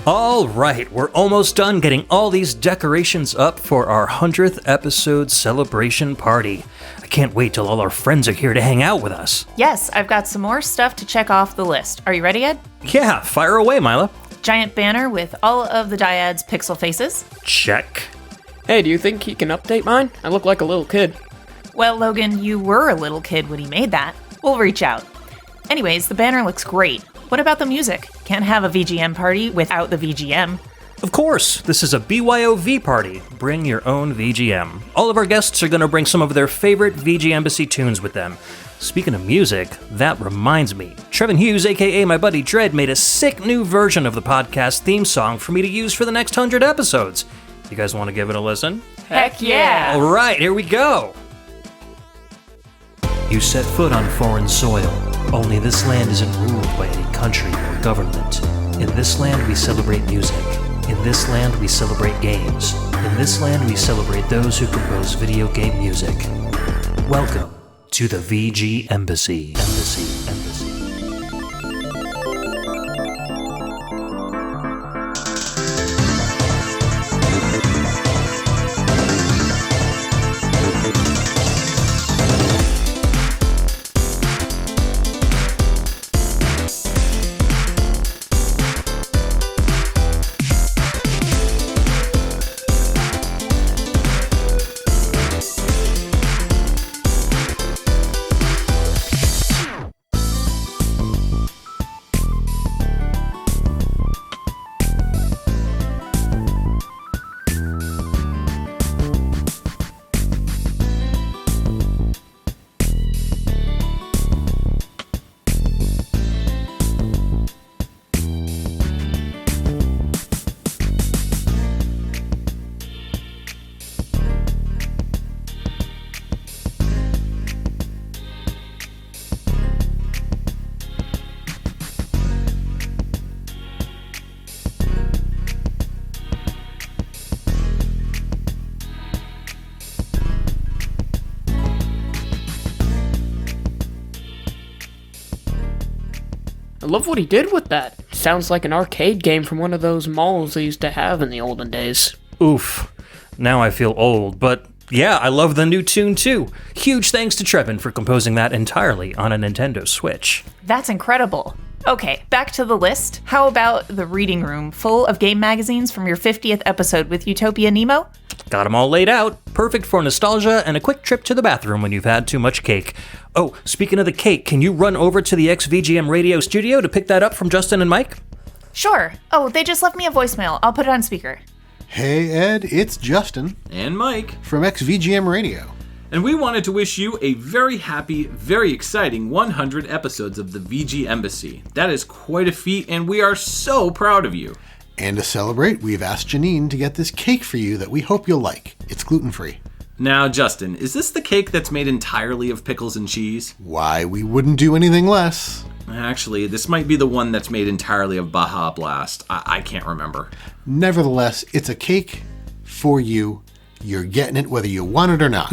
All right, we're almost done getting all these decorations up for our 100th episode celebration party. I can't wait till all our friends are here to hang out with us. Yes, I've got some more stuff to check off the list. Are you ready, Ed? Yeah, fire away, Myla. Giant banner with all of the dyads' pixel faces. Check. Hey, do you think he can update mine? I look like a little kid. Well, Logan, you were a little kid when he made that. We'll reach out. Anyways, the banner looks great. What about the music? Can't have a VGM party without the VGM. Of course, this is a BYOV party. Bring your own VGM. All of our guests are going to bring some of their favorite VGMbassy tunes with them. Speaking of music, that reminds me. Trevin Hughes, aka my buddy Dredd, made a sick new version of the podcast theme song for me to use for the next 100 episodes. You guys want to give it a listen? Heck yeah! All right, here we go. You set foot on foreign soil. Only this land isn't ruled by any country or government. In this land we celebrate music. In this land we celebrate games. In this land we celebrate those who compose video game music. Welcome to the VGMbassy. Embassy. I love what he did with that. Sounds like an arcade game from one of those malls they used to have in the olden days. Oof. Now I feel old, but yeah, I love the new tune too. Huge thanks to Trevin for composing that entirely on a Nintendo Switch. That's incredible. Okay, back to the list. How about the reading room full of game magazines from your 50th episode with Utopia Nemo? Got them all laid out. Perfect for nostalgia and a quick trip to the bathroom when you've had too much cake. Oh, speaking of the cake, can you run over to the VGM radio studio to pick that up from Justin and Mike? Sure. Oh, they just left me a voicemail. I'll put it on speaker. Hey Ed, it's Justin. And Mike. From VGM Radio. And we wanted to wish you a very happy, very exciting 100 episodes of the VGMbassy. That is quite a feat, and we are so proud of you. And to celebrate, we've asked Janine to get this cake for you that we hope you'll like. It's gluten-free. Now, Justin, is this the cake that's made entirely of pickles and cheese? Why, we wouldn't do anything less. Actually, this might be the one that's made entirely of Baja Blast. I can't remember. Nevertheless, it's a cake for you. You're getting it whether you want it or not.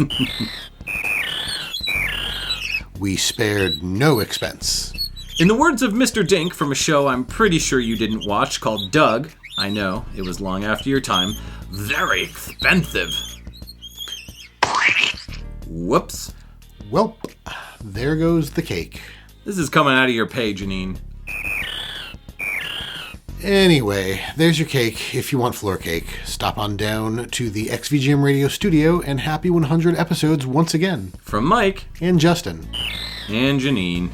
We spared no expense. In the words of Mr. Dink from a show I'm pretty sure you didn't watch called Doug, I know, it was long after your time, very expensive. Whoops. Welp, there goes the cake. This is coming out of your pay, Janine. Anyway, there's your cake. If you want floor cake, stop on down to the VGM Radio studio, and happy 100 episodes once again. From Mike. And Justin. And Janine.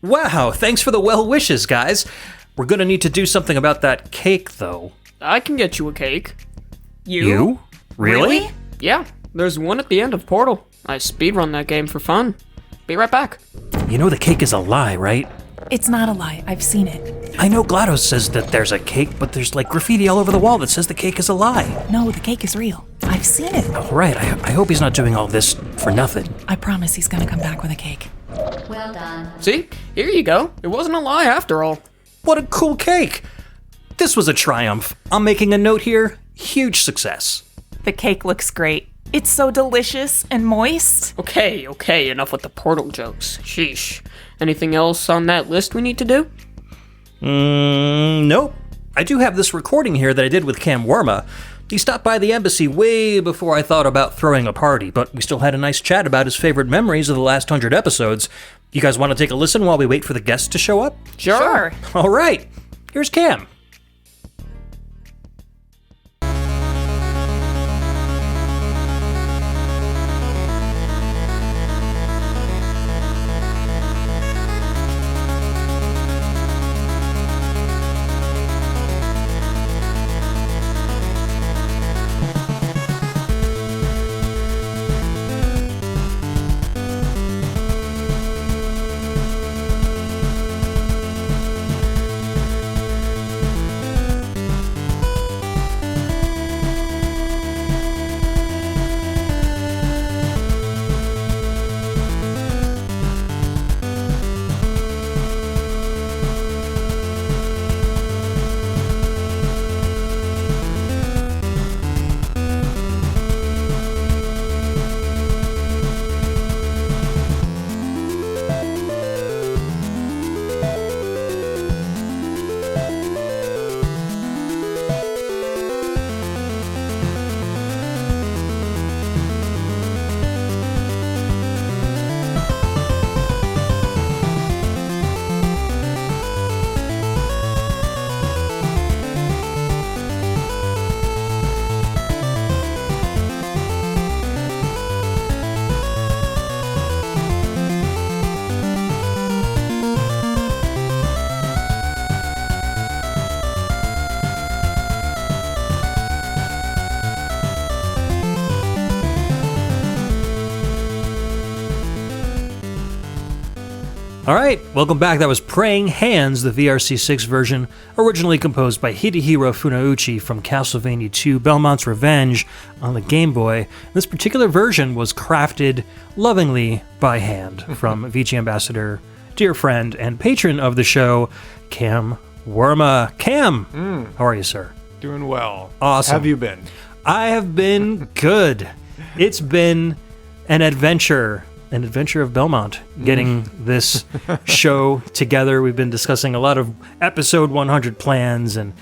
Wow, thanks for the well wishes, guys. We're gonna need to do something about that cake, though. I can get you a cake. You? Really? Yeah, there's one at the end of Portal. I speedrun that game for fun. Be right back. You know the cake is a lie, right? It's not a lie. I've seen it. I know GLaDOS says that there's a cake, but there's like graffiti all over the wall that says the cake is a lie. No, the cake is real. I've seen it. Oh, right. I hope he's not doing all this for nothing. I promise he's gonna come back with a cake. Well done. See? Here you go. It wasn't a lie after all. What a cool cake. This was a triumph. I'm making a note here. Huge success. The cake looks great. It's so delicious and moist. Okay, enough with the Portal jokes. Sheesh. Anything else on that list we need to do? Nope. I do have this recording here that I did with Cam Worma. He stopped by the embassy way before I thought about throwing a party, but we still had a nice chat about his favorite memories of the last 100 episodes. You guys want to take a listen while we wait for the guests to show up? Sure. All right. Here's Cam. All right, welcome back. That was Praying Hands, the VRC6 version, originally composed by Hidehiro Funauchi from Castlevania II Belmont's Revenge on the Game Boy. This particular version was crafted lovingly by hand from VG Ambassador, dear friend, and patron of the show, Cam Worma. Cam, how are you, sir? Doing well. Awesome. How have you been? I have been good. It's been an adventure of Belmont getting this show together. We've been discussing a lot of episode 100 plans, and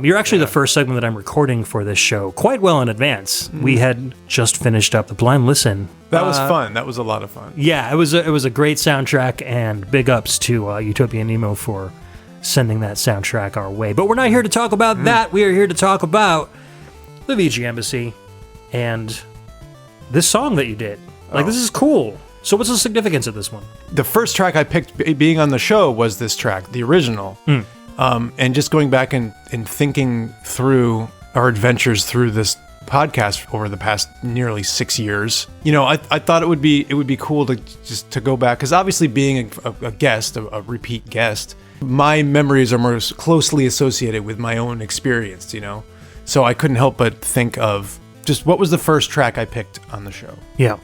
you're actually the first segment that I'm recording for this show quite well in advance. We had just finished up the Blind Listen. That was fun. That was a lot of fun. Yeah, it was a great soundtrack, and big ups to Utopia Nemo for sending that soundtrack our way. But we're not here to talk about that. We are here to talk about the VG Embassy and this song that you did. This is cool. So what's the significance of this one? The first track I picked being on the show was this track, the original. And just going back and thinking through our adventures through this podcast over the past nearly 6 years, I thought it would be cool to go back, because obviously being a guest, a repeat guest, my memories are most closely associated with my own experience, So I couldn't help but think of just what was the first track I picked on the show. Yeah.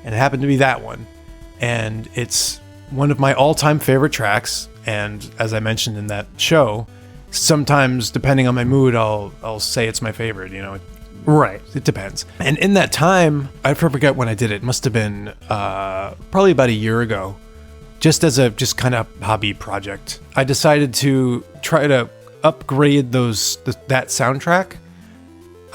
And it happened to be that one. And it's one of my all-time favorite tracks. And as I mentioned in that show, sometimes depending on my mood, I'll say it's my favorite. Right. It depends. And in that time, I forget when I did it. It must have been probably about a year ago. Just as a kind of hobby project, I decided to try to upgrade that soundtrack.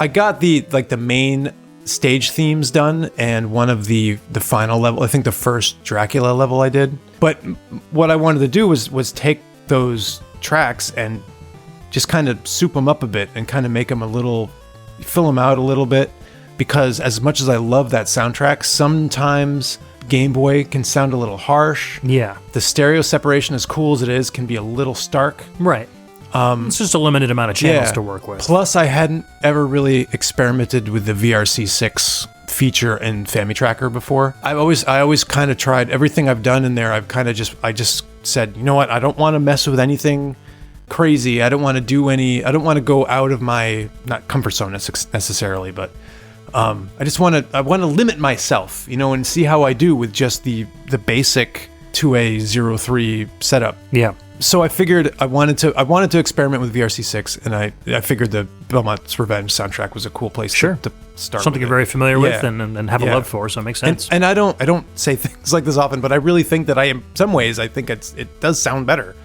I got the main stage themes done, and one of the final level, I think the first Dracula level I did. But what I wanted to do was take those tracks and just kind of soup them up a bit and kind of make them fill them out a little bit, because as much as I love that soundtrack, sometimes Game Boy can sound a little harsh. Yeah. The stereo separation, as cool as it is, can be a little stark. Right. It's just a limited amount of channels to work with. Plus, I hadn't ever really experimented with the VRC6 feature in FamiTracker before. I always kind of tried everything I've done in there. I just said, you know what? I don't want to mess with anything crazy. I don't want to go out of my, not comfort zone necessarily, but I want to limit myself, and see how I do with just the basic 2A03 setup. Yeah. So I figured I wanted to experiment with VRC6, and I figured the Belmont's Revenge soundtrack was a cool place to start. Something you're very familiar with and have a love for, so it makes sense. And I don't say things like this often, but I really think that in some ways I think it does sound better.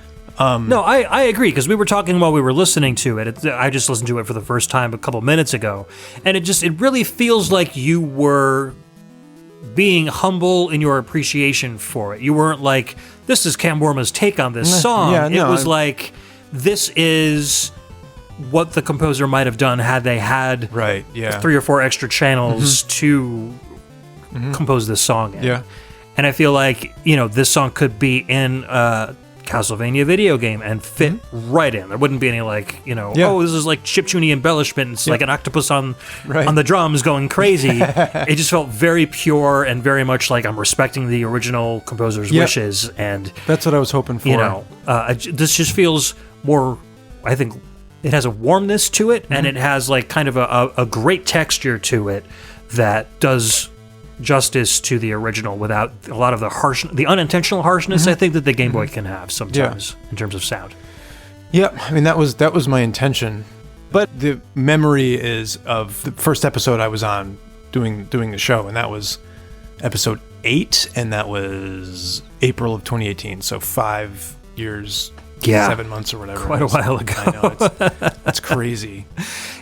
No, I agree, because we were talking while we were listening to it. I just listened to it for the first time a couple minutes ago, and it really feels like you were being humble in your appreciation for it. You weren't like, this is Cam Worma's take on this song. Yeah, no, it was like, this is what the composer might have done had they had 3 or 4 extra channels to compose this song in. Yeah. And I feel like, this song could be in a Castlevania video game and fit right in. There wouldn't be any oh, this is like chiptune embellishment. It's like an octopus on the drums going crazy. It just felt very pure and very much like I'm respecting the original composer's wishes. And that's what I was hoping for. This just feels more, I think, it has a warmness to it, and it has like kind of a great texture to it that does justice to the original without a lot of the unintentional harshness I think that the Game Boy can have sometimes in terms of sound. Yeah, I mean that was my intention, but the memory is of the first episode I was on doing the show, and that was episode 8, and that was April of 2018, so 5 years. 7 months or whatever. Quite a while ago. I know, it's crazy.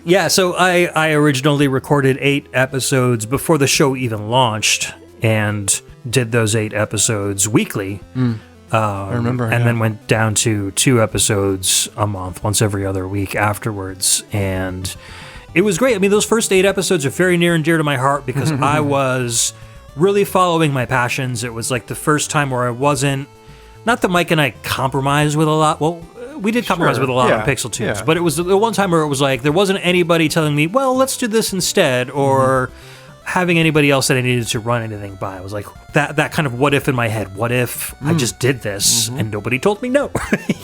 Yeah, so I originally recorded 8 episodes before the show even launched, and did those 8 episodes weekly. I remember. And then went down to 2 episodes a month, once every other week afterwards. And it was great. I mean, those first 8 episodes are very near and dear to my heart because I was really following my passions. It was like the first time where I wasn't. Not that Mike and I compromised with a lot. Well, we did compromise with a lot on Pixel Tunes, but it was the one time where it was like there wasn't anybody telling me, well, let's do this instead, or having anybody else that I needed to run anything by. It was like that kind of what if in my head. What if I just did this and nobody told me no?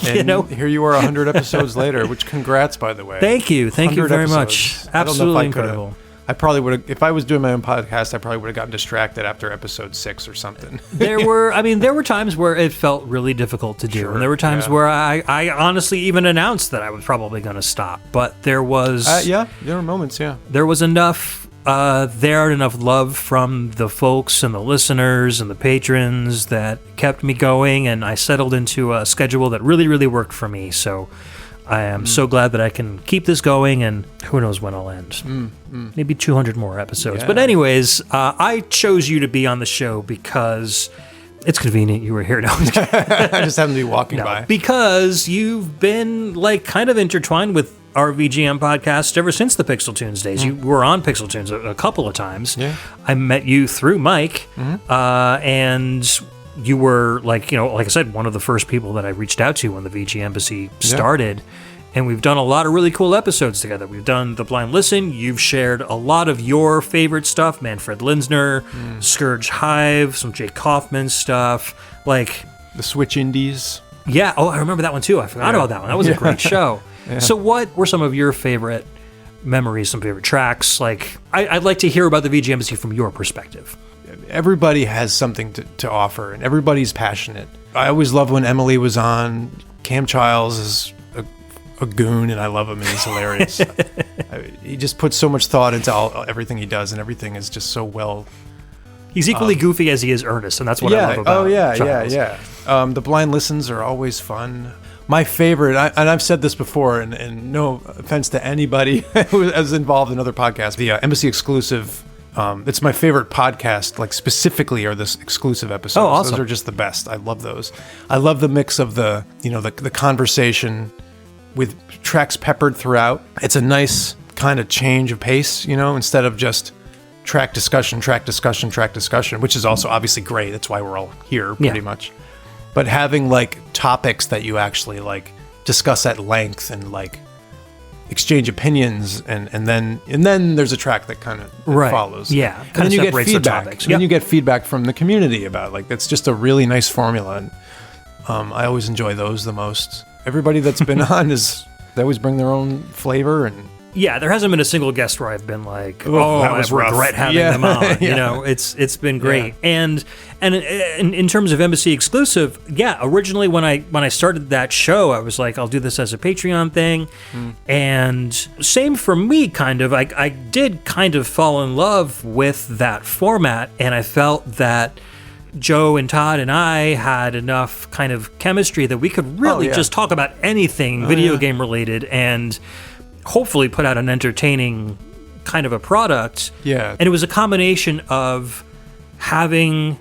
Here you are 100 episodes later, which congrats, by the way. Thank you very much. Absolutely incredible. I probably would have, if I was doing my own podcast, I probably would have gotten distracted after episode 6 or something. There were times where it felt really difficult to do. Sure, and there were times where I honestly even announced that I was probably going to stop. But there was... there were moments, There was enough enough love from the folks and the listeners and the patrons that kept me going, and I settled into a schedule that really, really worked for me. So... I am so glad that I can keep this going, and who knows when I'll end. Maybe 200 more episodes. Yeah. But anyways, I chose you to be on the show because it's convenient you were here. No, I just happened to be walking by. Because you've been like kind of intertwined with our VGM podcast ever since the Pixel Tunes days. You were on Pixel Tunes a couple of times. Yeah. I met you through Mike, and... You were like I said, one of the first people that I reached out to when the VGMbassy started. And we've done a lot of really cool episodes together. We've done The Blind Listen. You've shared a lot of your favorite stuff. Manfred Linsner, Scourge Hive, some Jake Kaufman stuff. Like the Switch Indies. Yeah. Oh, I remember that one too. I forgot about that one. That was a great show. So what were some of your favorite memories, some favorite tracks? Like I'd like to hear about the VGMbassy from your perspective. Everybody has something to offer, and everybody's passionate. I always loved when Emily was on. Cam Childs is a goon, and I love him, and he's hilarious. He just puts so much thought into everything he does, and everything is just so well. He's equally goofy as he is earnest, and that's what I love about Childs. The Blind Listens are always fun. My favorite, and I've said this before, and no offense to anybody who is involved in other podcasts, the Embassy exclusive. It's my favorite podcast, like specifically are this exclusive episodes. Oh, awesome. Those are just the best. I love those. I love the mix of the conversation with tracks peppered throughout. It's a nice kind of change of pace, instead of just track discussion, which is also obviously great. That's why we're all here pretty much. But having like topics that you actually like discuss at length and like exchange opinions, and then there's a track that kind of follows. Yeah, and then you get feedback. The topics. And then you get feedback from the community about like that's just a really nice formula. And I always enjoy those the most. Everybody that's been on they always bring their own flavor and. Yeah, there hasn't been a single guest where I've been like, I regret having them on. It's been great. Yeah. And in terms of Embassy exclusive, originally when I started that show, I was like, I'll do this as a Patreon thing. And same for me, kind of. I did kind of fall in love with that format, and I felt that Joe and Todd and I had enough kind of chemistry that we could really just talk about anything video game related and hopefully put out an entertaining kind of a product. Yeah. And it was a combination of having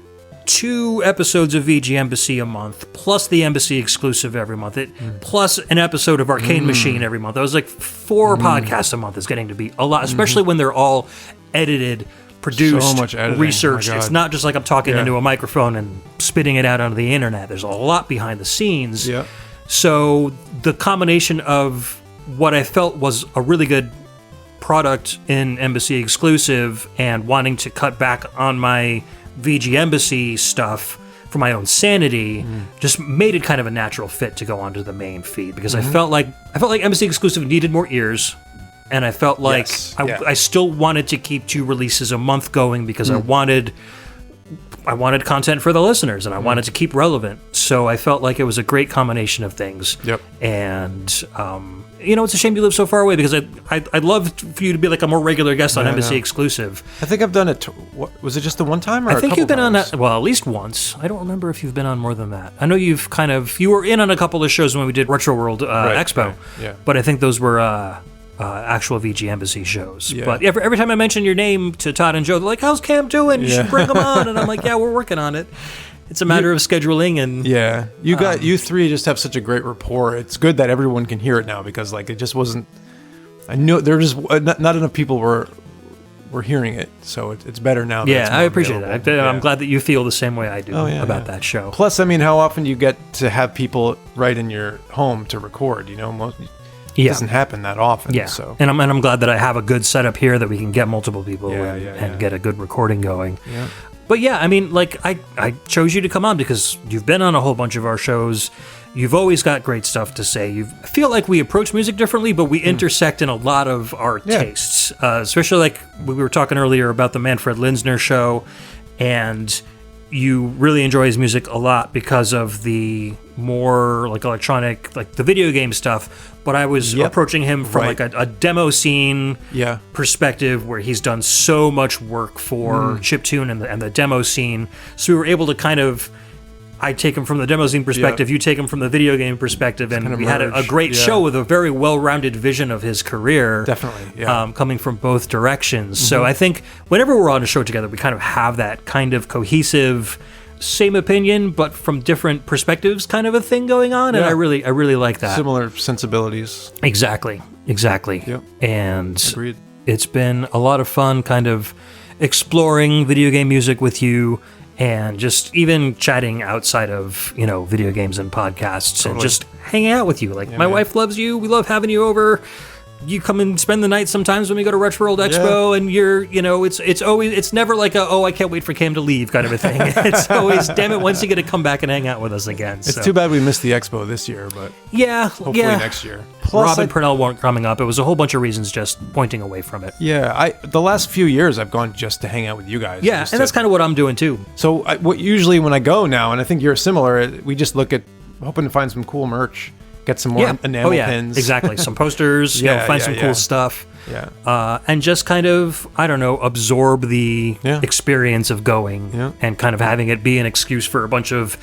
2 episodes of VGMbassy a month, plus the Embassy exclusive every month, plus an episode of Arcade Machine every month. That was like 4 podcasts a month is getting to be a lot, especially when they're all edited, produced, So much editing. researched. Oh my It's God. not just like I'm talking into a microphone and spitting it out onto the internet. There's a lot behind the scenes. Yeah. So the combination of what I felt was a really good product in Embassy exclusive and wanting to cut back on my VGMbassy stuff for my own sanity just made it kind of a natural fit to go onto the main feed because I felt like Embassy exclusive needed more ears, and I felt like Yes. I still wanted to keep 2 releases a month going because I wanted content for the listeners and I wanted to keep relevant. So I felt like it was a great combination of things. Yep. And it's a shame you live so far away because I'd love for you to be like a more regular guest on Embassy exclusive. I think I've done it. Was it just the one time? Or I think a you've been couple on times? that, well, at least once. I don't remember if you've been on more than that. I know you were in on a couple of shows when we did Retro World Expo. right, yeah. But I think those were actual VGMbassy shows. Yeah. But every time I mention your name to Todd and Joe, they're like, "How's Cam doing? You should bring him on." And I'm like, "Yeah, we're working on it." It's a matter of scheduling and Yeah, you 3 just have such a great rapport. It's good that everyone can hear it now because like it just wasn't. I knew there was just not enough people were hearing it, so it's better now. That it's yeah, more I appreciate available. that. I'm Yeah. glad that you feel the same way I do about that show. Plus, I mean, how often you get to have people right in your home to record? It doesn't happen that often. Yeah, So and I'm glad that I have a good setup here that we can get multiple people Yeah, and get a good recording going. Yeah. But yeah, I mean, like I chose you to come on because you've been on a whole bunch of our shows. You've always got great stuff to say. I feel like we approach music differently, but we intersect in a lot of our tastes. Especially like we were talking earlier about the Manfred Linsner show, and you really enjoy his music a lot because of the more like electronic, like the video game stuff. But I was approaching him from like a demo scene perspective where he's done so much work for chiptune and the demo scene. So we were able to kind of, I take him from the demo scene perspective, you take him from the video game perspective, and kind of we had a merge. great show with a very well-rounded vision of his career. Definitely, yeah. Coming from both directions. So I think whenever we're on a show together, we kind of have that kind of cohesive, same opinion, but from different perspectives kind of a thing going on. And I really like that. Similar sensibilities. Exactly. Yep. And Agreed. it's been a lot of fun kind of exploring video game music with you and just even chatting outside of, video games and podcasts and just hanging out with you. Like my wife loves you. We love having you over. You come and spend the night sometimes when we go to Retro World Expo and you're, it's never like I can't wait for Cam to leave kind of a thing. It's always, damn it, when's he going to come back and hang out with us again? It's too bad we missed the expo this year, but hopefully next year. Plus, Robin Purnell weren't coming up. It was a whole bunch of reasons just pointing away from it. Yeah, the last few years I've gone just to hang out with you guys. Yeah, and that's kind of what I'm doing too. So what usually when I go now, and I think you're similar, we just look at hoping to find some cool merch, get some more enamel pins. Exactly. Some posters, find some cool stuff. Yeah. And just kind of, I don't know, absorb the experience of going and kind of having it be an excuse for a bunch of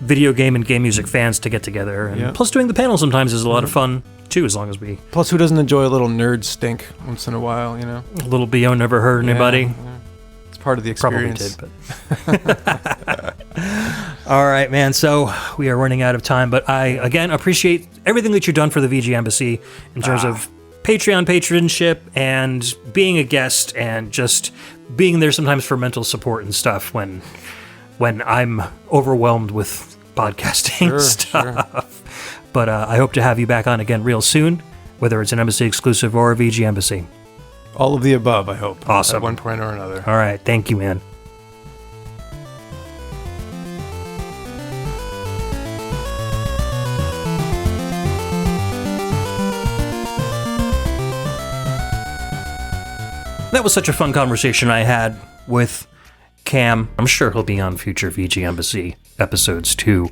video game and game music fans to get together. And plus doing the panel sometimes is a lot of fun too, as long as we... Plus, who doesn't enjoy a little nerd stink once in a while, A little BO never hurt anybody. Yeah. It's part of the experience. Probably did, but... All right, man. So we are running out of time, but I, again, appreciate everything that you've done for the VGMbassy in terms of Patreon patronship and being a guest and just being there sometimes for mental support and stuff when I'm overwhelmed with podcasting stuff. But I hope to have you back on again real soon, whether it's an Embassy exclusive or a VGMbassy. All of the above, I hope. Awesome. At one point or another. All right. Thank you, man. That was such a fun conversation I had with Cam. I'm sure he'll be on future VGMbassy episodes too.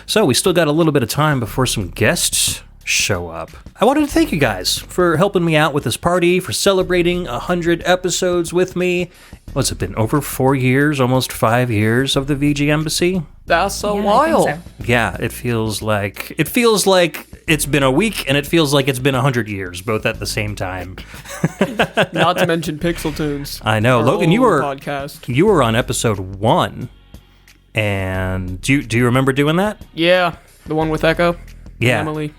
So we still got a little bit of time before some guests show up. I wanted to thank you guys for helping me out with this party, for celebrating 100 episodes with me. What's it been, over 4 years, almost 5 years of the VGMbassy? That's a Yeah, I while. think so. Yeah, it feels like it's been a week, and it feels like it's been 100 years, both at the same time. Not to mention Pixel Tunes. I know. Our Logan, you old were podcast. on episode 1, and do you remember doing that? Yeah, the one with Echo. Yeah. Emily.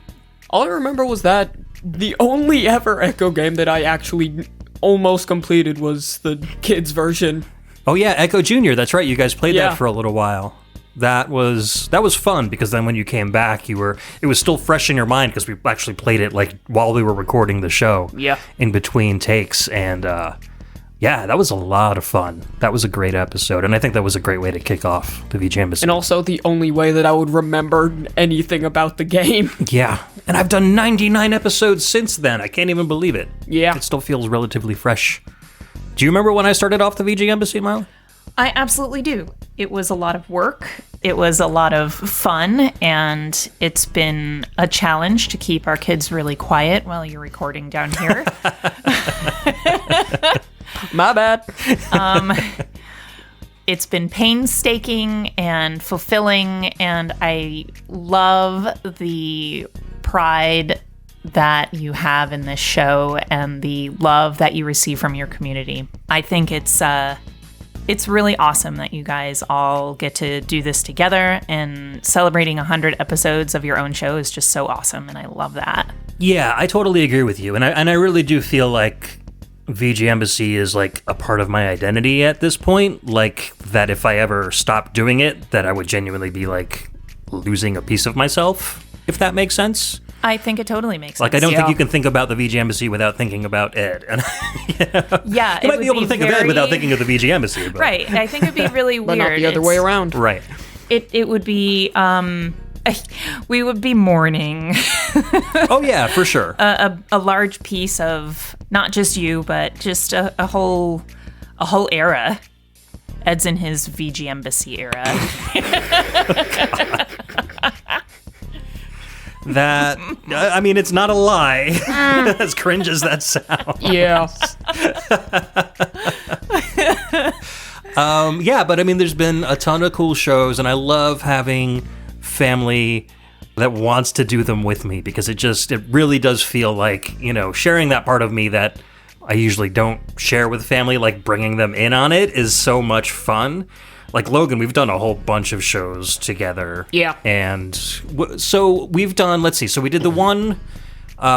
All I remember was that the only ever Echo game that I actually almost completed was the kids version. Oh yeah, Echo Junior. That's right. You guys played Yeah. that for a little while. That was fun because then when you came back, it was still fresh in your mind because we actually played it like while we were recording the show. Yeah. In between takes, and yeah, that was a lot of fun. That was a great episode, and I think that was a great way to kick off the VGMbassy. And also the only way that I would remember anything about the game. Yeah, and I've done 99 episodes since then. I can't even believe it. Yeah. It still feels relatively fresh. Do you remember when I started off the VGMbassy, Myla? I absolutely do. It was a lot of work. It was a lot of fun, and it's been a challenge to keep our kids really quiet while you're recording down here. My bad. It's been painstaking and fulfilling, and I love the pride that you have in this show and the love that you receive from your community. I think it's really awesome that you guys all get to do this together, and celebrating 100 episodes of your own show is just so awesome, and I love that. Yeah, I totally agree with you, and I really do feel like VGMbassy is like a part of my identity at this point. Like that, if I ever stopped doing it, that I would genuinely be like losing a piece of myself, if that makes sense. I think it totally makes sense. Like I don't think Yeah. you can think about the VGMbassy without thinking about Ed. And Yeah, you might be able to think of Ed without thinking of the VGMbassy. But. Right. I think it'd be really But weird. not the other way around. Right. It would be we would be mourning Oh yeah, for sure. a large piece of not just you, but just a whole era. Ed's in his VGMbassy era. That, I mean, it's not a lie. As cringe as that sounds. Yeah. Yeah, but I mean, there's been a ton of cool shows, and I love having family that wants to do them with me because it really does feel like, sharing that part of me that I usually don't share with family, like bringing them in on it is so much fun. Like Logan, we've done a whole bunch of shows together. Yeah. And so we've done, let's see, so we did the one,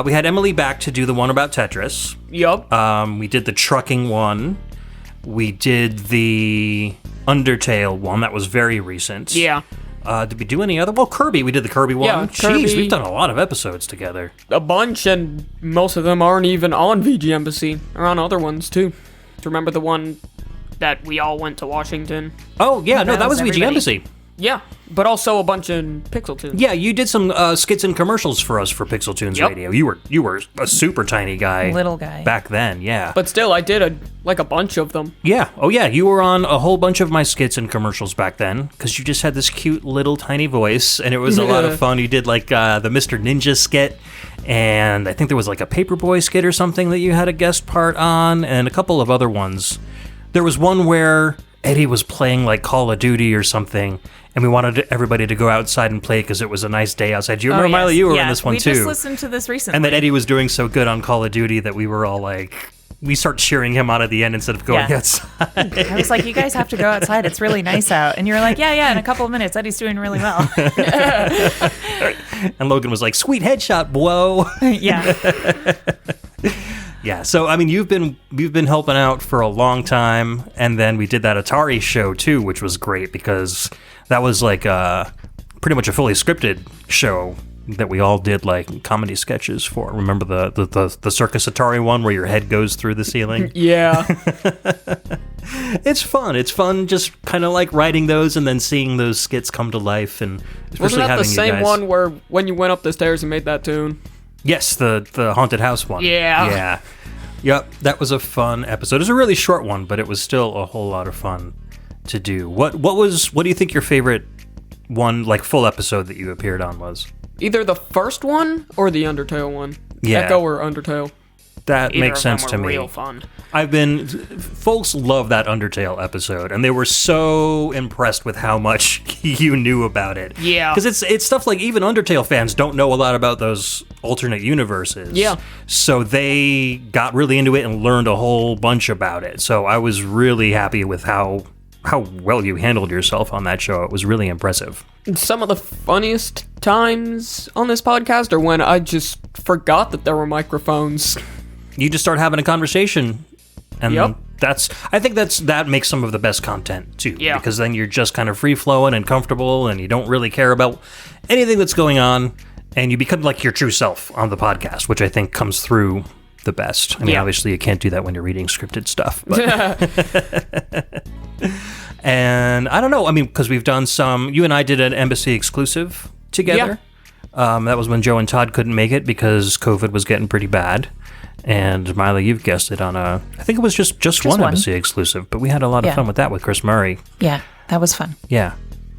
we had Emily back to do the one about Tetris. Yup. We did the trucking one. We did the Undertale one. That was very recent. Yeah. Did we do any other? Well, Kirby. We did the Kirby one. Yeah, Jeez, Kirby. we've done a lot of episodes together. A bunch, and most of them aren't even on VGMbassy. Or on other ones, too. Do you remember the one that we all went to Washington? Oh, yeah. No, that was everybody. VGMbassy. Yeah. But also a bunch in Pixel Tunes. Yeah, you did some skits and commercials for us for Pixel Tunes Yep. Radio. You were a super tiny guy. Little guy. Back then, yeah. But still, I did a bunch of them. Yeah. Oh, yeah. You were on a whole bunch of my skits and commercials back then because you just had this cute little tiny voice, and it was a lot of fun. You did like the Mr. Ninja skit, and I think there was like a Paperboy skit or something that you had a guest part on, and a couple of other ones. There was one where Eddie was playing like Call of Duty or something, and we wanted everybody to go outside and play because it was a nice day outside. Do you remember, Myla? You were in this one too. We just listened to this recently. And that Eddie was doing so good on Call of Duty that we were all like, we start cheering him on at the end instead of going Yeah. outside. I was like, you guys have to go outside. It's really nice out. And you were like, yeah, in a couple of minutes. Eddie's doing really well. And Logan was like, sweet headshot, whoa. Yeah. Yeah, so I mean, you've been helping out for a long time, and then we did that Atari show too, which was great because that was like pretty much a fully scripted show that we all did like comedy sketches for. Remember the Circus Atari one where your head goes through the ceiling? Yeah. It's fun. It's fun just kind of like writing those and then seeing those skits come to life, and especially Wasn't that having the you same guys. one where when you went up the stairs and made that tune? Yes, the haunted house one. Yeah. Yeah. Yep, that was a fun episode. It was a really short one, but it was still a whole lot of fun to do. What do you think your favorite one, like full episode that you appeared on was? Either the first one or the Undertale one. Yeah. Echo or Undertale. That Either makes of them sense were to me. Real fun. Folks love that Undertale episode, and they were so impressed with how much you knew about it. Yeah. Because it's stuff like even Undertale fans don't know a lot about those alternate universes. Yeah. So they got really into it and learned a whole bunch about it. So I was really happy with how well you handled yourself on that show. It was really impressive. Some of the funniest times on this podcast are when I just forgot that there were microphones. You just start having a conversation, and Yep. I think that makes some of the best content too. Yeah. Because then you're just kind of free flowing and comfortable, and you don't really care about anything that's going on, and you become like your true self on the podcast, which I think comes through the best. I mean, Yeah. obviously you can't do that when you're reading scripted stuff, but and I don't know. I mean, because we've done some. You and I did an Embassy exclusive together. That was when Joe and Todd couldn't make it because COVID was getting pretty bad. And Myla, you've guessed it on I think it was just one Embassy exclusive, but we had a lot of Yeah. fun with that with Chris Murray. Yeah, that was fun. Yeah.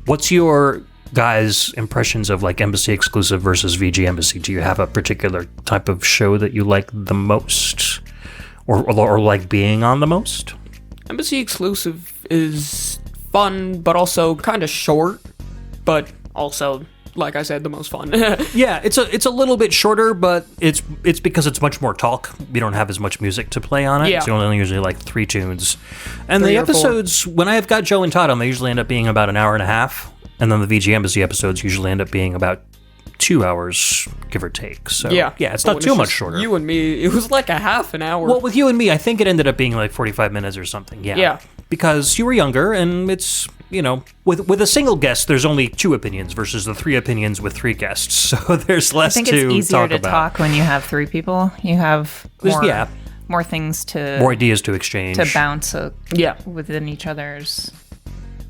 What's your guys' impressions of like Embassy exclusive versus VG Embassy? Do you have a particular type of show that you like the most, or like being on the most? Embassy exclusive is fun, but also kind of short, but also, like I said, the most fun. Yeah, it's a little bit shorter, but it's because it's much more talk. We don't have as much music to play on it. Yeah. It's only usually like 3 tunes. And 3 the or 4. episodes, when I've got Joe and Todd on, they usually end up being about an hour and a half. And then the VG Embassy episodes usually end up being about 2 hours, give or take. So yeah, it's But not when too it's much just shorter. You and me, it was like a half an hour. Well, with you and me, I think it ended up being like 45 minutes or something. Yeah. Yeah. Because you were younger, and it's, with a single guest, there's only 2 opinions versus the 3 opinions with 3 guests. So there's I less think to it's easier talk to about. talk when you have 3 people. You have There's- more things to More ideas to exchange. to bounce yeah. within each other's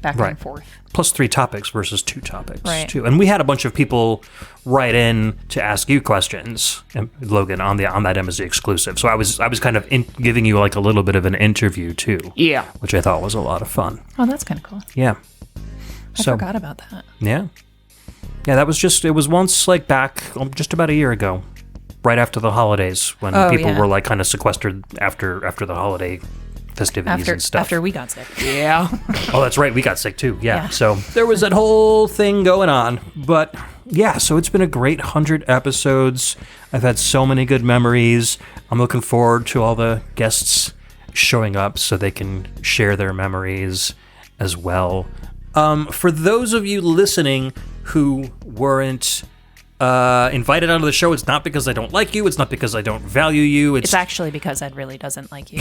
back Right. and forth. Plus 3 topics versus 2 topics, Right. too. And we had a bunch of people write in to ask you questions, Logan, on that Embassy exclusive. So I was kind of giving you like a little bit of an interview too. Yeah. Which I thought was a lot of fun. Oh, that's kind of cool. Yeah. I forgot about that. Yeah. Yeah, it was once like back just about a year ago, right after the holidays when people were like kind of sequestered after the holiday festivities and stuff. After we got sick. Yeah. Oh, that's right. We got sick too. Yeah. Yeah. So there was that whole thing going on. But yeah, so it's been a great 100 episodes. I've had so many good memories. I'm looking forward to all the guests showing up so they can share their memories as well. For those of you listening who weren't invited onto the show, it's not because I don't like you. It's not because I don't value you. It's actually because Ed really doesn't like you.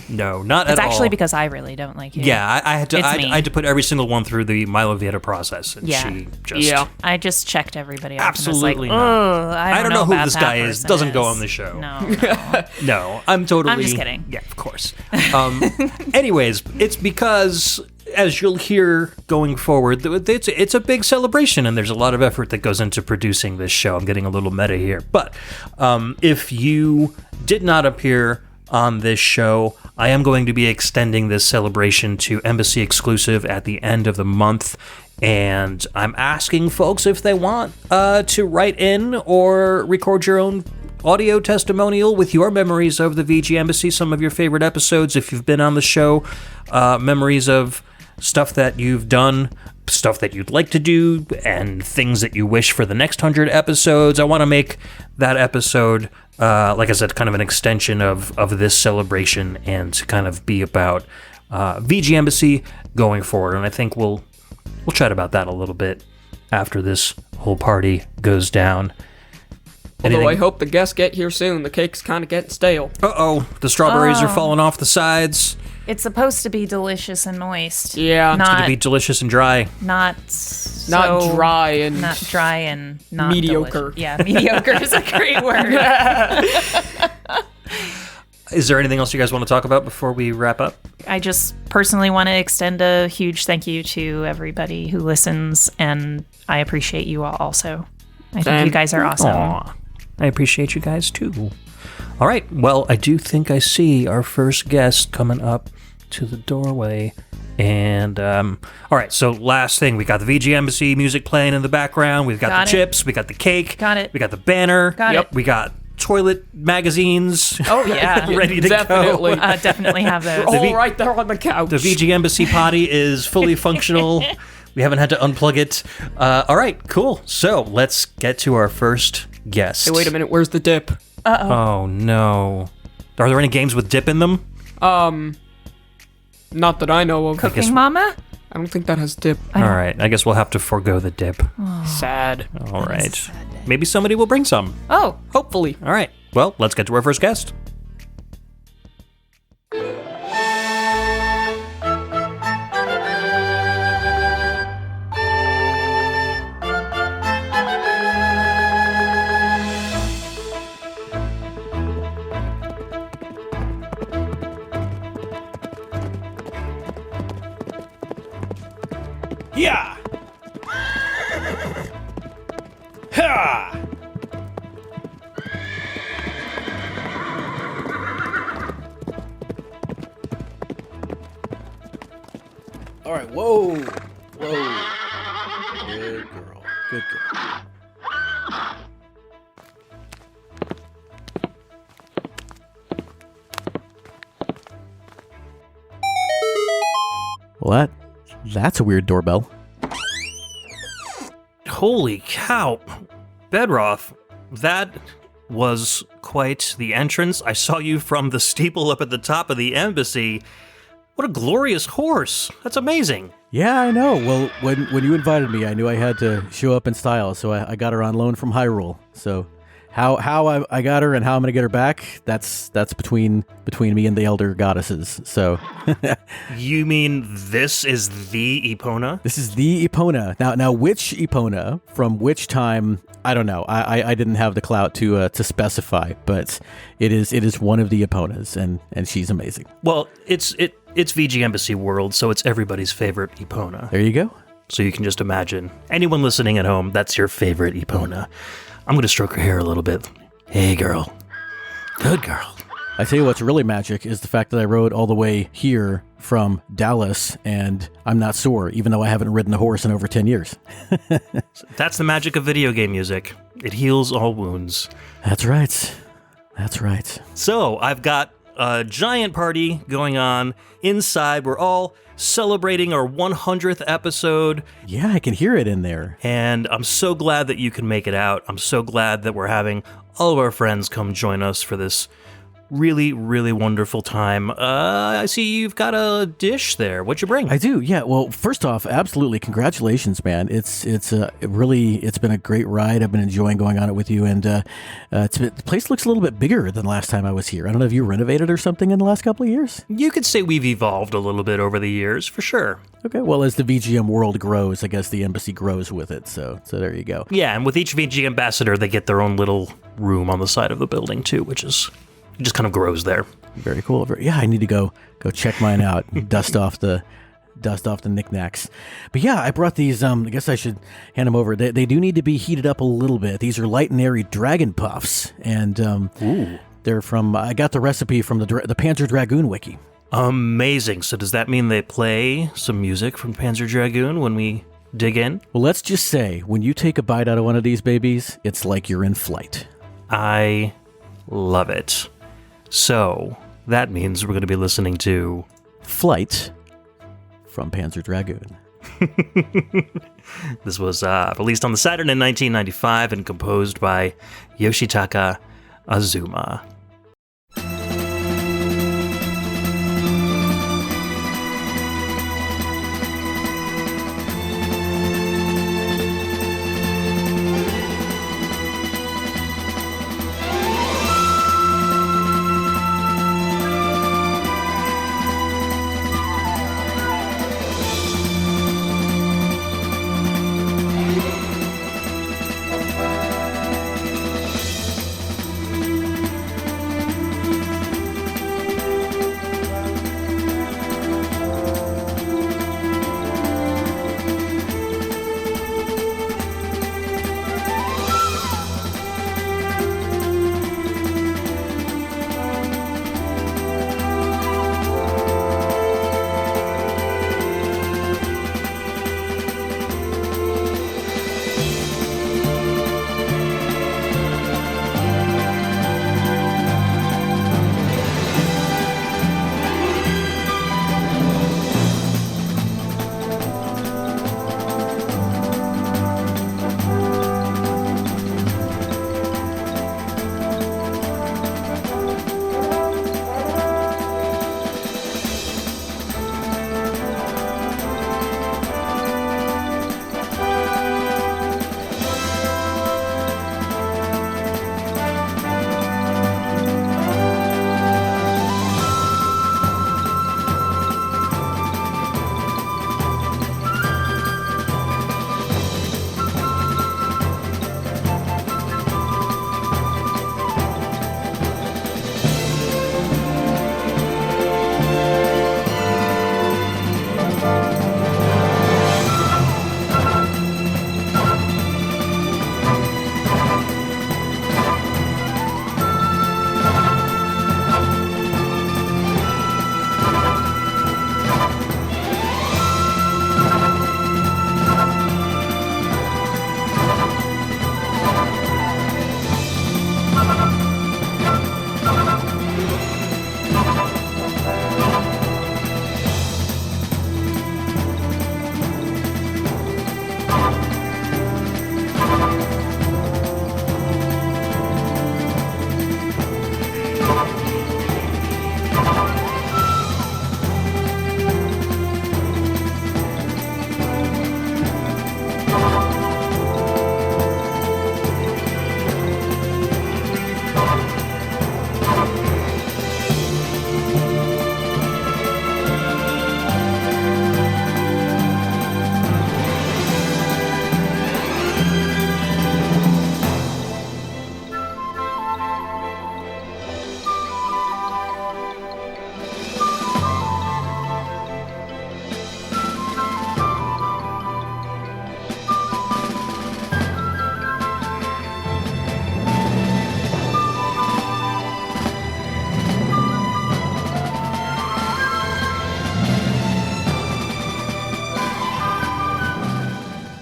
No, not at It's all. actually because I really don't like you. Yeah, I had to. It's I me. had to put every single one through the Myla Vieta process, and Yeah. she just. Yeah. I just checked everybody out. Absolutely and was not. like, I don't know who about this that guy is. person Doesn't go is." on the show. No. No, I'm totally. I'm just kidding. Yeah, of course. Anyways, it's because, as you'll hear going forward, it's a big celebration, and there's a lot of effort that goes into producing this show. I'm getting a little meta here, but if you did not appear on this show, I am going to be extending this celebration to Embassy exclusive at the end of the month, and I'm asking folks if they want to write in or record your own audio testimonial with your memories of the VG Embassy, some of your favorite episodes if you've been on the show, memories of stuff that you've done, stuff that you'd like to do, and things that you wish for the next 100 episodes. I want to make that episode, like I said, kind of an extension of this celebration and to kind of be about VG Embassy going forward. And I think we'll chat about that a little bit after this whole party goes down. Although I hope the guests get here soon. The cake's kind of getting stale. Uh-oh, the strawberries are falling off the sides. It's supposed to be delicious and moist. Yeah. Not, It's going to be delicious and dry. not Not dry and not dry and not mediocre. delicious. Yeah, mediocre is a great word. Is there anything else you guys want to talk about before we wrap up? I just personally want to extend a huge thank you to everybody who listens, and I appreciate you all also. I think Same. you guys are awesome. Aw, I appreciate you guys too. All right, well, I do think I see our first guest coming up to the doorway And, all right, so last thing, we got the VG Embassy music playing in the background. We've got Got the it. chips. We got the cake. Got it. We got the banner. Got it. We got toilet magazines. Oh, yeah. ready to Definitely. go. Definitely have those. All right there on the couch. The VG Embassy potty is fully functional. We haven't had to unplug it. All right, cool. So let's get to our first guest. Hey, wait a minute. Where's the dip? Oh, no. Are there any games with dip in them? Not that I know of. Cooking Mama? I don't think that has dip. All right, I guess we'll have to forego the dip. Sad. All right. Maybe somebody will bring some. Oh, Hopefully. All right. Well, let's get to our first guest. Yeah! Ha! All right, whoa. Whoa. Good girl. Good girl. Well, that's a weird doorbell. Holy cow. Bedroth, that was quite the entrance. I saw you from the steeple up at the top of the embassy. What a glorious horse. That's amazing. Yeah, I know. Well, when you invited me, I knew I had to show up in style, so I got her on loan from Hyrule. So how I got her and how I'm going to get her back, that's between me and the elder goddesses. So You mean this is the Epona? this is the Epona. Now which Epona from which time, I don't know. I didn't have the clout to specify, but it is one of the Eponas, and she's amazing. Well, it's VG Embassy World, so it's everybody's favorite Epona. There you go. So you can just imagine. Anyone listening at home, that's your favorite Epona. I'm going to stroke her hair a little bit. Hey, girl. Good girl. I tell you what's really magic is the fact that I rode all the way here from Dallas, and I'm not sore, even though I haven't ridden a horse in over 10 years. That's the magic of video game music. It heals all wounds. That's right. That's right. So I've got a giant party going on inside. We're all celebrating our 100th episode, Yeah, I can hear it in there. and I'm so glad that you can make it out. I'm so glad that we're having all of our friends come join us for this really, really wonderful time. I see you've got a dish there. What'd you bring? I do, yeah. Well, first off, absolutely, congratulations, man. It's been a great ride. I've been enjoying going on it with you, and the place looks a little bit bigger than last time I was here. I don't know if you renovated or something in the last couple of years. You could say we've evolved a little bit over the years, for sure. Okay, well, as the VGM world grows, I guess the embassy grows with it. So there you go. Yeah, and with each VG ambassador, they get their own little room on the side of the building too, which is it just kind of grows there. Very cool. Yeah, I need to go check mine out. And dust off the knickknacks. But yeah, I brought these. I guess I should hand them over. They do need to be heated up a little bit. These are light and airy dragon puffs, and they're from. I got the recipe from the Panzer Dragoon wiki. Amazing. So does that mean they play some music from Panzer Dragoon when we dig in? Well, let's just say when you take a bite out of one of these babies, it's like you're in flight. I love it. So that means we're going to be listening to Flight from Panzer Dragoon. This was released on the Saturn in 1995 and composed by Yoshitaka Azuma.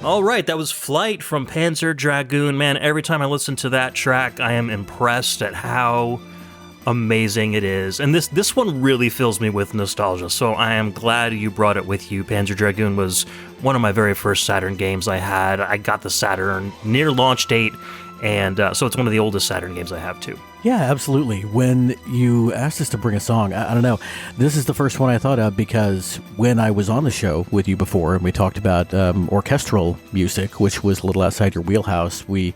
All right, that was Flight from Panzer Dragoon. Man, every time I listen to that track, I am impressed at how amazing it is. And this one really fills me with nostalgia, so I am glad you brought it with you. Panzer Dragoon was one of my very first Saturn games I had. I got the Saturn near launch date, and so it's one of the oldest Saturn games I have, too. Yeah, absolutely. When you asked us to bring a song, I don't know, this is the first one I thought of because when I was on the show with you before and we talked about orchestral music, which was a little outside your wheelhouse, we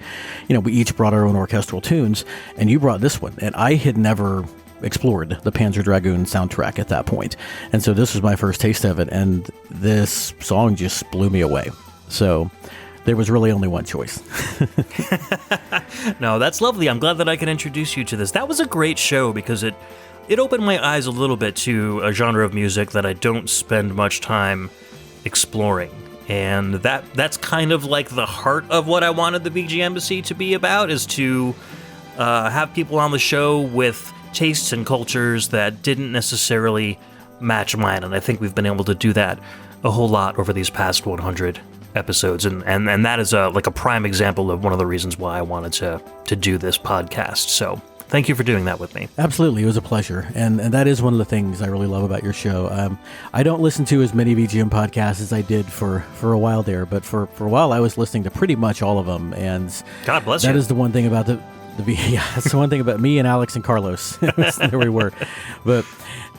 each brought our own orchestral tunes, and you brought this one, and I had never explored the Panzer Dragoon soundtrack at that point, and so this was my first taste of it, and this song just blew me away. So there was really only one choice. No, that's lovely. I'm glad that I can introduce you to this. That was a great show because it opened my eyes a little bit to a genre of music that I don't spend much time exploring. And that's kind of like the heart of what I wanted the VGMbassy to be about, is to have people on the show with tastes and cultures that didn't necessarily match mine. And I think we've been able to do that a whole lot over these past 100 episodes, and that is like a prime example of one of the reasons why I wanted to do this podcast. So thank you for doing that with me. Absolutely, it was a pleasure, and that is one of the things I really love about your show. I don't listen to as many VGM podcasts as I did for a while there, but for a while I was listening to pretty much all of them, and God bless you. That is the one thing about that's the one thing about me and Alex and Carlos. There we were, but.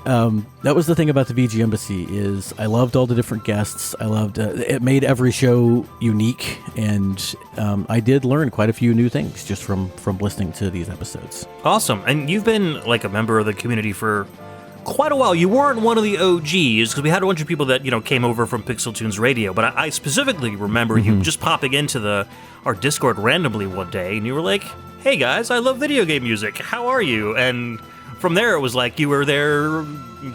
That was the thing about the VGMbassy is I loved all the different guests. I loved it made every show unique, and I did learn quite a few new things just from listening to these episodes. Awesome. And you've been like a member of the community for quite a while. You weren't one of the OGs because we had a bunch of people that came over from Pixel Tunes Radio, but I specifically remember you just popping into our Discord randomly one day, and you were like, "Hey guys, I love video game music. How are you?" And from there, it was like you were there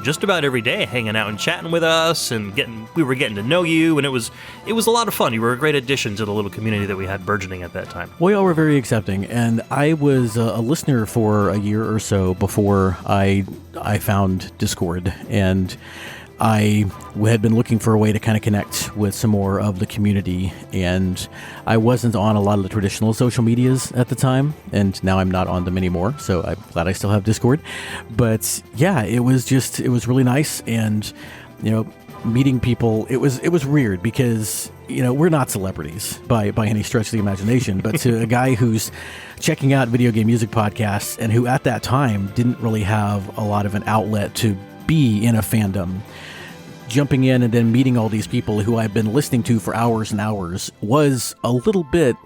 just about every day, hanging out and chatting with us, and we were getting to know you, and it was a lot of fun. You were a great addition to the little community that we had burgeoning at that time. We all were very accepting, and I was a listener for a year or so before I found Discord, and I had been looking for a way to kind of connect with some more of the community, and I wasn't on a lot of the traditional social medias at the time, and now I'm not on them anymore, so I'm glad I still have Discord. But yeah, it was really nice, and meeting people, it was weird because we're not celebrities by any stretch of the imagination, but to a guy who's checking out video game music podcasts and who at that time didn't really have a lot of an outlet to be in a fandom, jumping in and then meeting all these people who I've been listening to for hours and hours was a little bit,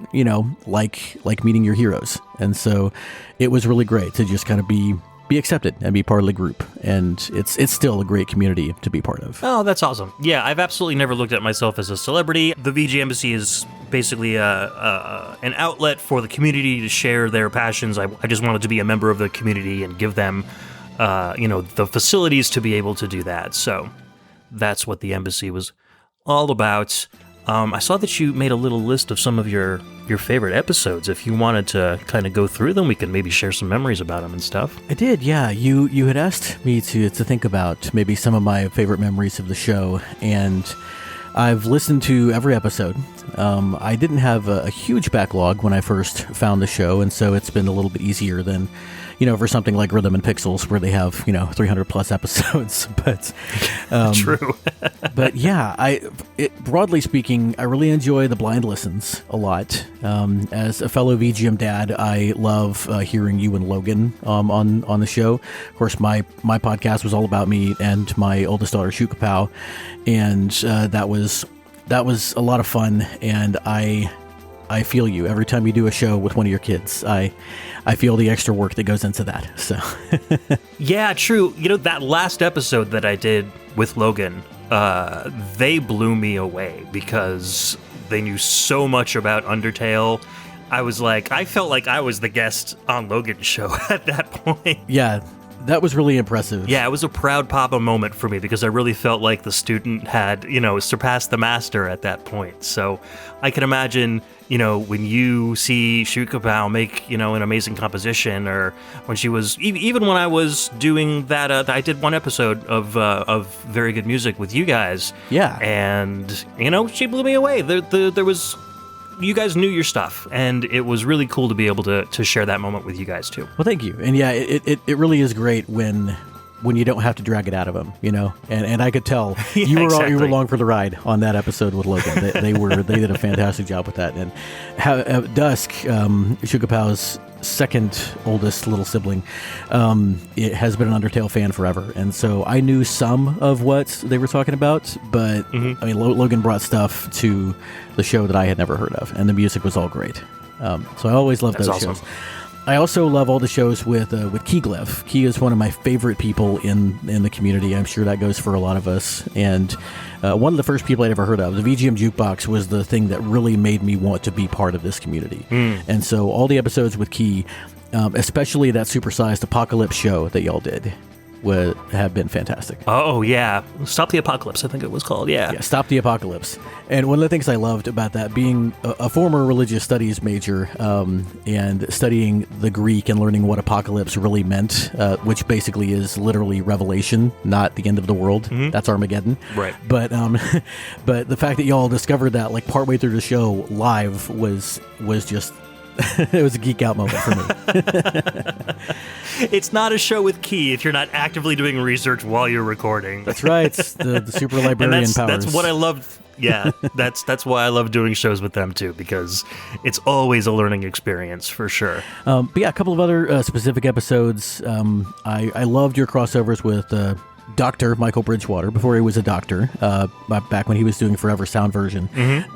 like meeting your heroes. And so it was really great to just kind of be accepted and be part of the group. And it's still a great community to be part of. Oh, that's awesome. Yeah, I've absolutely never looked at myself as a celebrity. The VGMbassy is basically an outlet for the community to share their passions. I just wanted to be a member of the community and give them the facilities to be able to do that. So that's what the embassy was all about. I saw that you made a little list of some of your favorite episodes. If you wanted to kind of go through them, we could maybe share some memories about them and stuff. I did, yeah. You had asked me to think about maybe some of my favorite memories of the show, and I've listened to every episode. I didn't have a huge backlog when I first found the show, and so it's been a little bit easier than for something like Rhythm and Pixels, where they have 300 plus episodes. But true. But yeah, broadly speaking, I really enjoy the blind listens a lot. As a fellow VGM dad, I love hearing you and Logan on the show. Of course, my podcast was all about me and my oldest daughter, Shukapow, and that was a lot of fun. And I feel you every time you do a show with one of your kids. I feel the extra work that goes into that. So yeah, true. That last episode that I did with Logan, they blew me away because they knew so much about Undertale. I felt like I was the guest on Logan's show at that point. Yeah, That was really impressive. Yeah, it was a proud papa moment for me because I really felt like the student had, surpassed the master at that point. So I can imagine, when you see Shukapao make, an amazing composition, or when she was, even when I was doing that, I did one episode of Very Good Music with you guys. Yeah. And, she blew me away. There was... You guys knew your stuff, and it was really cool to be able to share that moment with you guys too. Well, thank you. And yeah, it really is great when you don't have to drag it out of them, And I could tell Yeah, you were exactly. you were along for the ride on that episode with Logan. They did a fantastic job with that. And Dusk, Shukapao's second oldest little sibling, it has been an Undertale fan forever, and so I knew some of what they were talking about, but I mean, Logan brought stuff to the show that I had never heard of, and the music was all great. So I always loved those awesome. shows. I also love all the shows with Keyglyph. Key is one of my favorite people in the community. I'm sure that goes for a lot of us. And one of the first people I'd ever heard of, the VGM Jukebox, was the thing that really made me want to be part of this community. And so all the episodes with Key, especially that supersized Apocalypse show that y'all did, have been fantastic. Oh, yeah. Stop the Apocalypse, I think it was called. Yeah, Stop the Apocalypse. And one of the things I loved about that, being a former religious studies major, and studying the Greek and learning what apocalypse really meant, which basically is literally revelation, not the end of the world. That's Armageddon. Right. But but the fact that y'all discovered that like partway through the show live was just it was a geek out moment for me. It's not a show with Key if you're not actively doing research while you're recording. That's right. The super librarian and powers. that's what I love. Yeah, that's why I love doing shows with them too, because it's always a learning experience for sure. But yeah, a couple of other specific episodes. I loved your crossovers with Dr. Michael Bridgewater before he was a doctor, back when he was doing Forever Sound version.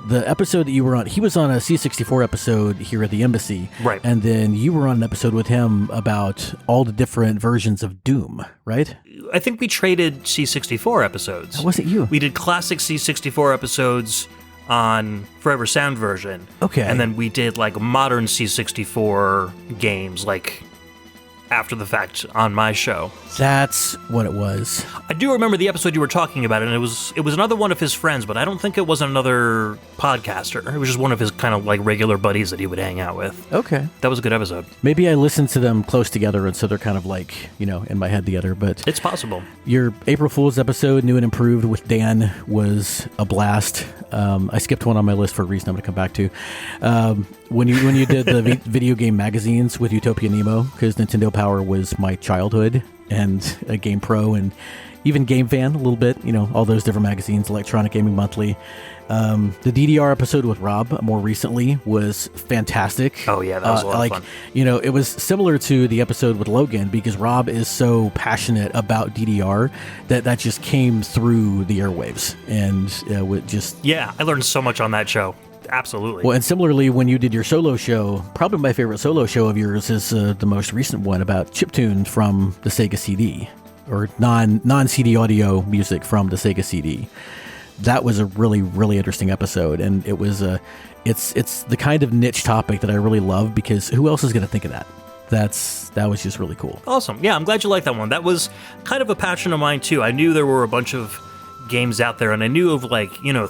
The episode that you were on, he was on a C64 episode here at the embassy. Right. And then you were on an episode with him about all the different versions of Doom, right? I think we traded C64 episodes. Was it you? We did classic C64 episodes on Forever Sound version. Okay. And then we did like modern C64 games, like after the fact on my show. That's what it was. I do remember the episode you were talking about, and it was another one of his friends, but I don't think it was another podcaster. It was just one of his kind of like regular buddies that he would hang out with. Okay. That was a good episode. Maybe I listened to them close together, and so they're kind of like, in my head together, but It's possible. your April Fool's episode, New and Improved with Dan, was a blast. I skipped one on my list for a reason I'm going to come back to. When you did the video game magazines with Utopia Nemo, because Nintendo Power was my childhood, and a Game Pro, and even Game Fan a little bit, all those different magazines, Electronic Gaming Monthly. The DDR episode with Rob more recently was fantastic. Oh, yeah, that was a lot of fun. It was similar to the episode with Logan, because Rob is so passionate about DDR that just came through the airwaves, and with just... Yeah, I learned so much on that show. Absolutely. Well, and similarly, when you did your solo show, probably my favorite solo show of yours is the most recent one about chiptune from the Sega CD, or non-CD audio music from the Sega CD. That was a really, really interesting episode, and it was it's the kind of niche topic that I really love, because who else is going to think of that? That was just really cool. Awesome. Yeah, I'm glad you liked that one. That was kind of a passion of mine too. I knew there were a bunch of games out there, and I knew of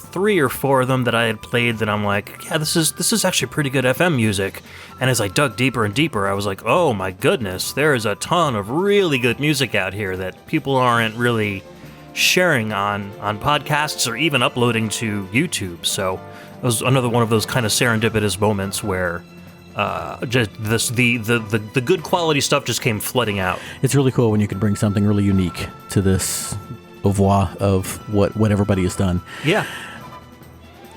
3 or 4 of them that I had played that I'm like, yeah, this is actually pretty good FM music. And as I dug deeper and deeper, I was like, oh my goodness, there is a ton of really good music out here that people aren't really sharing on podcasts or even uploading to YouTube. So it was another one of those kind of serendipitous moments where just the good quality stuff just came flooding out. It's really cool when you can bring something really unique to this au revoir of what everybody has done. Yeah.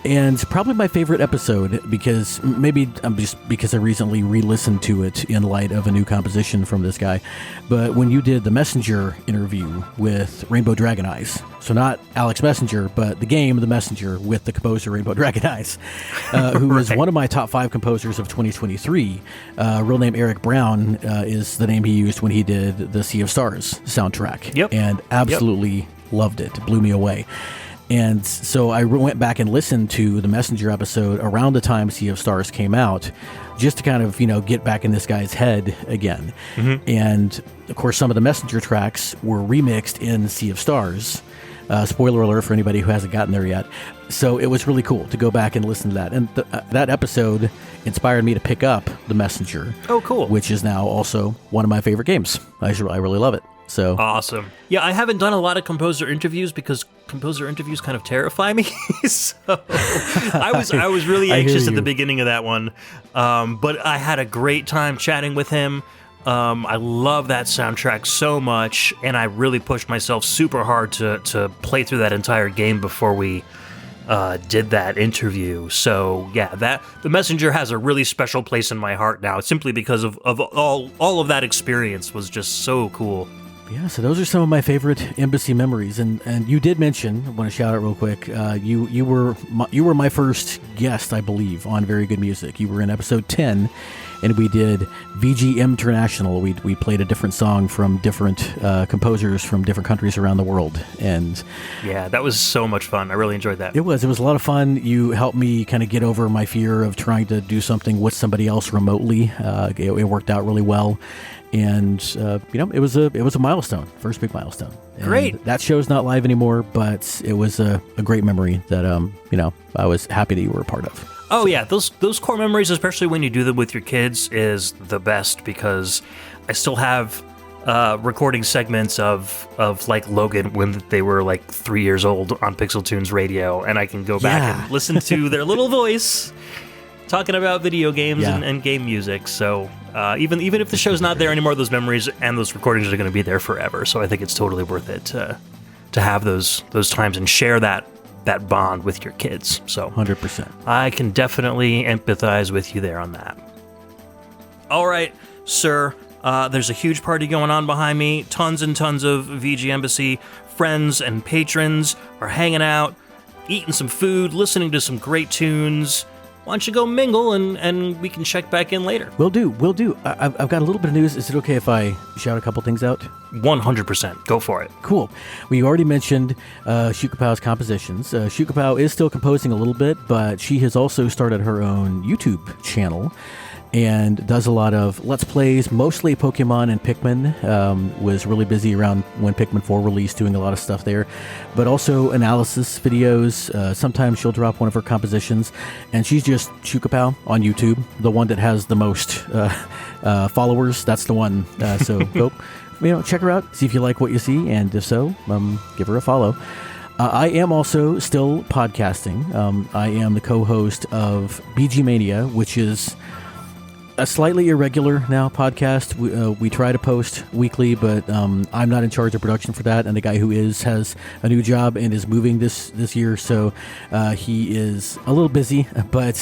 And probably my favorite episode, because because I recently re-listened to it in light of a new composition from this guy, but when you did the Messenger interview with Rainbow Dragon Eyes, so not Alex Messenger, but the game The Messenger with the composer Rainbow Dragon Eyes, who is one of my top 5 composers of 2023. Real name Eric Brown is the name he used when he did the Sea of Stars soundtrack. Yep. And absolutely loved it. Blew me away. And so I went back and listened to the Messenger episode around the time Sea of Stars came out, just to kind of, get back in this guy's head again. And of course, some of the Messenger tracks were remixed in Sea of Stars. Spoiler alert for anybody who hasn't gotten there yet. So it was really cool to go back and listen to that. And that episode inspired me to pick up The Messenger. Oh, cool. Which is now also one of my favorite games. I really love it. So awesome. Yeah, I haven't done a lot of composer interviews because composer interviews kind of terrify me. So I was really anxious at the beginning of that one. But I had a great time chatting with him. I love that soundtrack so much, and I really pushed myself super hard to play through that entire game before we did that interview. So yeah, The Messenger has a really special place in my heart now, simply because of all of that experience was just so cool. Yeah, so those are some of my favorite Embassy memories, and you did mention, I want to shout out real quick, you were my first guest, I believe, on Very Good Music. You were in episode 10, and we did VG International. We played a different song from different composers from different countries around the world, and yeah, that was so much fun. I really enjoyed that. It was a lot of fun. You helped me kind of get over my fear of trying to do something with somebody else remotely. It worked out really well. And it was a milestone, first big milestone. And great. That show's not live anymore, but it was a great memory that I was happy that you were a part of. Oh yeah, those core memories, especially when you do them with your kids, is the best, because I still have recording segments of like Logan when they were like 3 years old on Pixel Tunes radio, and I can go back and listen to their little voice talking about video games and game music. So even if the show's not there anymore, those memories and those recordings are going to be there forever. So I think it's totally worth it to have those times and share that bond with your kids. So 100%. I can definitely empathize with you there on that. All right, sir. There's a huge party going on behind me. Tons and tons of VG Embassy friends and patrons are hanging out, eating some food, listening to some great tunes. Why don't you go mingle and we can check back in later? Will do. I've got a little bit of news. Is it okay if I shout a couple things out? 100%. Go for it. Cool. We already mentioned Shukapau's compositions. Shukapau is still composing a little bit, but she has also started her own YouTube channel and does a lot of Let's Plays, mostly Pokemon and Pikmin. Was really busy around when Pikmin 4 released, doing a lot of stuff there. But also analysis videos. Sometimes she'll drop one of her compositions, and she's just Shukapau on YouTube, the one that has the most followers. That's the one. So go, check her out, see if you like what you see, and if so, give her a follow. I am also still podcasting. I am the co-host of BG Mania, which is a slightly irregular now podcast. We try to post weekly, but I'm not in charge of production for that, and the guy who has a new job and is moving this year, so he is a little busy, but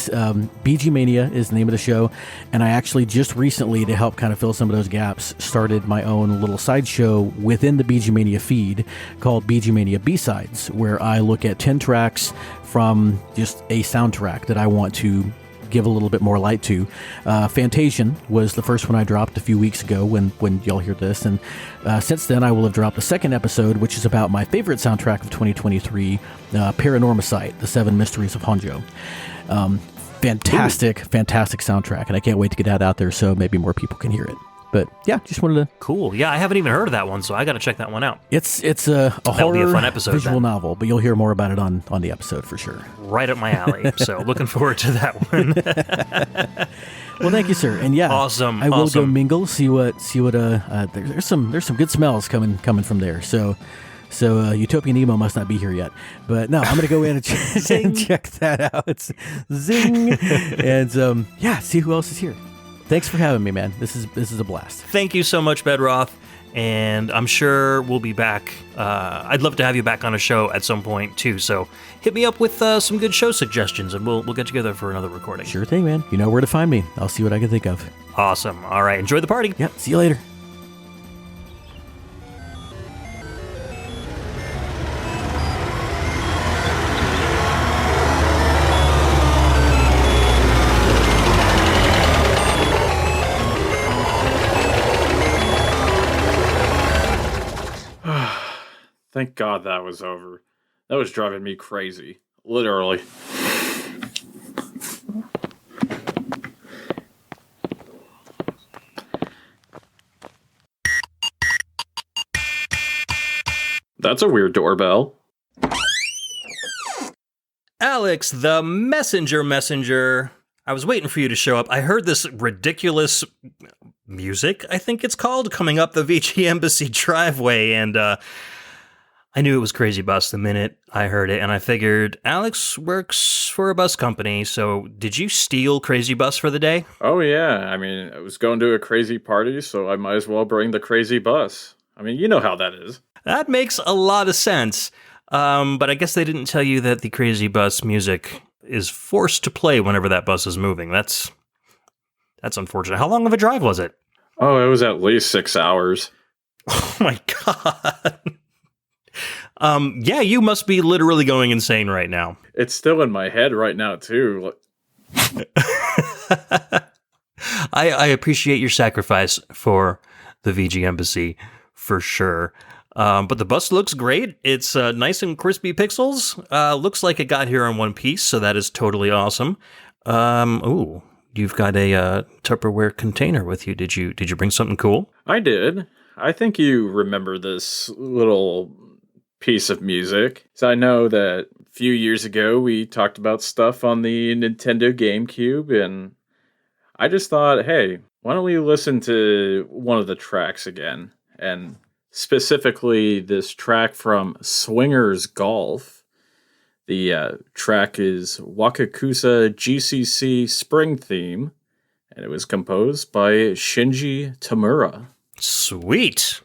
BG Mania is the name of the show, and I actually just recently, to help kind of fill some of those gaps, started my own little sideshow within the BG Mania feed called BG Mania B-Sides, where I look at 10 tracks from just a soundtrack that I want to give a little bit more light to. Fantasian was the first one I dropped a few weeks ago when y'all hear this, and since then I will have dropped a second episode, which is about my favorite soundtrack of 2023, Paranormicide, The Seven Mysteries of Honjo. Fantastic soundtrack, and I can't wait to get that out there so maybe more people can hear it. But yeah, just wanted to... Cool. Yeah, I haven't even heard of that one, so I got to check that one out. It's a horror be a fun episode, visual then. Novel, but you'll hear more about it on the episode for sure. Right up my alley. So looking forward to that one. Well, thank you, sir. And yeah, awesome. I will go mingle. See what. There's some good smells coming from there. So Utopian Emo must not be here yet. But no, I'm going to go in and check that out. Zing. And see who else is here. Thanks for having me, man. This is a blast. Thank you so much, Bedroth. And I'm sure we'll be back. I'd love to have you back on a show at some point, too. So hit me up with some good show suggestions, and we'll get together for another recording. Sure thing, man. You know where to find me. I'll see what I can think of. Awesome. All right. Enjoy the party. Yep. See you later. Thank God that was over. That was driving me crazy. Literally. That's a weird doorbell. Alex, the messenger. I was waiting for you to show up. I heard this ridiculous music, I think it's called, coming up the VGMbassy driveway, and I knew it was Crazy Bus the minute I heard it, and I figured Alex works for a bus company, so did you steal Crazy Bus for the day? Oh yeah, I mean, I was going to a crazy party, so I might as well bring the crazy bus. I mean, you know how that is. That makes a lot of sense. But I guess they didn't tell you that the Crazy Bus music is forced to play whenever that bus is moving. That's unfortunate. How long of a drive was it? Oh, it was at least 6 hours. Oh my god. Yeah, you must be literally going insane right now. It's still in my head right now, too. I appreciate your sacrifice for the VGMbassy, for sure. But the bus looks great. It's nice and crispy pixels. Looks like it got here in one piece, so that is totally awesome. Ooh, you've got a Tupperware container with you. Did you bring something cool? I did. I think you remember this little piece of music. So I know that a few years ago we talked about stuff on the Nintendo GameCube, and I just thought, hey, why don't we listen to one of the tracks again? And specifically this track from Swingers Golf. The track is Wakakusa GCC Spring Theme, and it was composed by Shinji Tamura. Sweet.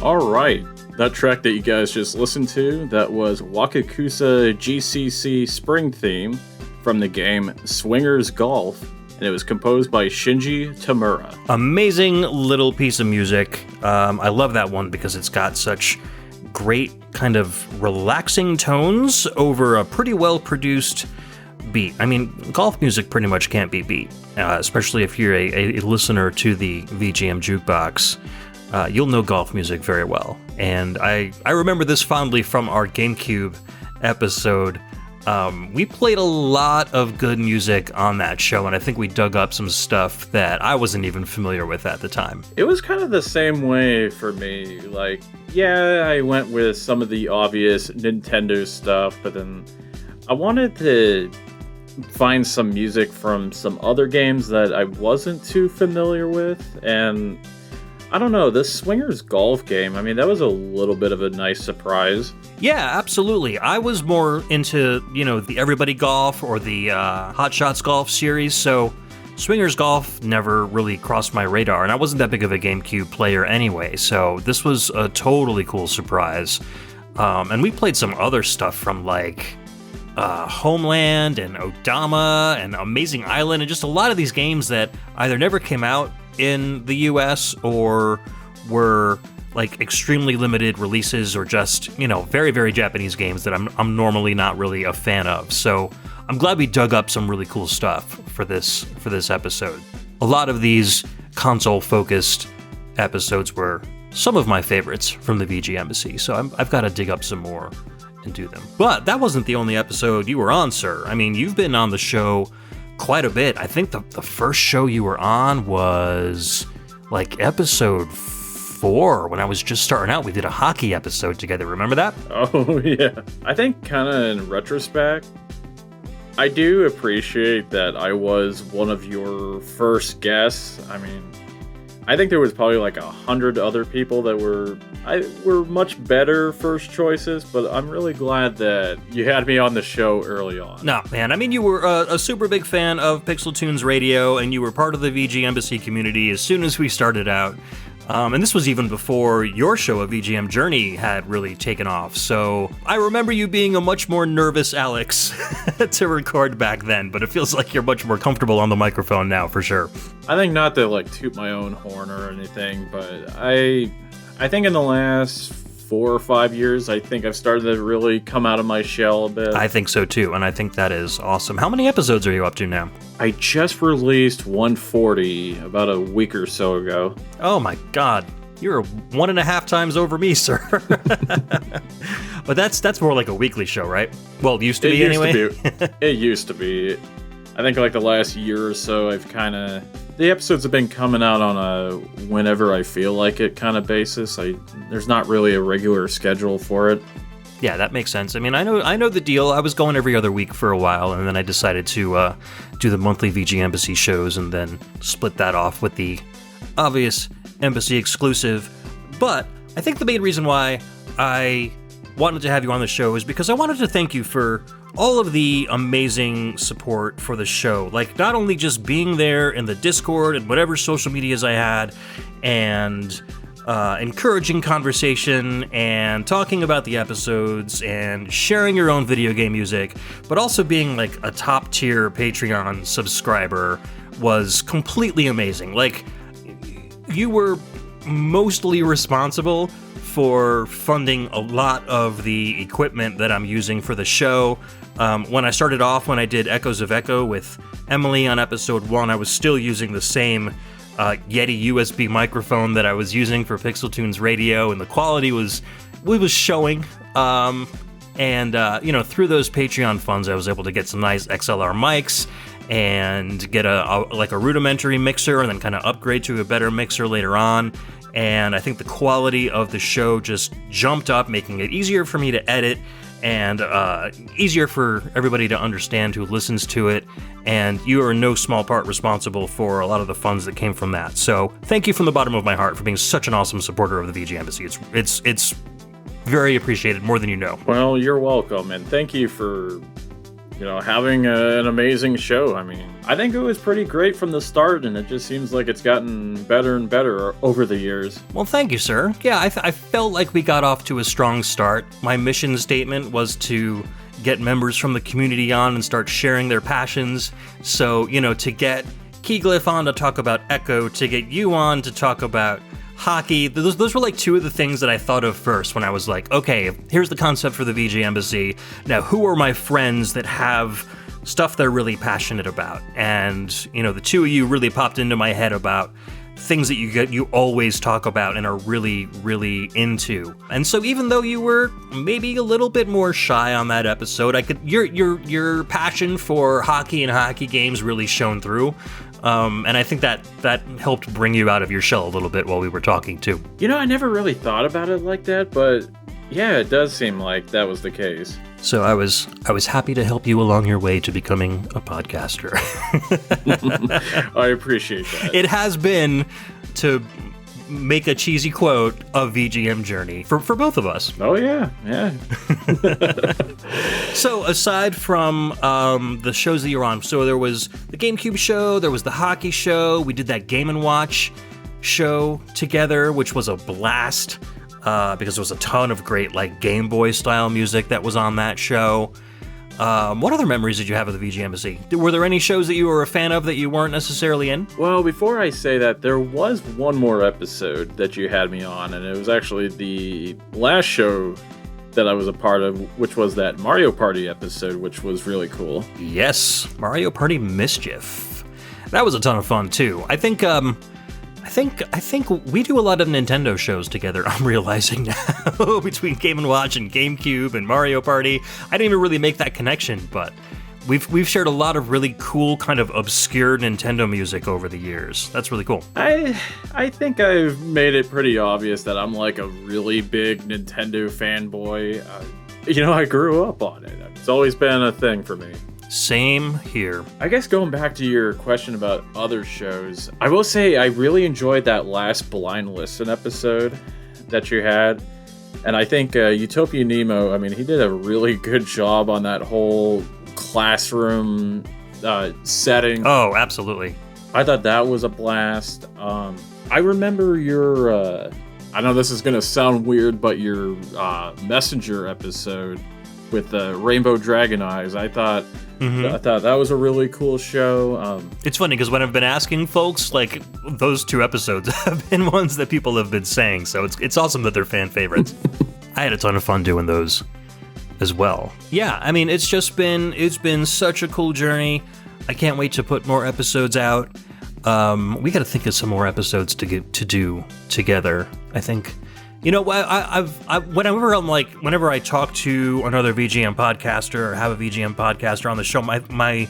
Alright, that track that you guys just listened to, that was Wakakusa GCC Spring Theme from the game Swingers Golf, and it was composed by Shinji Tamura. Amazing little piece of music. I love that one because it's got such great kind of relaxing tones over a pretty well-produced beat. I mean, golf music pretty much can't be beat, especially if you're a listener to the VGM Jukebox. You'll know golf music very well. And I remember this fondly from our GameCube episode. We played a lot of good music on that show, and I think we dug up some stuff that I wasn't even familiar with at the time. It was kind of the same way for me. Like, yeah, I went with some of the obvious Nintendo stuff, but then I wanted to find some music from some other games that I wasn't too familiar with, and I don't know, this Swingers Golf game, I mean, that was a little bit of a nice surprise. Yeah, absolutely. I was more into, the Everybody Golf or the Hot Shots Golf series, so Swingers Golf never really crossed my radar, and I wasn't that big of a GameCube player anyway, so this was a totally cool surprise. And we played some other stuff from, Homeland and Odama and Amazing Island, and just a lot of these games that either never came out in the US or were extremely limited releases or just, very, very Japanese games that I'm normally not really a fan of. So I'm glad we dug up some really cool stuff for this episode. A lot of these console-focused episodes were some of my favorites from the VGMbassy, so I've got to dig up some more and do them. But that wasn't the only episode you were on, sir. I mean, you've been on the show quite a bit. I think the first show you were on was like episode 4 when I was just starting out. We did a hockey episode together. Remember that? Oh, yeah. I think kind of in retrospect, I do appreciate that I was one of your first guests. I mean, I think there was probably like 100 other people that were much better first choices, but I'm really glad that you had me on the show early on. No, man. I mean, you were a super big fan of Pixel Tunes Radio, and you were part of the VGMbassy community as soon as we started out. And this was even before your show, A VGM Journey, had really taken off. So I remember you being a much more nervous Alex to record back then, but it feels like you're much more comfortable on the microphone now, for sure. I think not to like toot my own horn or anything, but I think in the last 4 or 5 years, I think I've started to really come out of my shell a bit. I think so too, and I think that is awesome. How many episodes are you up to now? I just released 140 about a week or so ago. Oh my god. You're 1.5 times over me, sir. But that's more like a weekly show, right? Well, it used to be anyway. It used to be. I think like the last year or so, the episodes have been coming out on a whenever I feel like it kind of basis. There's not really a regular schedule for it. Yeah, that makes sense. I mean, I know the deal. I was going every other week for a while, and then I decided to do the monthly VGMbassy shows and then split that off with the obvious Embassy exclusive. But I think the main reason why I wanted to have you on the show is because I wanted to thank you for all of the amazing support for the show. Like, not only just being there in the Discord and whatever social medias I had, and encouraging conversation and talking about the episodes and sharing your own video game music, but also being like a top tier Patreon subscriber was completely amazing. Like, you were mostly responsible for funding a lot of the equipment that I'm using for the show. When I started off, when I did Echoes of Echo with Emily on episode 1, I was still using the same Yeti USB microphone that I was using for Pixel Tunes Radio, and the quality was showing. And through those Patreon funds, I was able to get some nice XLR mics and get a rudimentary mixer, and then kind of upgrade to a better mixer later on. And I think the quality of the show just jumped up, making it easier for me to edit and easier for everybody to understand who listens to it. And you are in no small part responsible for a lot of the funds that came from that. So thank you from the bottom of my heart for being such an awesome supporter of the VGMbassy. It's very appreciated, more than you know. Well, you're welcome, and thank you for having an amazing show. I mean, I think it was pretty great from the start, and it just seems like it's gotten better and better over the years. Well, thank you, sir. Yeah, I felt like we got off to a strong start. My mission statement was to get members from the community on and start sharing their passions. So, to get Keyglyph on to talk about Echo, to get you on to talk about hockey, those were like two of the things that I thought of first when I was like, okay, here's the concept for the VGMbassy. Now, who are my friends that have stuff they're really passionate about? And, the two of you really popped into my head about things that you always talk about and are really, really into. And so even though you were maybe a little bit more shy on that episode, your passion for hockey and hockey games really shone through. And I think that helped bring you out of your shell a little bit while we were talking too. I never really thought about it like that, but yeah, it does seem like that was the case. So I was happy to help you along your way to becoming a podcaster. I appreciate that. It has been, to make a cheesy quote, a VGM journey for both of us. Oh yeah. So aside from the shows that you're on, so there was the GameCube show, there was the hockey show, we did that Game & Watch show together, which was a blast, because there was a ton of great Game Boy style music that was on that show. What other memories did you have of the VGMbassy? Were there any shows that you were a fan of that you weren't necessarily in? Well, before I say that, there was one more episode that you had me on, and it was actually the last show that I was a part of, which was that Mario Party episode, which was really cool. Yes, Mario Party Mischief. That was a ton of fun too. I think we do a lot of Nintendo shows together, I'm realizing now, between Game & Watch and GameCube and Mario Party. I didn't even really make that connection, but We've shared a lot of really cool, kind of obscure Nintendo music over the years. That's really cool. I think I've made it pretty obvious that I'm like a really big Nintendo fanboy. I grew up on it. It's always been a thing for me. Same here. I guess going back to your question about other shows, I will say I really enjoyed that last Blind Listen episode that you had. And I think Utopia Nemo, he did a really good job on that whole classroom setting. Oh, absolutely. I thought that was a blast. I remember your, I know this is going to sound weird, but your Messenger episode with the Rainbow Dragon Eyes, I thought that was a really cool show. It's funny because when I've been asking folks, like, those 2 episodes have been ones that people have been saying, so it's awesome that they're fan favorites. I had a ton of fun doing those as well. Yeah, it's been such a cool journey. I can't wait to put more episodes out. We got to think of some more episodes to do together. I think, whenever I talk to another VGM podcaster or have a VGM podcaster on the show, my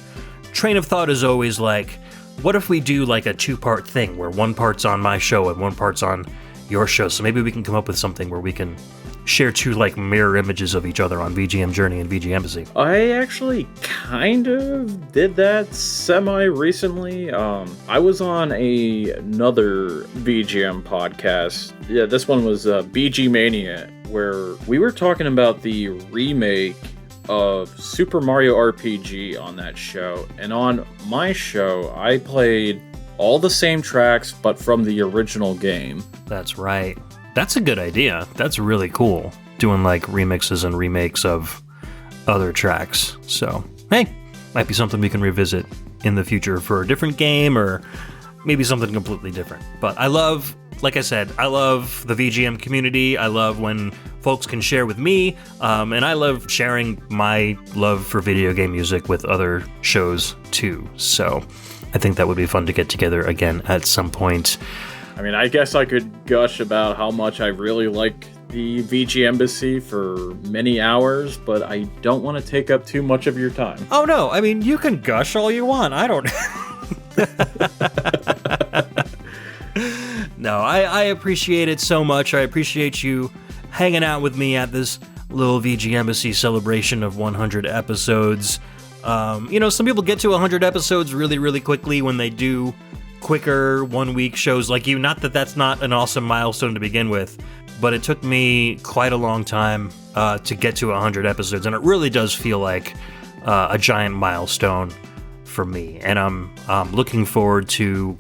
train of thought is always like, what if we do like a 2-part thing where one part's on my show and one part's on your show? So maybe we can come up with something where we can share 2 like mirror images of each other on VGM Journey and VGMbassy. I actually kind of did that semi-recently. I was on another VGM podcast. Yeah, this one was BG Mania, where we were talking about the remake of Super Mario RPG on that show. And on my show, I played all the same tracks, but from the original game. That's right. That's a good idea. That's really cool. Doing like remixes and remakes of other tracks. So, hey, might be something we can revisit in the future for a different game or maybe something completely different. But I love, like I said, I love the VGM community. I love when folks can share with me. And I love sharing my love for video game music with other shows too. So I think that would be fun to get together again at some point. I guess I could gush about how much I really like the VGMbassy for many hours, but I don't want to take up too much of your time. Oh, no. You can gush all you want. I don't... No, I appreciate it so much. I appreciate you hanging out with me at this little VGMbassy celebration of 100 episodes. Some people get to 100 episodes really, really quickly when they do quicker 1-week shows like you. Not that that's not an awesome milestone to begin with, but it took me quite a long time to get to 100 episodes, and it really does feel like a giant milestone for me. And I'm looking forward to,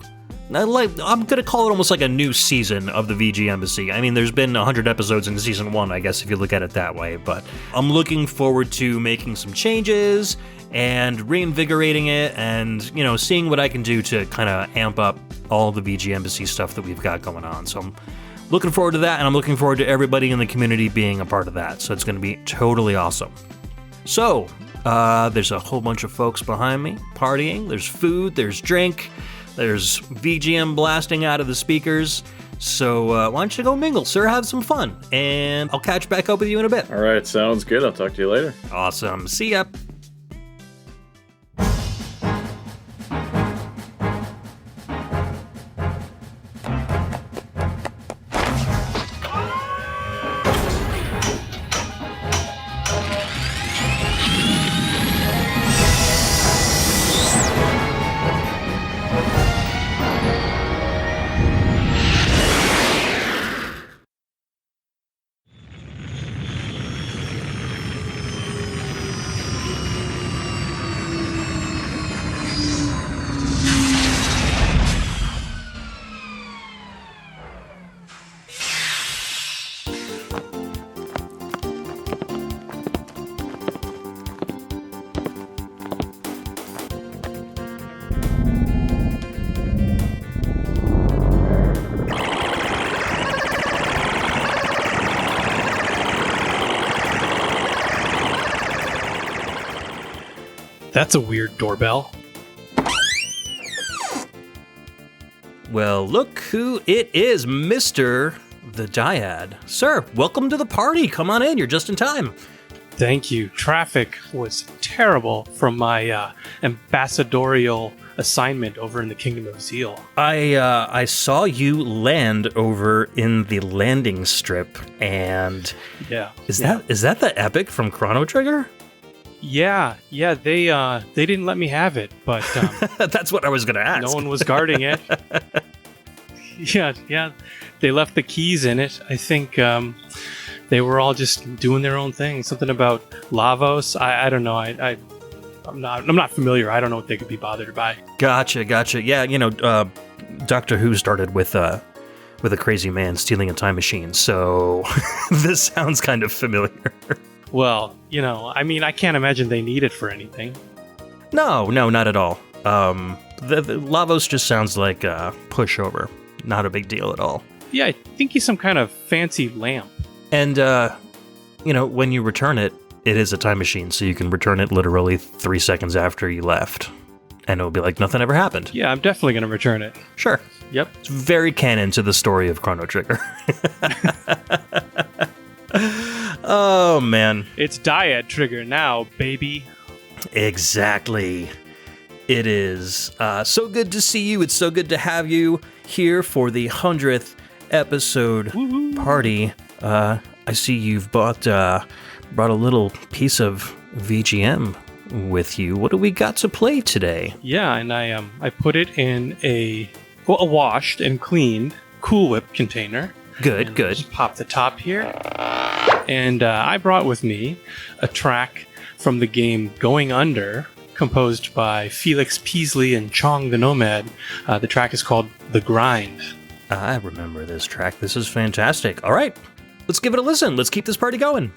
I'm gonna call it almost like a new season of the VGMbassy. There's been 100 episodes in season 1, I guess, if you look at it that way, but I'm looking forward to making some changes and reinvigorating it and, seeing what I can do to kind of amp up all the VGMbassy stuff that we've got going on. So I'm looking forward to that, and I'm looking forward to everybody in the community being a part of that. So it's going to be totally awesome. So, there's a whole bunch of folks behind me partying. There's food, there's drink, there's VGM blasting out of the speakers. So why don't you go mingle, sir? Have some fun, and I'll catch back up with you in a bit. All right, sounds good. I'll talk to you later. Awesome. See ya. That's a weird doorbell. Well, look who it is, Mr. the Dyad. Sir, welcome to the party. Come on in, you're just in time. Thank you. Traffic was terrible from my ambassadorial assignment over in the Kingdom of Zeal. I saw you land over in the landing strip, and Yeah. is that the epic from Chrono Trigger? Yeah, they didn't let me have it, but That's what I was gonna ask. no one was guarding it. Yeah, they left the keys in it. I think they were all just doing their own thing. Something about Lavos. I don't know. I'm not familiar. I don't know what they could be bothered by. Gotcha. Yeah, Doctor Who started with a crazy man stealing a time machine, so this sounds kind of familiar. Well, I can't imagine they need it for anything. No, not at all. The Lavos just sounds like a pushover. Not a big deal at all. Yeah, I think he's some kind of fancy lamp. And, when you return it, it is a time machine, so you can return it literally 3 seconds after you left. And it'll be like nothing ever happened. Yeah, I'm definitely going to return it. Sure. Yep. It's very canon to the story of Chrono Trigger. Oh, man. It's Dyad Trigger now, baby. Exactly. It is. So good to see you. It's so good to have you here for the 100th episode party. I see you've brought a little piece of VGM with you. What do we got to play today? Yeah, and I put it in a washed and cleaned Cool Whip container. Good. Just pop the top here. And I brought with me a track from the game Going Under, composed by Felix Peasley and Chong the Nomad. The track is called The Grind. I remember this track. This is fantastic. All right, let's give it a listen. Let's keep this party going.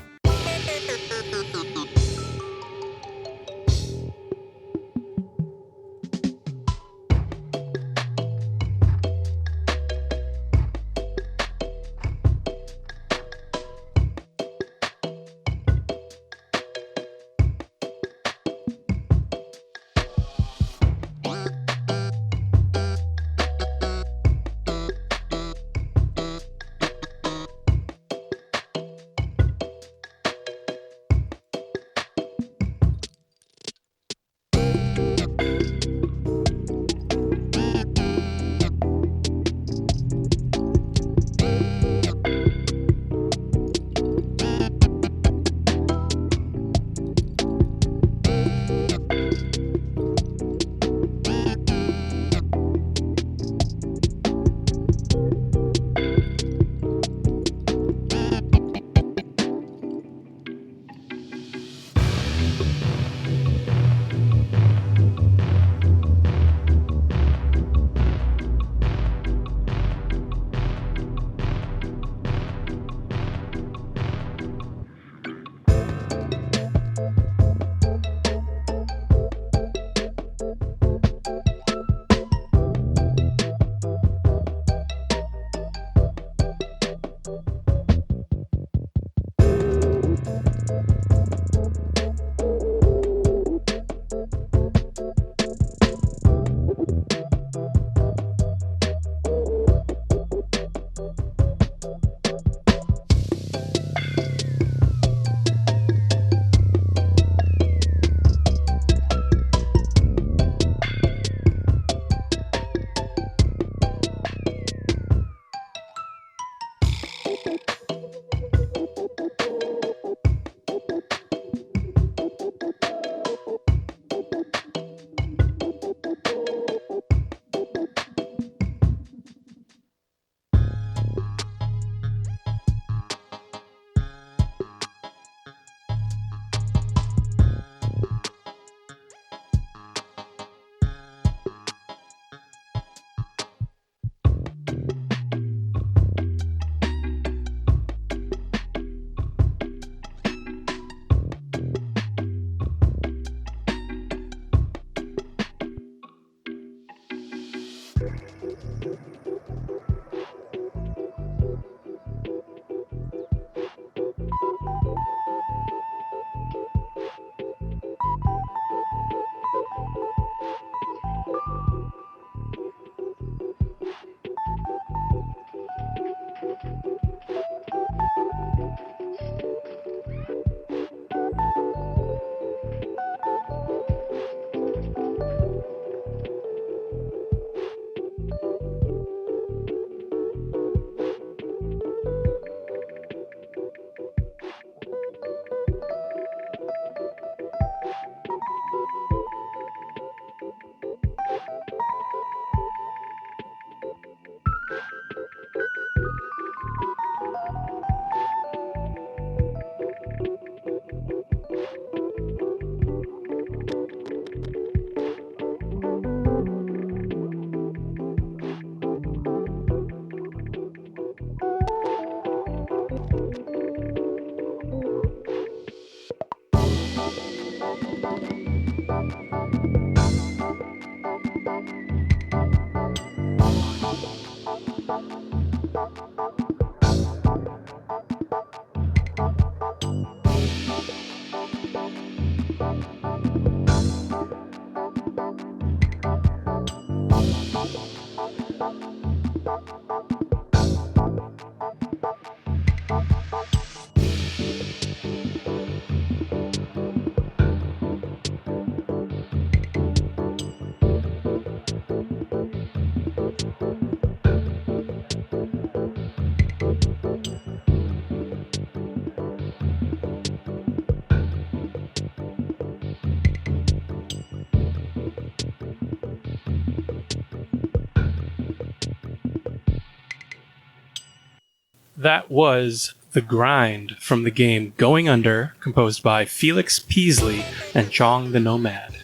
That was The Grind from the game Going Under, composed by Felix Peasley and Chong the Nomad.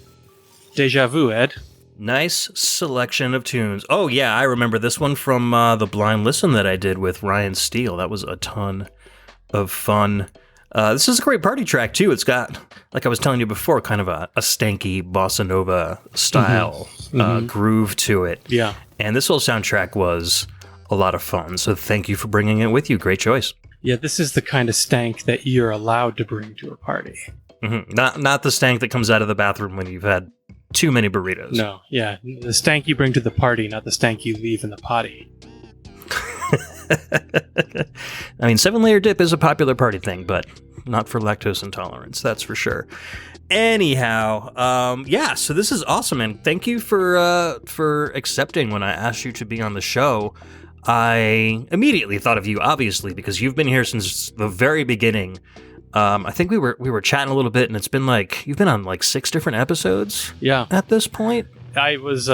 Deja vu, Ed. Nice selection of tunes. Oh, yeah, I remember this one from the Blind Listen that I did with Ryan Steele. That was a ton of fun. This is a great party track, too. It's got, like I was telling you before, kind of a stanky bossa nova style groove to it. Yeah. And this whole soundtrack was a lot of fun, so thank you for bringing it with you. Great choice. Yeah, this is the kind of stank that you're allowed to bring to a party. Not the stank that comes out of the bathroom when you've had too many burritos. No, yeah. The stank you bring to the party, not the stank you leave in the potty. I mean, 7-layer dip is a popular party thing, but not for lactose intolerance, that's for sure. Anyhow, yeah, so this is awesome, and thank you for accepting when I asked you to be on the show. I immediately thought of you, obviously, because you've been here since the very beginning. I think we were chatting a little bit, and it's been like, you've been on like 6 different episodes. Yeah. At this point. I was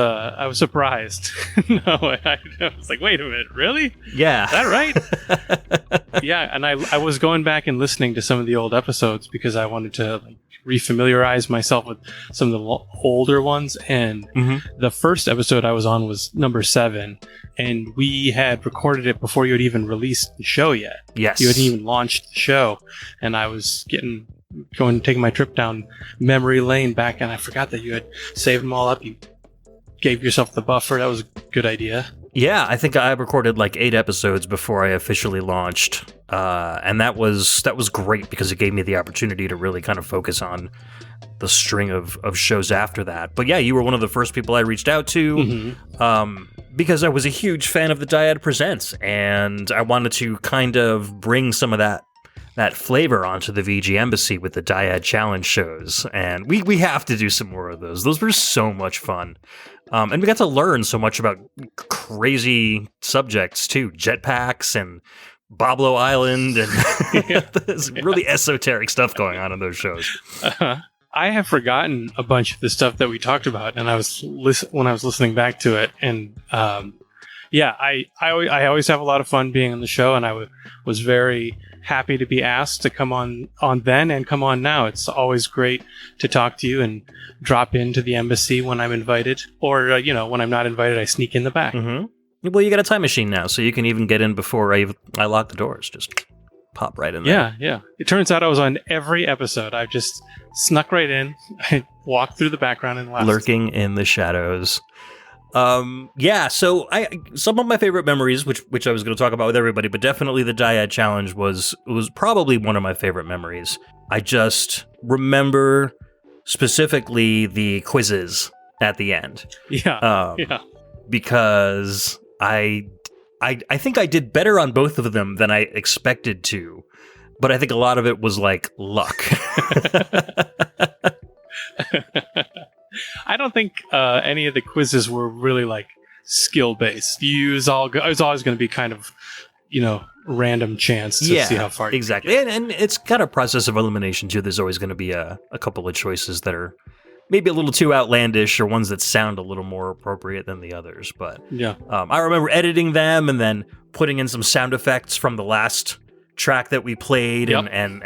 surprised. No, I was like, wait a minute, really? Yeah. Is that right? Yeah, and I was going back and listening to some of the old episodes because I wanted to like refamiliarize myself with some of the older ones. And the first episode I was on was number 7, and we had recorded it before you had even released the show yet. Yes. You hadn't even launched the show, and I was taking my trip down memory lane back, and I forgot that you had saved them all up. You gave yourself the buffer. That was a good idea. Yeah, I think I recorded like 8 episodes before I officially launched, and that was great because it gave me the opportunity to really kind of focus on the string of shows after that. But yeah, you were one of the first people I reached out to because I was a huge fan of the Dyad Presents, and I wanted to kind of bring some of that flavor onto the VGMbassy with the Dyad Challenge shows, and we have to do some more of those. Those were so much fun. And we got to learn so much about crazy subjects, too. Jetpacks and Boblo Island and there's really esoteric stuff going on in those shows. I have forgotten a bunch of the stuff that we talked about, and when I was listening back to it, and yeah, I always have a lot of fun being on the show, and I was very happy to be asked to come on then and come on now. It's always great to talk to you and drop into the embassy when I'm invited, or when I'm not invited, I sneak in the back. Well, you got a time machine now, so you can even get in before I lock the doors. Just pop right in there. Yeah. It turns out I was on every episode. I just snuck right in. I walked through the background and left. Lurking in the shadows. Yeah, so some of my favorite memories, which I was going to talk about with everybody, but definitely the Dyad Challenge was probably one of my favorite memories. I just remember specifically the quizzes at the end. Yeah. Because I think I did better on both of them than I expected to, but I think a lot of it was like luck. I don't think any of the quizzes were really like skill based. It was always going to be kind of, random chance to see how far. Exactly, and it's kind of process of elimination too. There's always going to be a couple of choices that are maybe a little too outlandish, or ones that sound a little more appropriate than the others. But yeah, I remember editing them and then putting in some sound effects from the last track that we played, and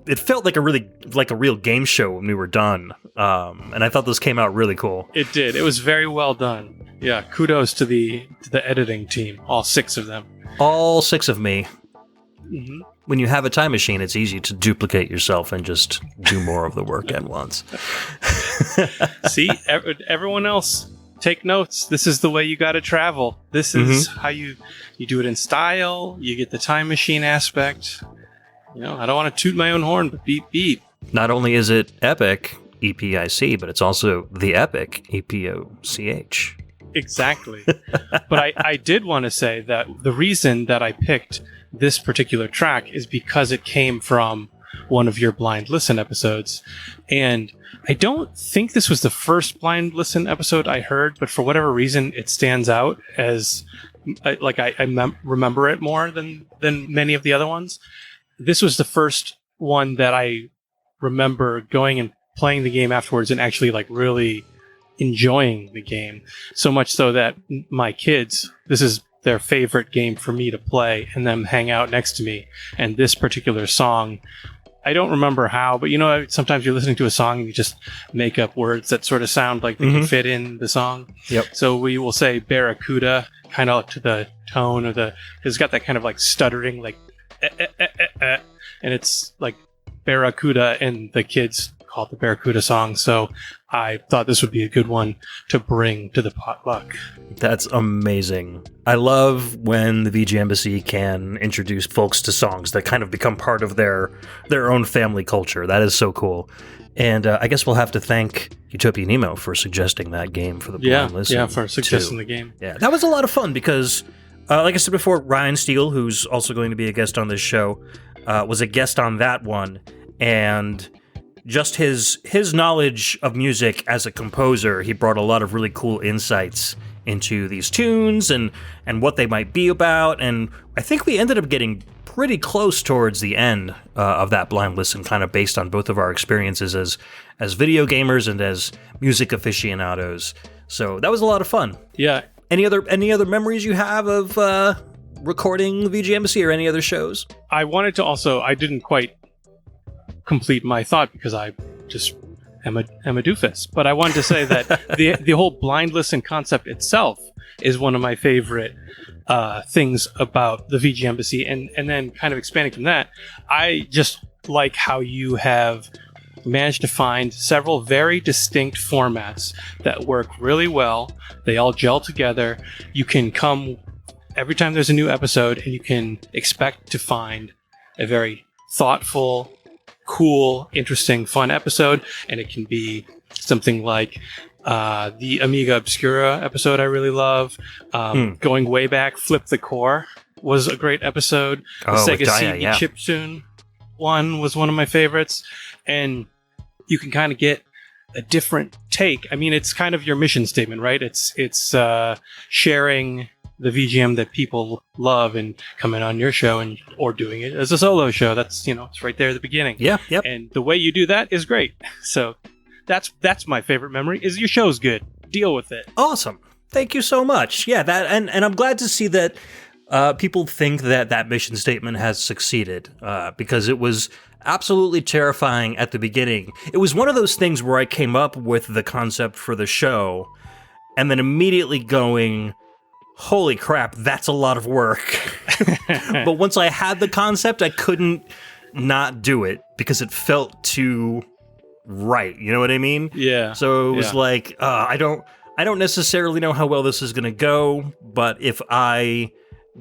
it felt like a real game show when we were done. And I thought this came out really cool. It did. It was very well done. Yeah, kudos to the editing team, all 6 of them. All 6 of me. When you have a time machine, it's easy to duplicate yourself and just do more of the work at once. See, everyone else take notes. This is the way you got to travel. This is how you do it in style. You get the time machine aspect. I don't want to toot my own horn, but beep, beep. Not only is it epic, EPIC, but it's also the epic, EPOCH. Exactly. But I did want to say that the reason that I picked this particular track is because it came from one of your Blind Listen episodes. And I don't think this was the first Blind Listen episode I heard, but for whatever reason, it stands out as, I remember it more than many of the other ones. This was the first one that I remember going and playing the game afterwards and actually really enjoying the game. So much so that my kids, this is their favorite game for me to play and them hang out next to me. And this particular song, I don't remember how, but sometimes you're listening to a song and you just make up words that sort of sound like they can fit in the song. Yep. So we will say Barracuda, kind of to the tone of it's got that kind of stuttering, and it's like Barracuda, and the kids call it the Barracuda song. So I thought this would be a good one to bring to the potluck. That's amazing. I love when the VGMbassy can introduce folks to songs that kind of become part of their own family culture. That is so cool. And I guess we'll have to thank Utopia Nemo for suggesting that game for the Blind Listen. Yeah, for suggesting the game. Yeah, that was a lot of fun because, like I said before, Ryan Steele, who's also going to be a guest on this show, was a guest on that one. And just his knowledge of music as a composer, he brought a lot of really cool insights into these tunes and what they might be about. And I think we ended up getting pretty close towards the end of that Blind Listen, kind of based on both of our experiences as video gamers and as music aficionados. So that was a lot of fun. Yeah. Any other memories you have of recording VGMbassy or any other shows? I wanted to also, I didn't quite complete my thought because I just am a doofus, but I wanted to say that the whole Blind Listen concept itself is one of my favorite things about the VGMbassy, and then kind of expanding from that, I just like how you have managed to find several very distinct formats that work really well. They all gel together. You can come every time there's a new episode and you can expect to find a very thoughtful, cool, interesting, fun episode. And it can be something like the Amiga Obscura episode I really love. Going way back, Flip the Core was a great episode. The Sega CD chiptune one was one of my favorites. And you can kind of get a different take. I mean, it's kind of your mission statement, right? It's sharing the VGM that people love and coming on your show or doing it as a solo show. That's, it's right there at the beginning. Yeah, yep. And the way you do that is great. So that's my favorite memory, is your show's good. Deal with it. Awesome. Thank you so much. Yeah, that and I'm glad to see that people think that mission statement has succeeded, because it was absolutely terrifying at the beginning. It was one of those things where I came up with the concept for the show and then immediately going, holy crap, that's a lot of work. But once I had the concept, I couldn't not do it because it felt too right. You know what I mean? Yeah. So it was like, I don't necessarily know how well this is going to go, but if I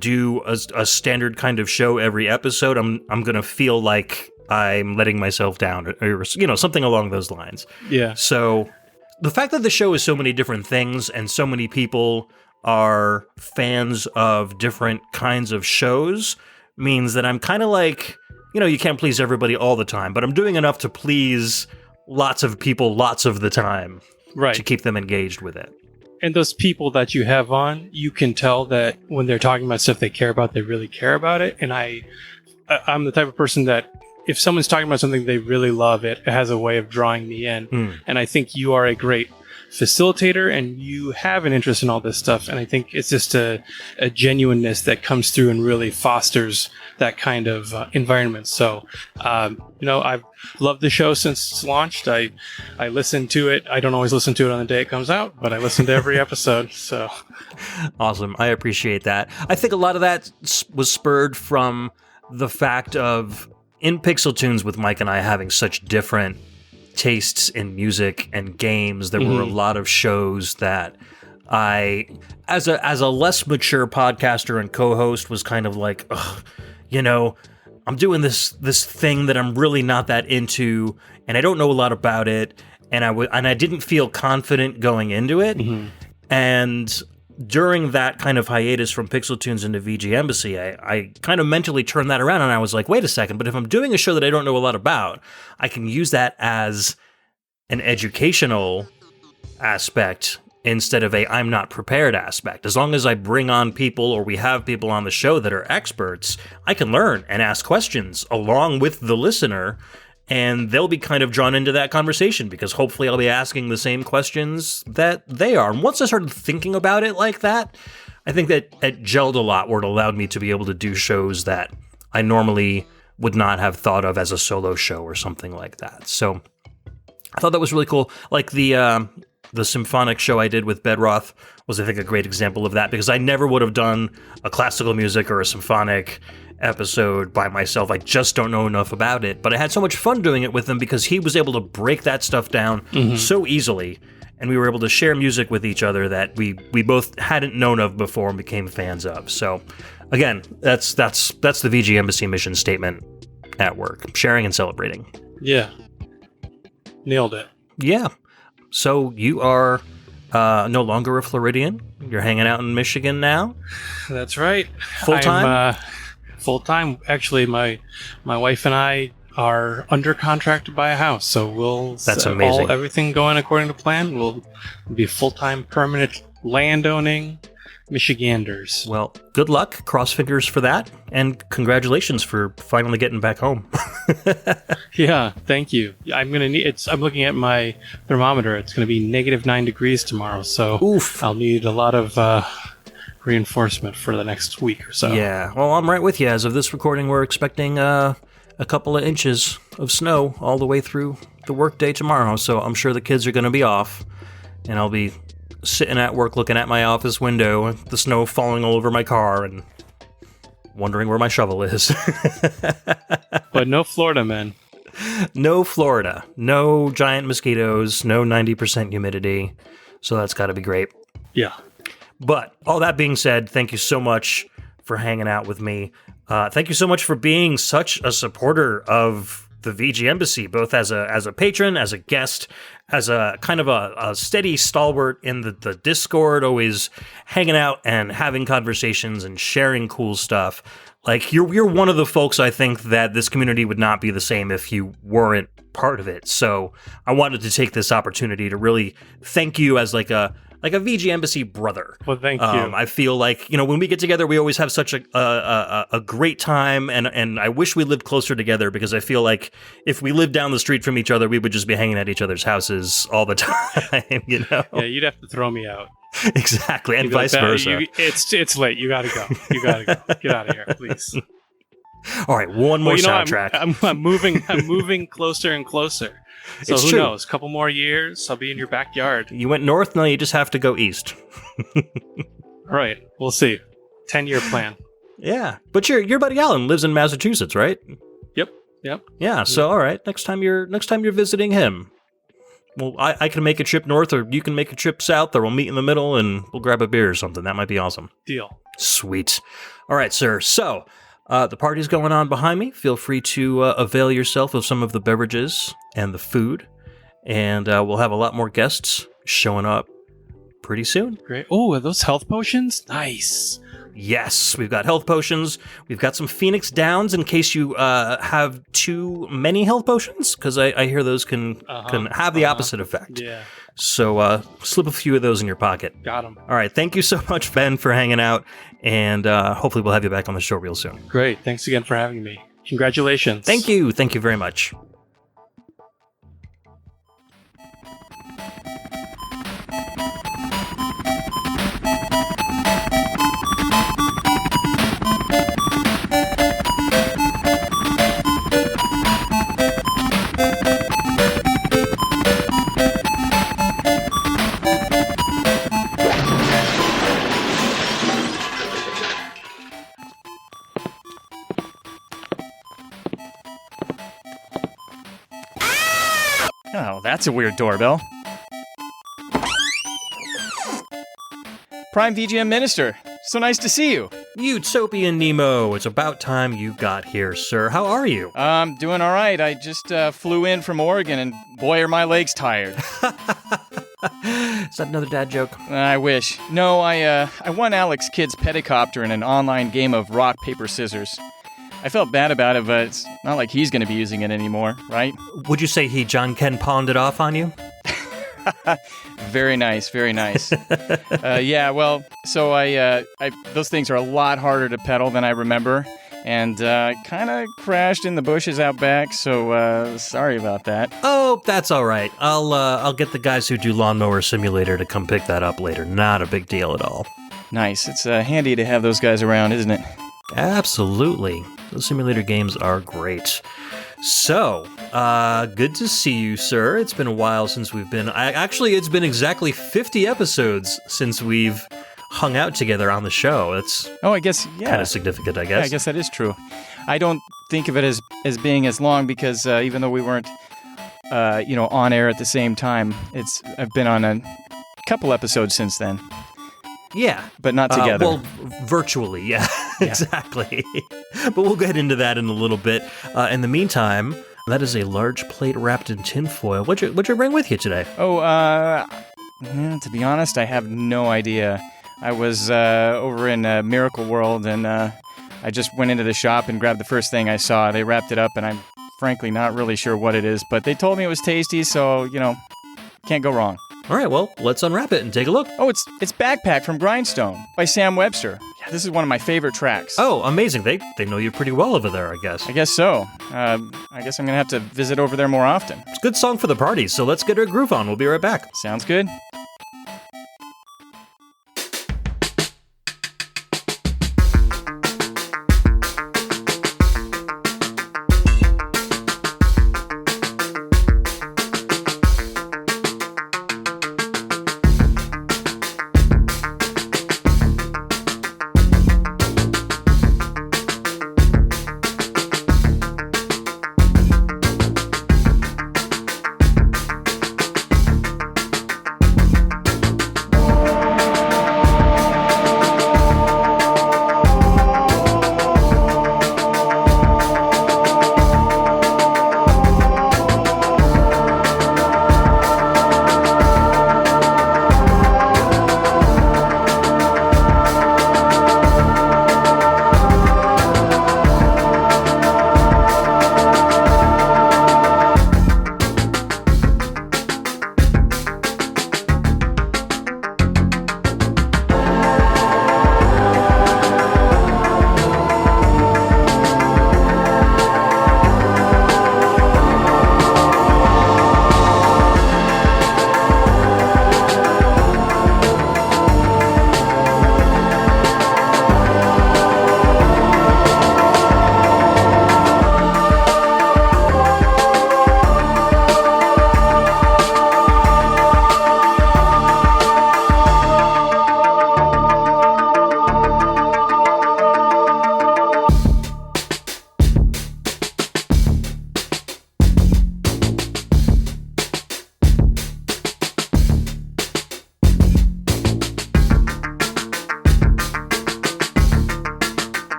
do a standard kind of show every episode, I'm going to feel like I'm letting myself down, or something along those lines. Yeah. So the fact that the show is so many different things and so many people are fans of different kinds of shows means that I'm kind of like, you can't please everybody all the time, but I'm doing enough to please lots of people lots of the time, right, to keep them engaged with it. And those people that you have on, you can tell that when they're talking about stuff they care about, they really care about it. And I'm the type of person that if someone's talking about something they really love, it has a way of drawing me in. And I think you are a great facilitator and you have an interest in all this stuff. And I think it's just a genuineness that comes through and really fosters that kind of environment. So, I've loved the show since it's launched. I listen to it. I don't always listen to it on the day it comes out, but I listen to every episode. So awesome. I appreciate that. I think a lot of that was spurred from the fact of in Pixel Tunes with Mike and I having such different tastes in music and games. There were a lot of shows that as a less mature podcaster and co-host, was kind of like, ugh, I'm doing this thing that I'm really not that into, and I don't know a lot about it, and I didn't feel confident going into it. And during that kind of hiatus from Pixel Tunes into VGMbassy, I kind of mentally turned that around, and I was like, wait a second, but if I'm doing a show that I don't know a lot about, I can use that as an educational aspect instead of a I'm not prepared aspect. As long as I bring on people, or we have people on the show that are experts, I can learn and ask questions along with the listener, and they'll be kind of drawn into that conversation because hopefully I'll be asking the same questions that they are. And once I started thinking about it like that, I think that it gelled a lot, where it allowed me to be able to do shows that I normally would not have thought of as a solo show or something like that. So I thought that was really cool. Like the symphonic show I did with Bedroth was, I think, a great example of that, because I never would have done a classical music or a symphonic episode by myself. I just don't know enough about it, but I had so much fun doing it with him because he was able to break that stuff down so easily, and we were able to share music with each other that we both hadn't known of before and became fans of. So again, that's the VGMbassy mission statement at work: sharing and celebrating. Yeah. Nailed it. Yeah. So you are no longer a Floridian. You're hanging out in Michigan now. That's right. Full-time? Full-time. Actually, my wife and I are under contract to buy a house, so we'll... That's amazing. Everything going according to plan. We'll be full-time permanent land-owning Michiganders. Well, good luck. Cross fingers for that. And congratulations for finally getting back home. Yeah, thank you. I'm looking at my thermometer. It's going to be -9 degrees tomorrow, so Oof. I'll need a lot of reinforcement for the next week or so. Yeah, well, I'm right with you. As of this recording, we're expecting a couple of inches of snow all the way through the workday tomorrow, so I'm sure the kids are going to be off, and I'll be sitting at work looking at my office window, the snow falling all over my car, and wondering where my shovel is. But no Florida, man. No Florida. No giant mosquitoes. No 90% humidity. So that's got to be great. Yeah. But all that being said, thank you so much for hanging out with me. Thank you so much for being such a supporter of the VGMbassy, both as a patron, as a guest, as a kind of a steady stalwart in the Discord, always hanging out and having conversations and sharing cool stuff. Like, you're one of the folks I think that this community would not be the same if you weren't part of it. So I wanted to take this opportunity to really thank you as like a VGMbassy brother. Well, thank you. I feel like, when we get together, we always have such a great time, and I wish we lived closer together, because I feel like if we lived down the street from each other, we would just be hanging at each other's houses all the time, Yeah, you'd have to throw me out. Exactly, and vice versa. It's late. You gotta go. You gotta go. Get out of here, please. All right, one more soundtrack. I'm moving closer and closer. So It's who true. knows? A couple more years, I'll be in your backyard. You went north, now you just have to go east. All right, we'll see. 10-year plan. Yeah, but your buddy Alan lives in Massachusetts, right? Yep. Yeah, so all right, next time you're visiting him, well, I can make a trip north, or you can make a trip south, or we'll meet in the middle and we'll grab a beer or something. That might be awesome. Deal. Sweet. All right, sir. So the party's going on behind me. Feel free to avail yourself of some of the beverages and the food, and we'll have a lot more guests showing up pretty soon. Great. Oh, are those health potions? Nice. Yes, we've got health potions. We've got some Phoenix Downs in case you have too many health potions, because I hear those can have the opposite effect. Yeah. So slip a few of those in your pocket. Got them. All right, thank you so much, Ben, for hanging out, and hopefully we'll have you back on the show real soon. Great. Thanks again for having me. Congratulations. Thank you. Thank you very much. Oh, that's a weird doorbell. Prime VGM Minister. So nice to see you. Utopian Nemo, it's about time you got here, sir. How are you? I'm doing all right. I just flew in from Oregon, and boy, are my legs tired. Is that another dad joke? I wish. No, I won Alex Kidd's Pedicopter in an online game of rock, paper, scissors. I felt bad about it, but it's not like he's going to be using it anymore, right? Would you say he John Ken pawned it off on you? Very nice, very nice. Yeah, well, so I those things are a lot harder to pedal than I remember, and kind of crashed in the bushes out back. So sorry about that. Oh, that's all right. I'll get the guys who do Lawnmower Simulator to come pick that up later. Not a big deal at all. Nice. It's handy to have those guys around, isn't it? Absolutely. Those simulator games are great. So, good to see you, sir. It's been a while since we've been... Actually, it's been exactly 50 episodes since we've hung out together on the show. It's I guess, yeah. Kind of significant, I guess. Yeah, I guess that is true. I don't think of it as being as long because even though we weren't, on air at the same time, I've been on a couple episodes since then. Yeah. But not together. Well, virtually, yeah. Exactly. But we'll get into that in a little bit. In the meantime, that is a large plate wrapped in tinfoil. What'd you bring with you today? Oh, to be honest, I have no idea. I was over in Miracle World, and I just went into the shop and grabbed the first thing I saw. They wrapped it up, and I'm frankly not really sure what it is, but they told me it was tasty, so, can't go wrong. All right, well, let's unwrap it and take a look. Oh, it's Backpack from Grindstone by Sam Webster. Yeah, this is one of my favorite tracks. Oh, amazing. They know you pretty well over there, I guess. I guess so. I guess I'm going to have to visit over there more often. It's a good song for the party, so let's get our groove on. We'll be right back. Sounds good.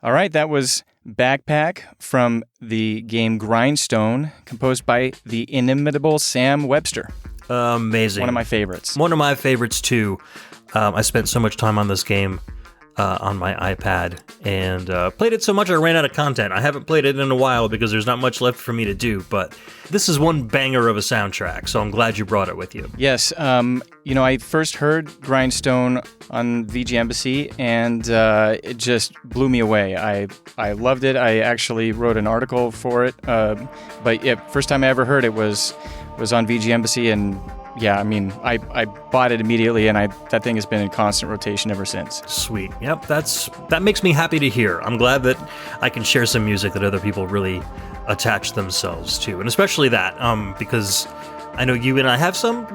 All right, that was Backpack from the game Grindstone, composed by the inimitable Sam Webster. Amazing. One of my favorites. One of my favorites, too. I spent so much time on this game on my iPad and played it so much I ran out of content. I haven't played it in a while because there's not much left for me to do, but this is one banger of a soundtrack, so I'm glad you brought it with you. Yes, I first heard Grindstone on VGMbassy, and it just blew me away. I loved it. I actually wrote an article for it, but yeah, first time I ever heard it was on VGMbassy, and yeah, I mean, I bought it immediately, and that thing has been in constant rotation ever since. Sweet. Yep, that makes me happy to hear. I'm glad that I can share some music that other people really attach themselves to, and especially that, because I know you and I have some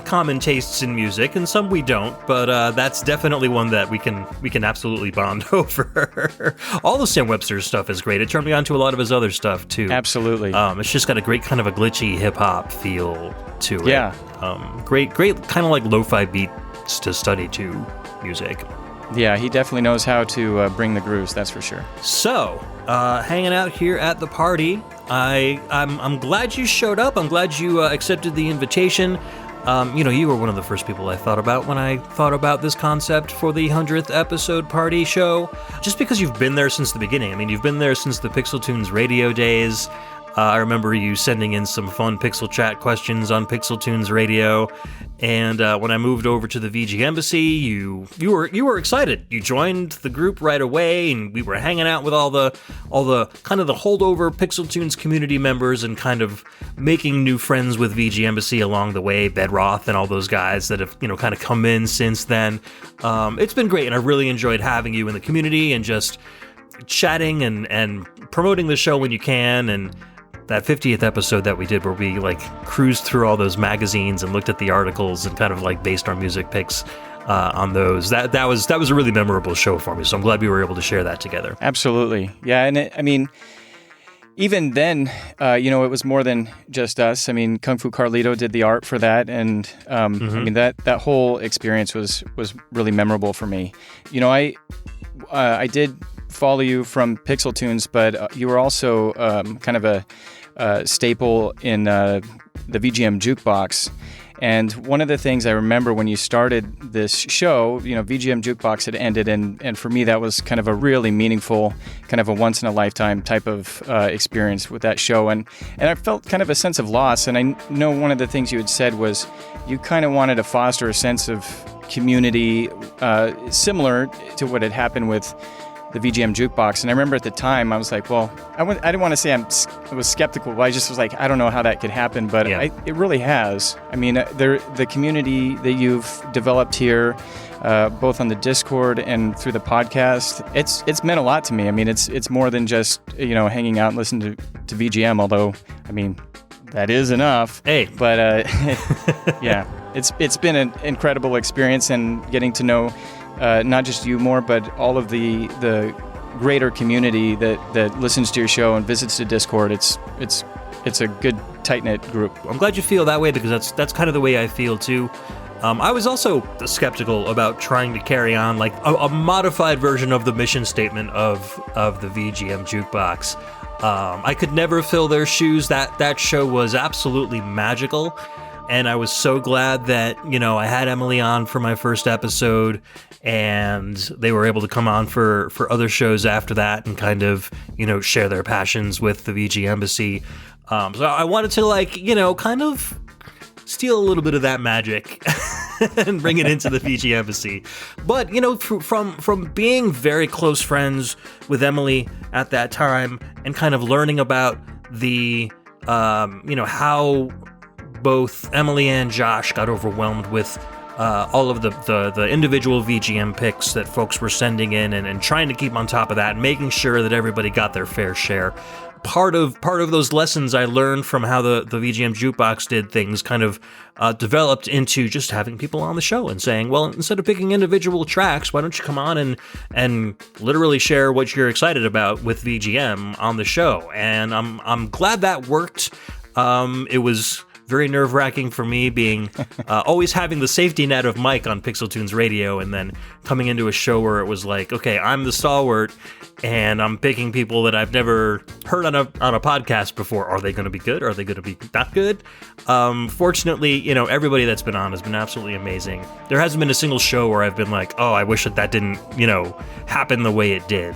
common tastes in music, and some we don't, but that's definitely one that we can absolutely bond over. All the Sam Webster stuff is great. It turned me on to a lot of his other stuff too. Absolutely. It's just got a great kind of a glitchy hip hop feel to it. Yeah. Great kind of like lo-fi beats to study to music. Yeah, he definitely knows how to bring the grooves, that's for sure. So, hanging out here at the party, I'm glad you showed up. I'm glad you accepted the invitation. You were one of the first people I thought about when I thought about this concept for the 100th episode party show, just because you've been there since the beginning. I mean, you've been there since the Pixel Tunes radio days. I remember you sending in some fun Pixel Chat questions on Pixel Tunes radio, and when I moved over to the VGMbassy, you were excited. You joined the group right away, and we were hanging out with all the kind of the holdover Pixel Tunes community members, and kind of making new friends with VGMbassy along the way. Bedroth and all those guys that have kind of come in since then. It's been great, and I really enjoyed having you in the community and just chatting and promoting the show when you can. And that 50th episode that we did, where we cruised through all those magazines and looked at the articles and kind of based our music picks on those. That was a really memorable show for me. So I'm glad we were able to share that together. Absolutely, yeah. And even then, it was more than just us. I mean, Kung Fu Carlito did the art for that, and I mean that whole experience was really memorable for me. I did follow you from Pixel Tunes, but you were also kind of a staple in the VGM Jukebox. And one of the things I remember when you started this show, VGM Jukebox had ended, and for me that was kind of a really meaningful, kind of a once-in-a-lifetime type of experience with that show. And I felt kind of a sense of loss, and I know one of the things you had said was you kind of wanted to foster a sense of community similar to what had happened with the VGM Jukebox. And I remember at the time I was like, well, I didn't want to say I was skeptical, but I just was like, I don't know how that could happen, but yeah. It really has. I mean, the community that you've developed here, both on the Discord and through the podcast, it's meant a lot to me. I mean, it's more than just hanging out and listening to VGM, although I mean that is enough. Hey, but yeah, it's been an incredible experience, and getting to know not just you more, but all of the greater community that listens to your show and visits the Discord. It's a good, tight-knit group. I'm glad you feel that way, because that's kind of the way I feel too. I was also skeptical about trying to carry on a modified version of the mission statement of the VGM Jukebox. I could never fill their shoes. That show was absolutely magical. And I was so glad that, I had Emily on for my first episode, and they were able to come on for other shows after that and kind of, share their passions with the VGMbassy. So I wanted to kind of steal a little bit of that magic and bring it into the VGMbassy. But, from being very close friends with Emily at that time, and kind of learning about the, how both Emily and Josh got overwhelmed with all of the individual VGM picks that folks were sending in, and trying to keep on top of that, and making sure that everybody got their fair share. Part of those lessons I learned from how the VGM Jukebox did things kind of developed into just having people on the show and saying, well, instead of picking individual tracks, why don't you come on and literally share what you're excited about with VGM on the show? And I'm glad that worked. It was very nerve-wracking for me, being always having the safety net of Mike on Pixel Tunes Radio, and then coming into a show where it was like, okay, I'm the stalwart, and I'm picking people that I've never heard on a podcast before. Are they going to be good? Are they going to be not good? Fortunately, everybody that's been on has been absolutely amazing. There hasn't been a single show where I've been like, oh, I wish that didn't, happen the way it did.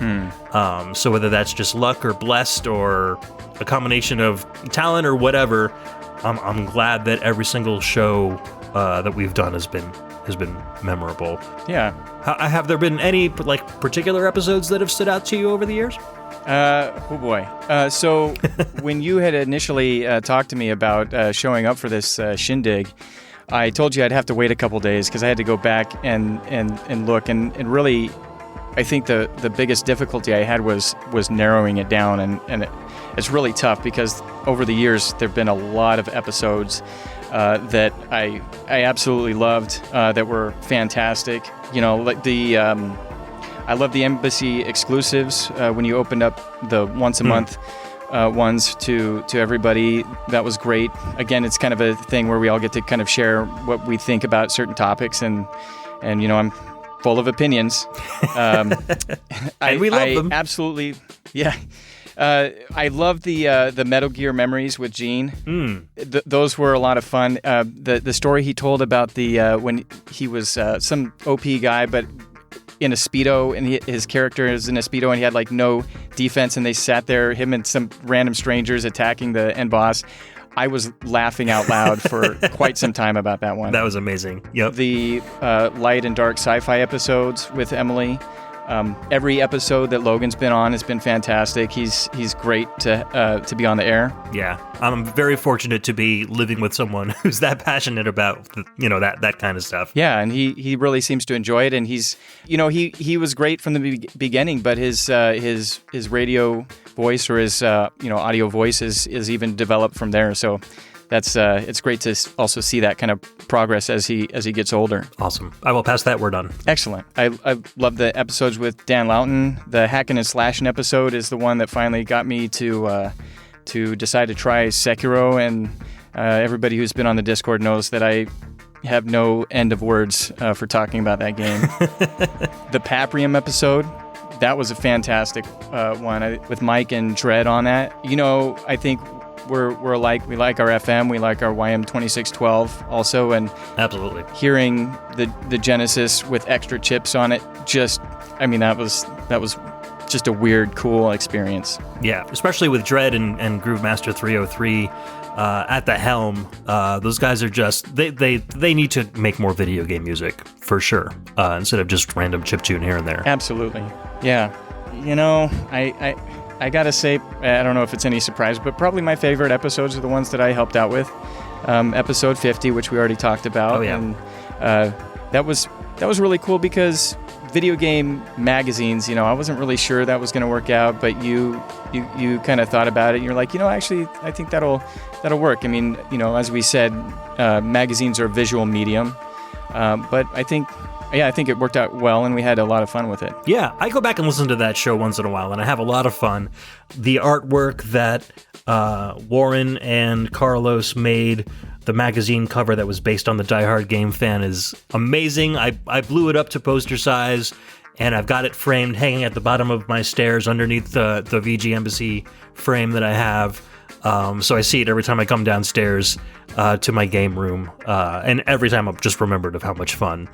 So whether that's just luck or blessed or a combination of talent or whatever, I'm glad that every single show that we've done has has been memorable. Yeah. Have there been any like particular episodes that have stood out to you over the years? Oh boy. So when you had initially talked to me about showing up for this shindig, I told you I'd have to wait a couple days because I had to go back and look, and really, I think the biggest difficulty I had was narrowing it down, and it's really tough because over the years there've been a lot of episodes that I absolutely loved that were fantastic. You know, like I love the Embassy exclusives when you opened up the once a month ones to everybody. That was great. Again, it's kind of a thing where we all get to kind of share what we think about certain topics, and you know, I'm full of opinions. And we love them. Absolutely, yeah. I love the Metal Gear memories with Gene. Those were a lot of fun. The story he told about when he was some OP guy, but in a Speedo, and his character is in a Speedo, and he had like no defense, and they sat there, him and some random strangers attacking the end boss. I was laughing out loud for quite some time about that one. That was amazing. Yep. The light and dark sci-fi episodes with Emily. Every episode that Logan's been on has been fantastic. He's great to be on the air. Yeah, I'm very fortunate to be living with someone who's that passionate about that kind of stuff. Yeah, and he really seems to enjoy it. And he's he was great from the beginning, but his radio voice or his audio voice is even developed from there. So that's it's great to also see that kind of progress as he gets older. Awesome. I will pass that word on. Excellent. I love the episodes with Dan Loughton. The hacking and slashing episode is the one that finally got me to decide to try Sekiro, and everybody who's been on the Discord knows that I have no end of words for talking about that game. The PAPRIUM episode, that was a fantastic one with Mike and Dredd on that. You know, I think we're alike. We like our FM. We like our YM2612 also, and absolutely hearing the Genesis with extra chips on it. That was just a weird, cool experience. Yeah, especially with Dredd and Groove Master 303 at the helm. Those guys are just they need to make more video game music for sure, instead of just random chiptune here and there. Absolutely, yeah. You know, I gotta say, I don't know if it's any surprise, but probably my favorite episodes are the ones that I helped out with. Episode 50, which we already talked about. Oh, yeah. And that was really cool because video game magazines, you know, I wasn't really sure that was going to work out, but you kind of thought about it, and you're like, you know, actually, I think that'll work. I mean, you know, as we said, magazines are a visual medium, but I think it worked out well, and we had a lot of fun with it. Yeah, I go back and listen to that show once in a while, and I have a lot of fun. The artwork that Warren and Carlos made, the magazine cover that was based on the Die Hard game fan, is amazing. I blew it up to poster size, and I've got it framed hanging at the bottom of my stairs underneath the VGMbassy frame that I have. So I see it every time I come downstairs to my game room, and every time I'm just remembered of how much fun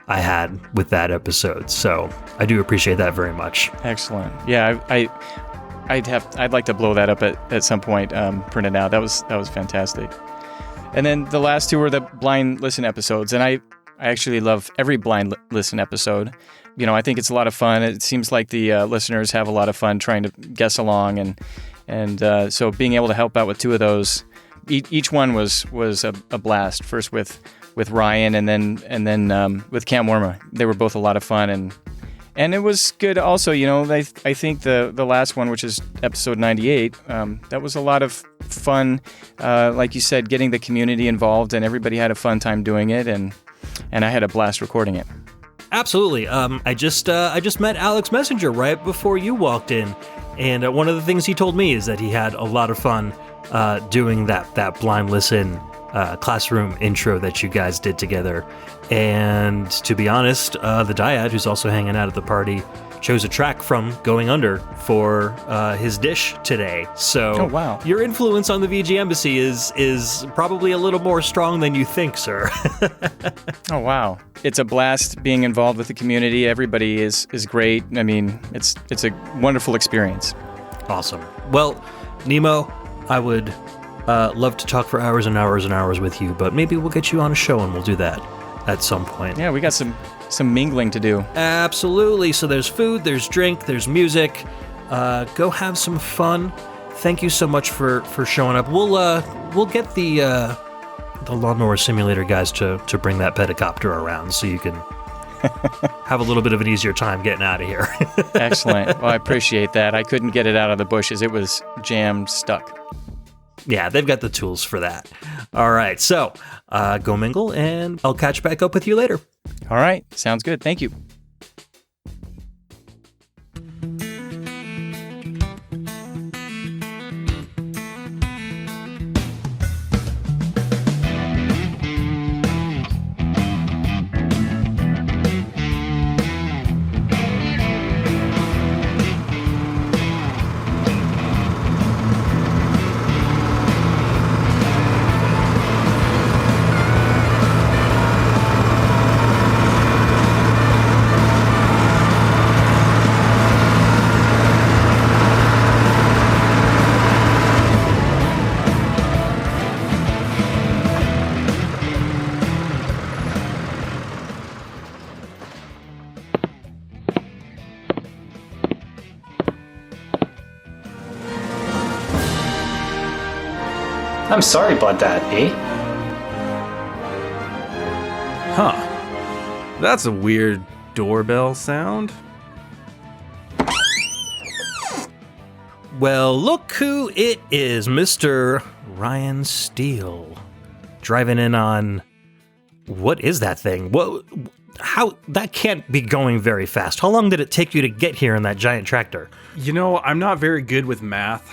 I had with that episode. So I do appreciate that very much. Excellent. Yeah, I'd like to blow that up at some point, print it out. That was fantastic. And then the last two were the blind listen episodes, and I actually love every blind listen episode. You know, I think it's a lot of fun. It seems like the listeners have a lot of fun trying to guess along, and so being able to help out with two of those, each one was a blast. First with Ryan, and then with Cam Worma. They were both a lot of fun, and it was good. Also, you know, I think the last one, which is episode 98, that was a lot of fun. Like you said, getting the community involved, and everybody had a fun time doing it, and I had a blast recording it. Absolutely. I just met Alex Messenger right before you walked in, and one of the things he told me is that he had a lot of fun doing that blind listen classroom intro that you guys did together. And to be honest, the Dyad, who's also hanging out at the party, chose a track from Going Under for his dish today. So oh, wow. Your influence on the VGMbassy is probably a little more strong than you think, sir. Oh, wow. It's a blast being involved with the community. Everybody is great. I mean, it's a wonderful experience. Awesome. Well, Nemo, I would love to talk for hours and hours and hours with you, but maybe we'll get you on a show and we'll do that at some point. Yeah, we got some mingling to do. Absolutely. So there's food, there's drink, there's music. Go have some fun. Thank you so much for showing up. We'll get the Lawnmower Simulator guys to bring that pedicopter around so you can have a little bit of an easier time getting out of here. Excellent. Well, I appreciate that. I couldn't get it out of the bushes. It was jammed stuck. Yeah, they've got the tools for that. All right, so go mingle, and I'll catch back up with you later. All right. Sounds good. Thank you. I'm sorry about that, eh? Huh. That's a weird doorbell sound. Well, look who it is, Mr. Ryan Steele. Driving in on... What is that thing? How... That can't be going very fast. How long did it take you to get here in that giant tractor? You know, I'm not very good with math.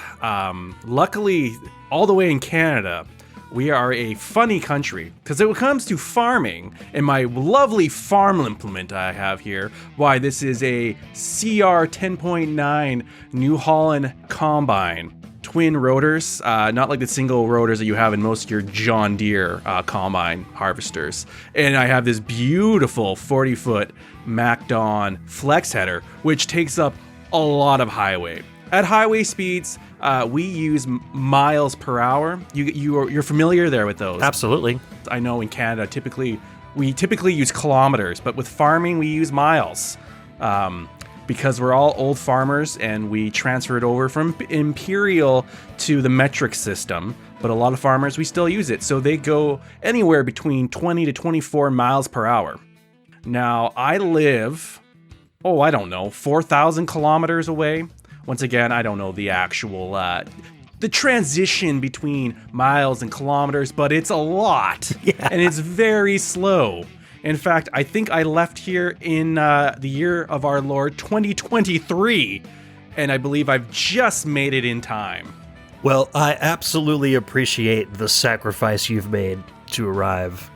Luckily, all the way in Canada, we are a funny country. Because when it comes to farming, and my lovely farm implement I have here, why, this is a CR 10.9 New Holland Combine. Twin rotors, not like the single rotors that you have in most of your John Deere combine harvesters. And I have this beautiful 40-foot Macdon flex header, which takes up a lot of highway. At highway speeds, we use miles per hour. You're familiar there with those? Absolutely. I know in Canada, we typically use kilometers, but with farming, we use miles. Because we're all old farmers and we transferred over from imperial to the metric system, but a lot of farmers, we still use it. So they go anywhere between 20 to 24 miles per hour. Now, I live, 4,000 kilometers away. Once again, I don't know the actual, the transition between miles and kilometers, but it's a lot. Yeah. And it's very slow. In fact, I think I left here in the year of our Lord 2023, and I believe I've just made it in time. Well, I absolutely appreciate the sacrifice you've made to arrive.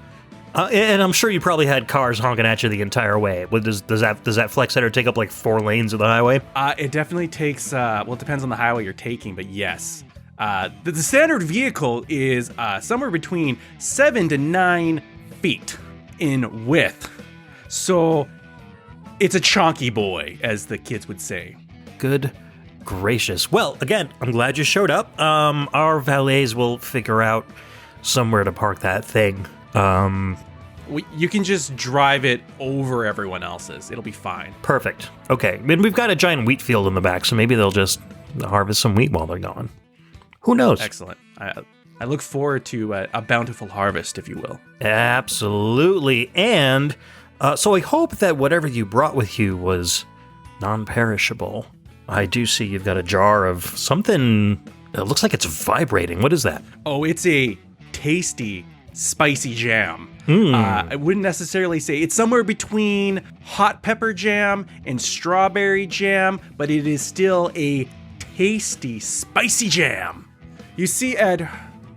And I'm sure you probably had cars honking at you the entire way. Does that flex header take up like 4 lanes of the highway? It definitely takes, it depends on the highway you're taking, but yes. The standard vehicle is somewhere between 7 to 9 feet in width. So it's a chonky boy, as the kids would say. Good gracious. Well, again, I'm glad you showed up. Our valets will figure out somewhere to park that thing. You can just drive it over everyone else's. It'll be fine. Perfect. Okay. I mean, we've got a giant wheat field in the back, so maybe they'll just harvest some wheat while they're gone. Who knows? Excellent. I look forward to a bountiful harvest, if you will. Absolutely. And so I hope that whatever you brought with you was non-perishable. I do see you've got a jar of something. It looks like it's vibrating. What is that? Oh, it's a tasty, spicy jam. I wouldn't necessarily say it's somewhere between hot pepper jam and strawberry jam, but it is still a tasty, spicy jam. You see, Ed,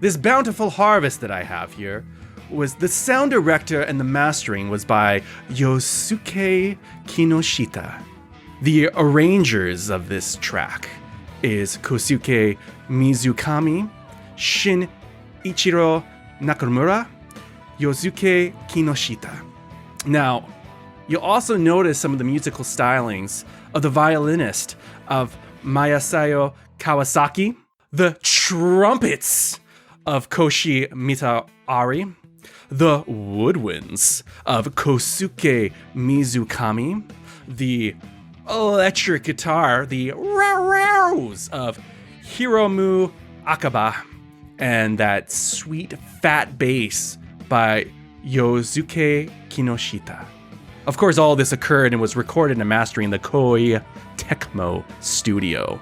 this bountiful harvest that I have here was the sound director and the mastering was by Yosuke Kinoshita. The arrangers of this track is Kosuke Mizukami, Shin Ichiro Nakamura, Yosuke Kinoshita. Now, you'll also notice some of the musical stylings of the violinist of Masayo Kawasaki, the trumpets of Koshi Mitaari, the woodwinds of Kosuke Mizukami, the electric guitar, the rows of Hiromu Akaba, and that sweet fat bass by Yosuke Kinoshita. Of course, all this occurred and was recorded and mastered in the Koi Tecmo studio.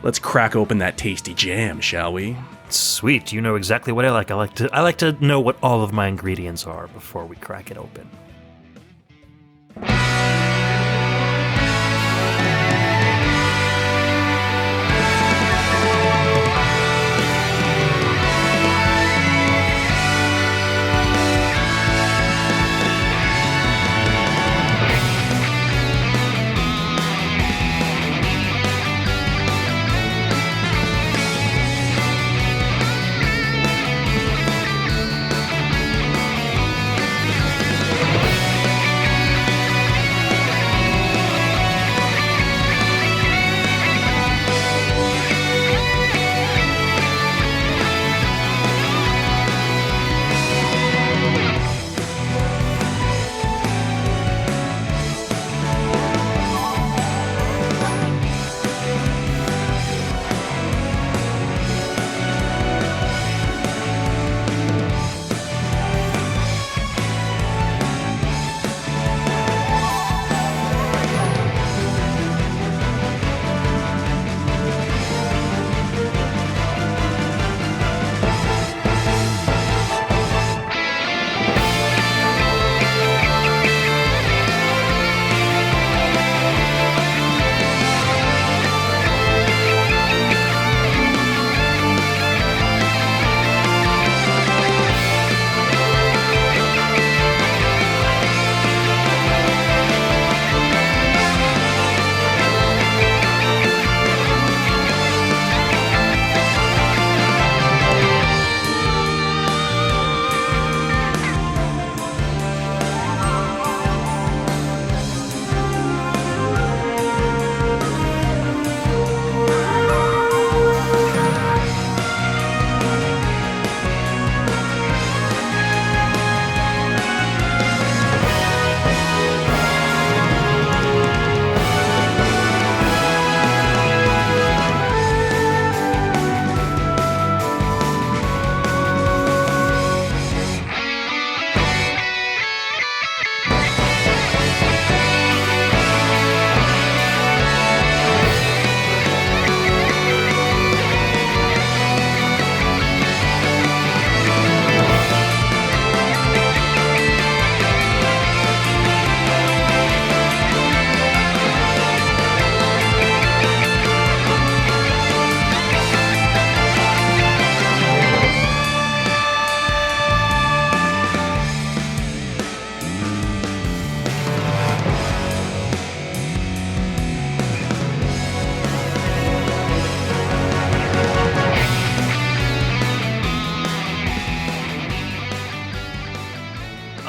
Let's crack open that tasty jam, shall we? Sweet, you know exactly what I like. I like to know what all of my ingredients are before we crack it open.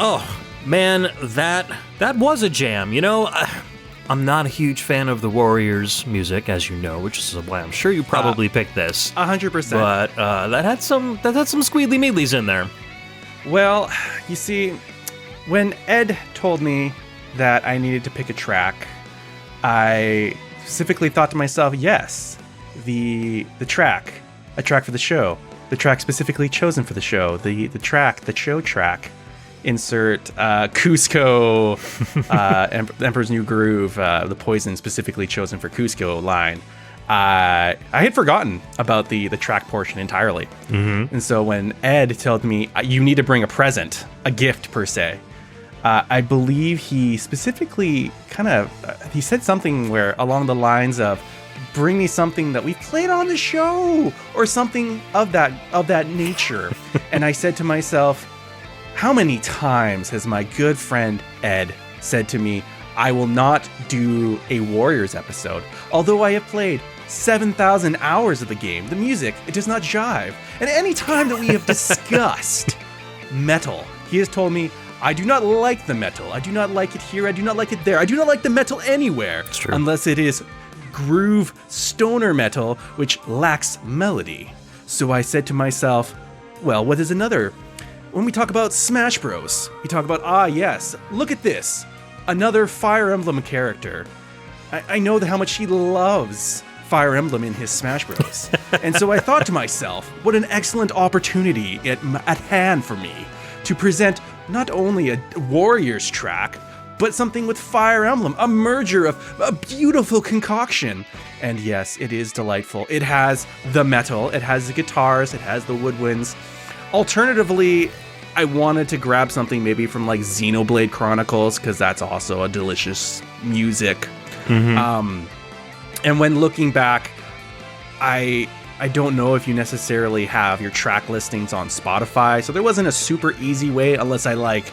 Oh, man, that was a jam. You know, I'm not a huge fan of the Warriors music, as you know, which is why I'm sure you probably picked this. 100%. But that had some squeedly meadlies in there. Well, you see, when Ed told me that I needed to pick a track, I specifically thought to myself, yes, a track for the show, the track specifically chosen for the show, the show track. Insert Cusco, Emperor's New Groove, the Poison specifically chosen for Cusco line. I had forgotten about the track portion entirely. Mm-hmm. And so when Ed told me, you need to bring a present, a gift per se, I believe he specifically he said something where along the lines of, bring me something that we played on the show or something of that nature. And I said to myself, how many times has my good friend Ed said to me, I will not do a Warriors episode, although I have played 7,000 hours of the game. The music, it does not jive. And any time that we have discussed metal, he has told me, I do not like the metal. I do not like it here. I do not like it there. I do not like the metal anywhere. It's true. Unless it is groove stoner metal, which lacks melody. So I said to myself, well, what is another when we talk about Smash Bros, we talk about, yes, look at this. Another Fire Emblem character. I know how much he loves Fire Emblem in his Smash Bros. And so I thought to myself, what an excellent opportunity at hand for me to present not only a Warriors track, but something with Fire Emblem, a merger of a beautiful concoction. And yes, it is delightful. It has the metal, it has the guitars, it has the woodwinds. Alternatively, I wanted to grab something maybe from like Xenoblade Chronicles, because that's also a delicious music. And when looking back, I don't know if you necessarily have your track listings on Spotify, so there wasn't a super easy way unless I like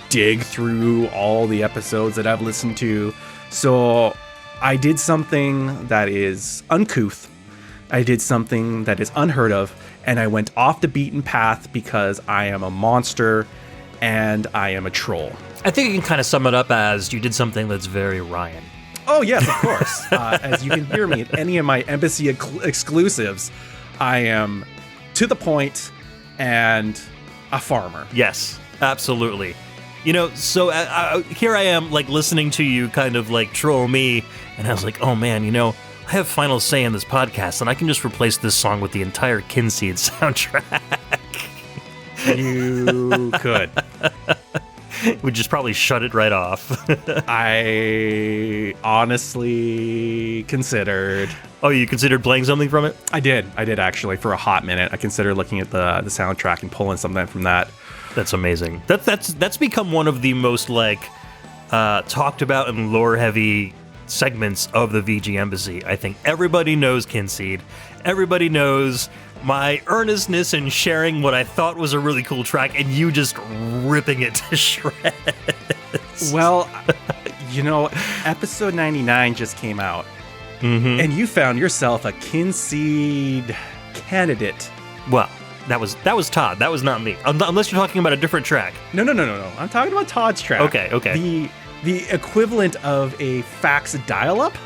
dig through all the episodes that I've listened to. So I did something that is uncouth. I did something that is unheard of, and I went off the beaten path because I am a monster and I am a troll. I think you can kind of sum it up as you did something that's very Ryan. Oh, yes, of course. As you can hear me at any of my embassy exclusives, I am to the point and a farmer. Yes, absolutely. You know, so here I am, like, listening to you kind of, like, troll me, and I was like, oh, man, you know, I have final say in this podcast, and I can just replace this song with the entire Kinseed soundtrack. You could. We'd just probably shut it right off. I honestly considered. Oh, you considered playing something from it? I did actually for a hot minute. I considered looking at the soundtrack and pulling something from that. That's amazing. That's become one of the most like talked about and lore heavy segments of the VGMbassy. I think everybody knows Kinseed. Everybody knows my earnestness in sharing what I thought was a really cool track, and you just ripping it to shreds. Well, you know, episode 99 just came out, and you found yourself a Kinseed candidate. Well, that was Todd. That was not me. Unless you're talking about a different track. No. I'm talking about Todd's track. Okay. The equivalent of a fax dial-up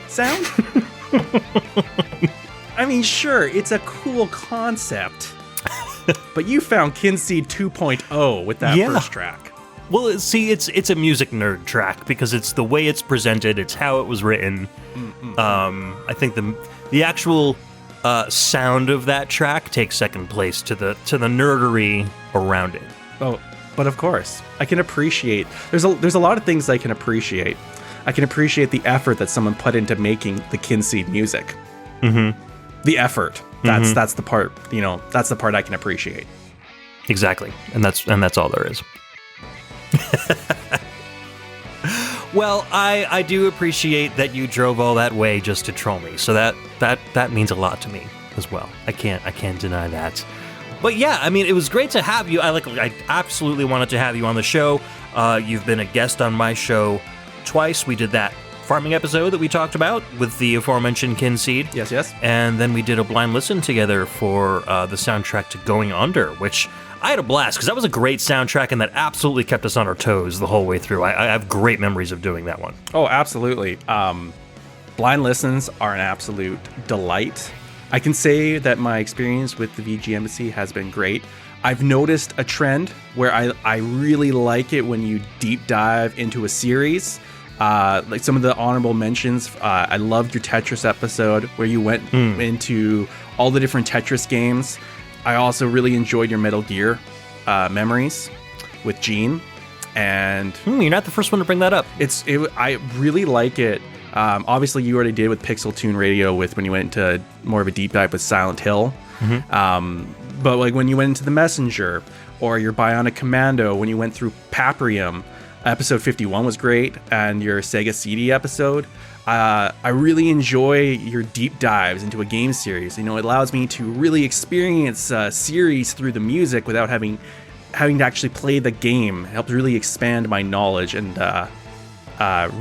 sound. I mean, sure, it's a cool concept, but you found Kinseed 2.0 with that first track. Well, see, it's a music nerd track because it's the way it's presented, it's how it was written. I think the actual sound of that track takes second place to the nerdery around it. Oh, but of course, I can appreciate. There's a lot of things I can appreciate. I can appreciate the effort that someone put into making the Kinseed music. The effort. That's the part, you know, that's the part I can appreciate. Exactly. And that's all there is. Well, I do appreciate that you drove all that way just to troll me. So that means a lot to me as well. I can't deny that. But yeah, I mean, it was great to have you. I absolutely wanted to have you on the show. You've been a guest on my show twice. We did that farming episode that we talked about with the aforementioned Kinseed. Yes. And then we did a blind listen together for the soundtrack to Going Under, which I had a blast because that was a great soundtrack and that absolutely kept us on our toes the whole way through. I have great memories of doing that one. Oh, absolutely. Blind listens are an absolute delight. I can say that my experience with the VGMbassy has been great. I've noticed a trend where I really like it when you deep dive into a series. Like some of the honorable mentions, I loved your Tetris episode where you went into all the different Tetris games. I also really enjoyed your Metal Gear memories with Gene. And you're not the first one to bring that up. I really like it. Obviously, you already did with Pixel Tune Radio when you went into more of a deep dive with Silent Hill. But like when you went into The Messenger or your Bionic Commando, when you went through PAPRIUM, episode 51 was great, and your Sega CD episode. I really enjoy your deep dives into a game series. You know, it allows me to really experience a series through the music without having to actually play the game. It helps really expand my knowledge and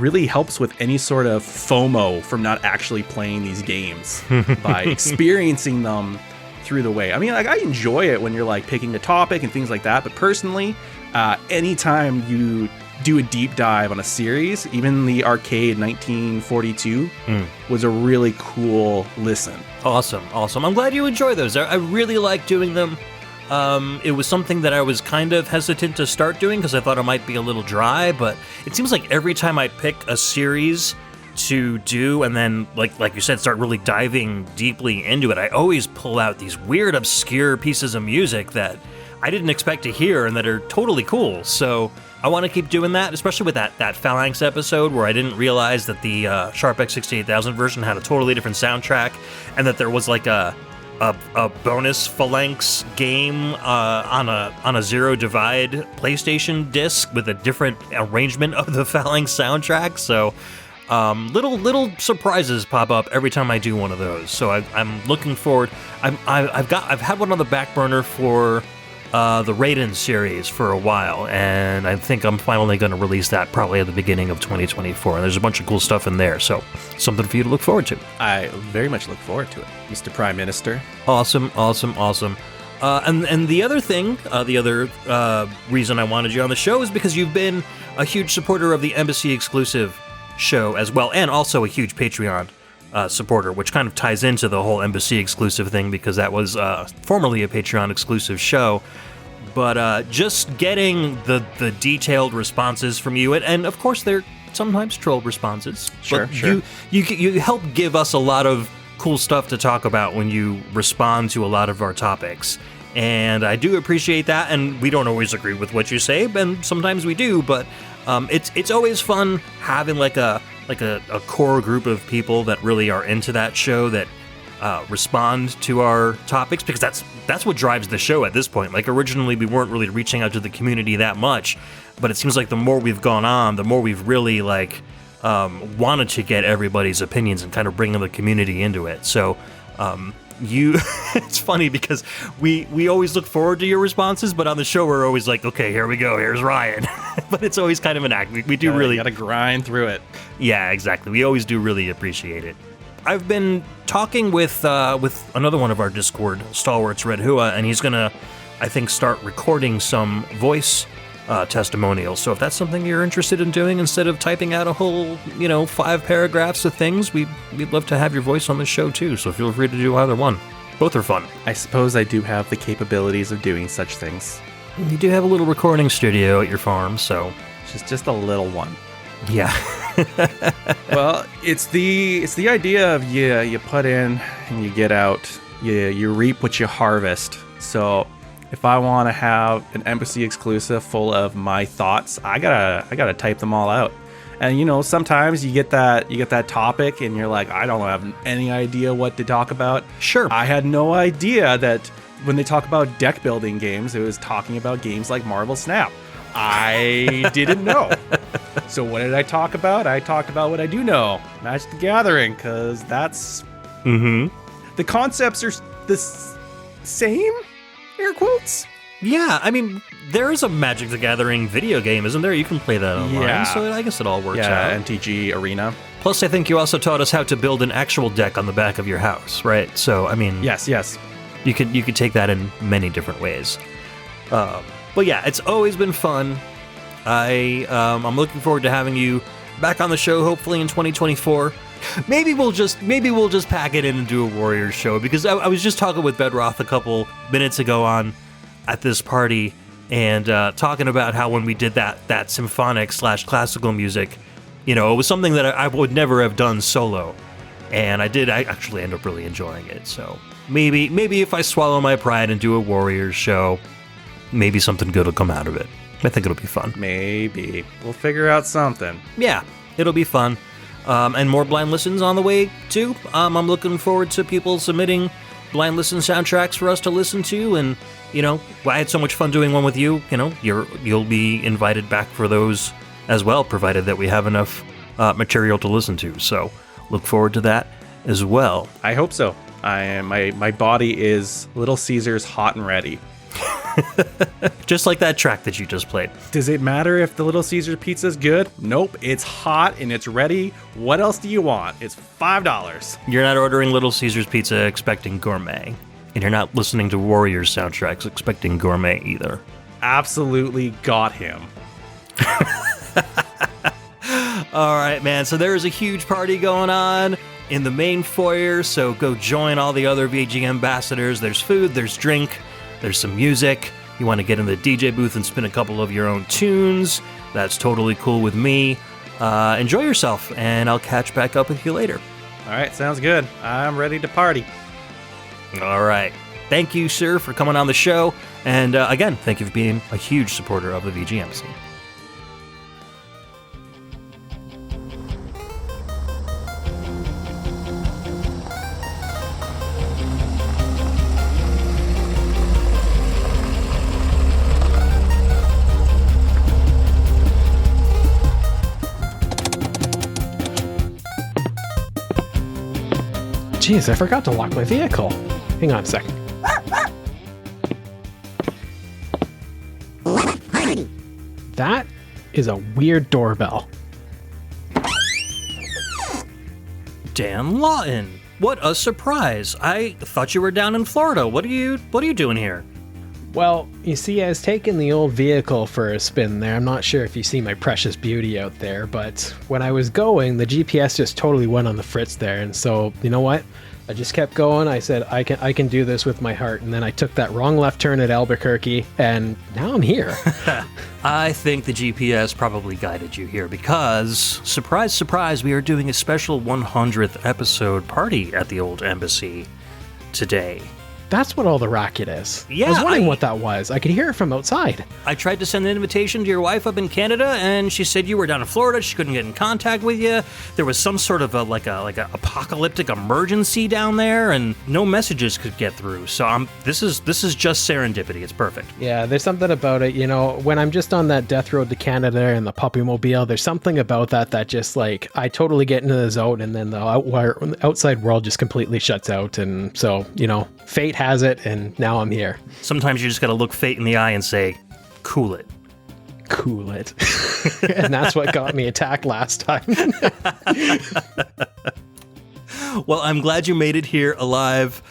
really helps with any sort of FOMO from not actually playing these games by experiencing them through the way. I mean, like, I enjoy it when you're like picking a topic and things like that, but personally, anytime you do a deep dive on a series, even the arcade 1942 was a really cool listen. Awesome. I'm glad you enjoy those. I really like doing them. It was something that I was kind of hesitant to start doing because I thought it might be a little dry, but it seems like every time I pick a series to do and then, like you said, start really diving deeply into it, I always pull out these weird, obscure pieces of music that I didn't expect to hear and that are totally cool. So I want to keep doing that, especially with that Phalanx episode where I didn't realize that the Sharp X68000 version had a totally different soundtrack and that there was like a bonus Phalanx game on a Zero Divide PlayStation disc with a different arrangement of the Phalanx soundtrack. So little surprises pop up every time I do one of those. So I'm looking forward. I've had one on the back burner for the Raiden series for a while, and I think I'm finally going to release that probably at the beginning of 2024. And there's a bunch of cool stuff in there, so something for you to look forward to. I very much look forward to it, Mr. Prime Minister. Awesome. And the other thing, the other reason I wanted you on the show is because you've been a huge supporter of the Embassy exclusive show as well, and also a huge Patreon supporter, which kind of ties into the whole Embassy exclusive thing because that was formerly a Patreon exclusive show. But just getting the detailed responses from you, and of course they're sometimes troll responses. Sure. You help give us a lot of cool stuff to talk about when you respond to a lot of our topics. And I do appreciate that, and we don't always agree with what you say, and sometimes we do, but it's always fun having like a core group of people that really are into that show that respond to our topics, because that's what drives the show at this point. Like, originally we weren't really reaching out to the community that much, but it seems like the more we've gone on, the more we've really wanted to get everybody's opinions and kind of bring the community into it. So it's funny because we always look forward to your responses, but on the show we're always like, okay, here we go, here's Ryan. But it's always kind of an act. We do really gotta grind through it. Yeah, exactly. We always do really appreciate it. I've been talking with another one of our Discord stalwarts, Red Hua, and he's gonna, I think, start recording some voice testimonials. So if that's something you're interested in doing, instead of typing out a whole 5 paragraphs of things, we'd love to have your voice on the show too. So feel free to do either one. Both are fun. I suppose I do have the capabilities of doing such things. You do have a little recording studio at your farm, so just a little one. Yeah. Well, it's the idea of you put in and you get out. You reap what you harvest. So if I want to have an Embassy exclusive full of my thoughts, I gotta type them all out. And sometimes you get that topic and you're like, I don't have any idea what to talk about. Sure. I had no idea that when they talk about deck building games, it was talking about games like Marvel Snap. I didn't know. So what did I talk about? I talked about what I do know, Magic the Gathering, because that's the concepts are the same, air quotes. Yeah, I mean, there is a Magic the Gathering video game, isn't there? You can play that online, so I guess it all works out. Yeah, MTG Arena. Plus, I think you also taught us how to build an actual deck on the back of your house, right? So, I mean... Yes. You could take that in many different ways. But yeah, it's always been fun. I'm looking forward to having you back on the show, hopefully in 2024. Maybe we'll just pack it in and do a Warriors show, because I was just talking with Bedroth a couple minutes ago at this party, and talking about how when we did that symphonic / classical music, it was something that I would never have done solo, and I actually end up really enjoying it. So maybe if I swallow my pride and do a Warriors show, maybe something good will come out of it. I think it'll be fun. Maybe. We'll figure out something. Yeah, it'll be fun. And more blind listens on the way, too. I'm looking forward to people submitting blind listen soundtracks for us to listen to. And, I had so much fun doing one with you. You'll be invited back for those as well, provided that we have enough material to listen to. So look forward to that as well. I hope so. My body is Little Caesars hot and ready. Just like that track that you just played. Does it matter if the Little Caesar pizza is good? Nope, it's hot and it's ready. What else do you want? It's $5. You're not ordering Little Caesar's pizza expecting gourmet, and you're not listening to Warriors soundtracks expecting gourmet either. Absolutely got him. All right, man. So there is a huge party going on in the main foyer, so go join all the other VG ambassadors. There's food, there's drink. there's some music, you want to get in the DJ booth and spin a couple of your own tunes, that's totally cool with me. Enjoy yourself, and I'll catch back up with you later. All right, sounds good. I'm ready to party. All right. Thank you, sir, for coming on the show. And again, thank you for being a huge supporter of the VGMbassy. Jeez, I forgot to lock my vehicle. Hang on a second. That is a weird doorbell. Dan Lawton, what a surprise! I thought you were down in Florida. What are you doing here? Well, you see, I was taking the old vehicle for a spin there. I'm not sure if you see my precious beauty out there, but when I was going, the GPS just totally went on the fritz there. And so, you know what? I just kept going. I said, I can do this with my heart. And then I took that wrong left turn at Albuquerque, and now I'm here. I think the GPS probably guided you here because, surprise, surprise, we are doing a special 100th episode party at the old embassy today. That's what all the racket is. Yeah, I was wondering what that was. I could hear it from outside. I tried to send an invitation to your wife up in Canada, and she said you were down in Florida. She couldn't get in contact with you. There was some sort of a apocalyptic emergency down there, and no messages could get through. So this is just serendipity. It's perfect. Yeah, there's something about it. You know, when I'm just on that death road to Canada and the puppy mobile, there's something about that just like I totally get into the zone, and then the outside world just completely shuts out. And so, you know, fate has it, and now I'm here. Sometimes you just got to look fate in the eye and say, cool it. Cool it. And that's what got me attacked last time. Well, I'm glad you made it here alive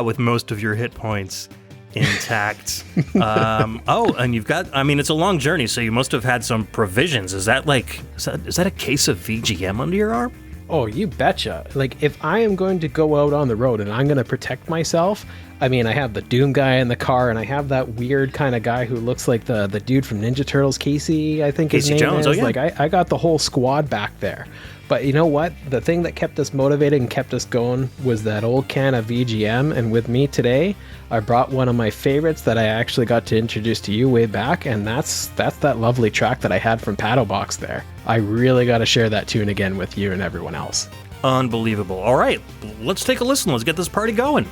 with most of your hit points intact. And you've got, it's a long journey, so you must have had some provisions. Is that a case of VGM under your arm? Oh, you betcha. Like, if I am going to go out on the road and I'm going to protect myself, I have the Doom guy in the car, and I have that weird kind of guy who looks like the dude from Ninja Turtles, Casey, I think his name Jones, is. oh, yeah. Like, I got the whole squad back there. But you know what? The thing that kept us motivated and kept us going was that old can of VGM. And with me today, I brought one of my favorites that I actually got to introduce to you way back. And that's that lovely track that I had from Paddle Box there. I really got to share that tune again with you and everyone else. Unbelievable. All right, let's take a listen. Let's get this party going.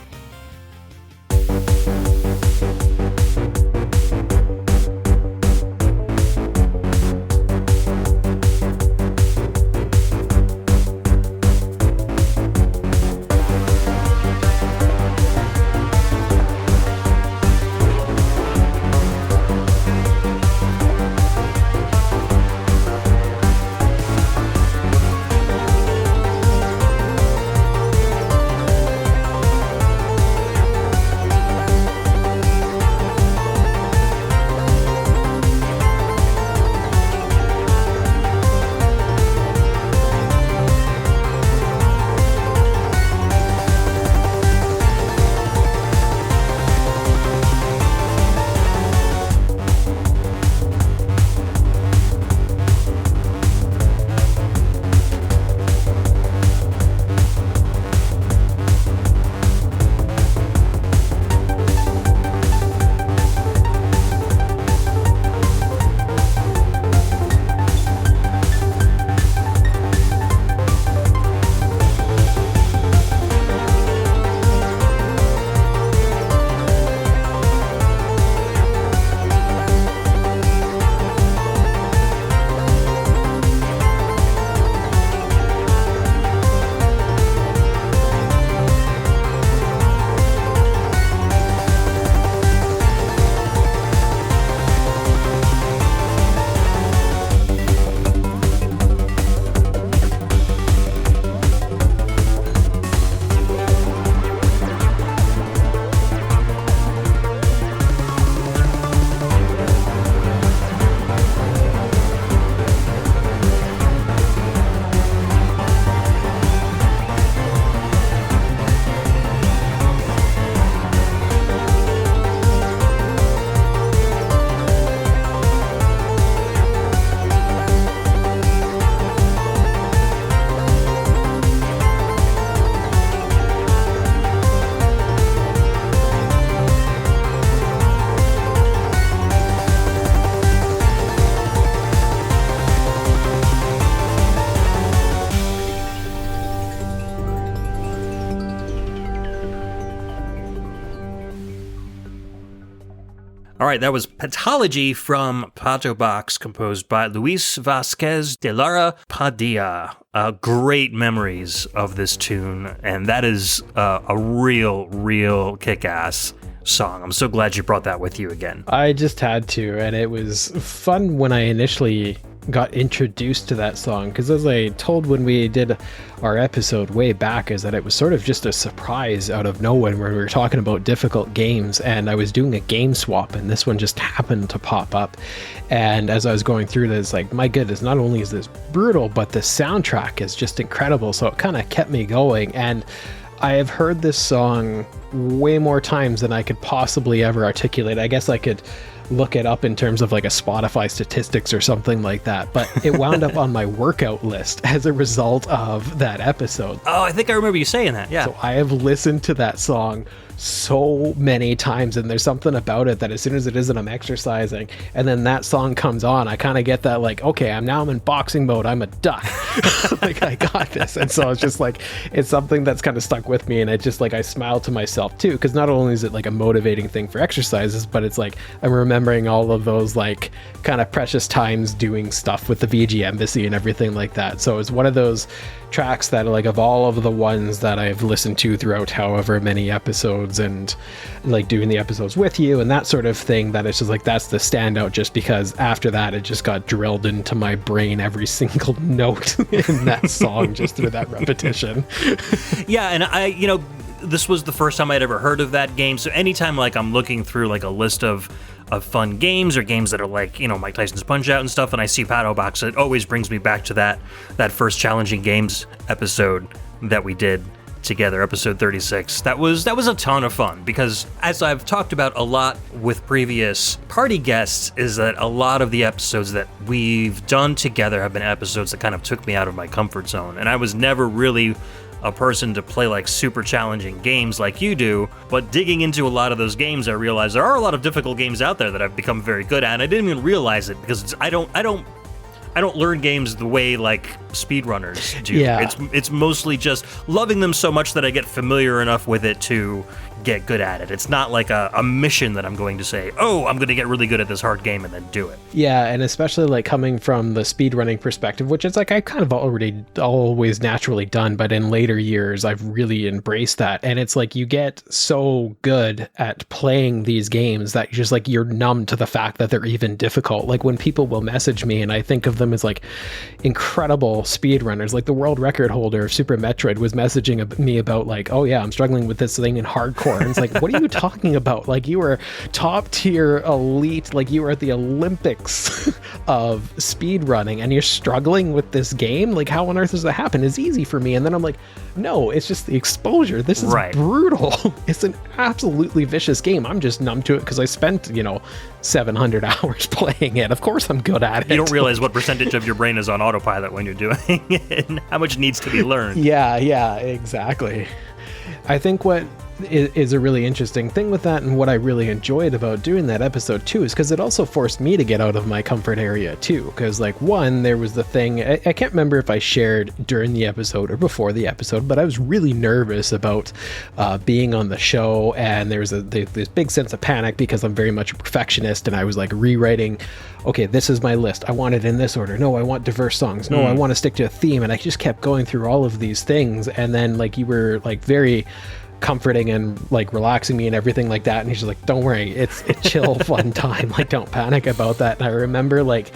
All right, that was Pathology from Pato Box, composed by Luis Vasquez de Lara Padilla. Great memories of this tune, and that is a real kick-ass song. I'm so glad you brought that with you again. I just had to, and it was fun when I initially got introduced to that song, because as I told when we did our episode way back, is that it was sort of just a surprise out of nowhere where we were talking about difficult games, and I was doing a game swap, and this one just happened to pop up. And as I was going through this, like, my goodness, not only is this brutal, but the soundtrack is just incredible, so it kind of kept me going. And I have heard this song way more times than I could possibly ever articulate. I guess I could look it up in terms of like a Spotify statistics or something like that, but it wound up on my workout list as a result of that episode. Oh, I think I remember you saying that, yeah. So I have listened to that song so many times, and there's something about it that as soon as it is that I'm exercising and then that song comes on, I kind of get that like, okay, I'm in boxing mode, I'm a duck. Like, I got this. And so it's just like, it's something that's kind of stuck with me, and it just like, I smile to myself too, because not only is it like a motivating thing for exercises, but it's like I'm remembering all of those like kind of precious times doing stuff with the VGMbassy and everything like that. So it's one of those tracks that, like, of all of the ones that I've listened to throughout however many episodes, and like doing the episodes with you and that sort of thing, that it's just like, that's the standout, just because after that it just got drilled into my brain, every single note in that song, just through that repetition. Yeah, and I, this was the first time I'd ever heard of that game, so anytime like I'm looking through like a list of fun games, or games that are like, Mike Tyson's Punch-Out and stuff, and I see Pato Box, it always brings me back to that first Challenging Games episode that we did together, episode 36. That was a ton of fun, because as I've talked about a lot with previous party guests, is that a lot of the episodes that we've done together have been episodes that kind of took me out of my comfort zone, and I was never really a person to play like super challenging games like you do, but digging into a lot of those games, I realized there are a lot of difficult games out there that I've become very good at, and I didn't even realize it, because I don't learn games the way like speedrunners do. Yeah. It's mostly just loving them so much that I get familiar enough with it to get good at it. It's not like a mission that I'm going to say, oh, I'm going to get really good at this hard game and then do it. Yeah, and especially like coming from the speedrunning perspective, which is like I kind of always naturally done, but in later years I've really embraced that. And it's like you get so good at playing these games that you're numb to the fact that they're even difficult. Like when people will message me and I think of them as like incredible speedrunners, like the world record holder of Super Metroid was messaging me about like, oh yeah, I'm struggling with this thing in hardcore. And it's like, what are you talking about? Like, you were top tier elite, like you were at the Olympics of speed running, and you're struggling with this game? Like, how on earth does that happen? It's easy for me. And then I'm like, no, it's just the exposure. This is brutal. It's an absolutely vicious game. I'm just numb to it because I spent 700 hours playing it. Of course I'm good at it. You don't realize what percentage of your brain is on autopilot when you're doing it, and how much needs to be learned. Yeah, exactly. I think what is a really interesting thing with that, and what I really enjoyed about doing that episode too, is because it also forced me to get out of my comfort area too. Because like, one, there was the thing, I can't remember if I shared during the episode or before the episode, but I was really nervous about being on the show, and there was this big sense of panic because I'm very much a perfectionist, and I was like rewriting, okay, this is my list, I want it in this order, no, I want diverse songs, no, I want to stick to a theme, and I just kept going through all of these things. And then like, you were like very comforting and like relaxing me and everything like that, and he's just like, don't worry, it's a chill fun time, like don't panic about that. And I remember like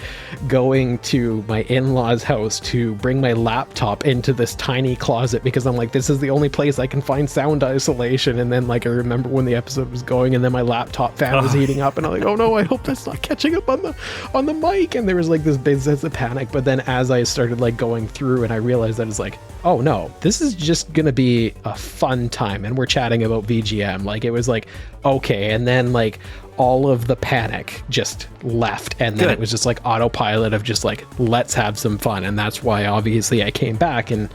going to my in-laws house to bring my laptop into this tiny closet because I'm like, this is the only place I can find sound isolation. And then like I remember when the episode was going, and then my laptop fan was heating up, and I'm like, oh no, I hope that's not catching up on the mic. And there was like this big sense of panic. But then as I started like going through, and I realized that it's like, oh no, this is just gonna be a fun time, and we're chatting about VGM. Like, it was like, okay. And then like all of the panic just left, and then it was just like autopilot of just like, let's have some fun. And that's why obviously I came back, and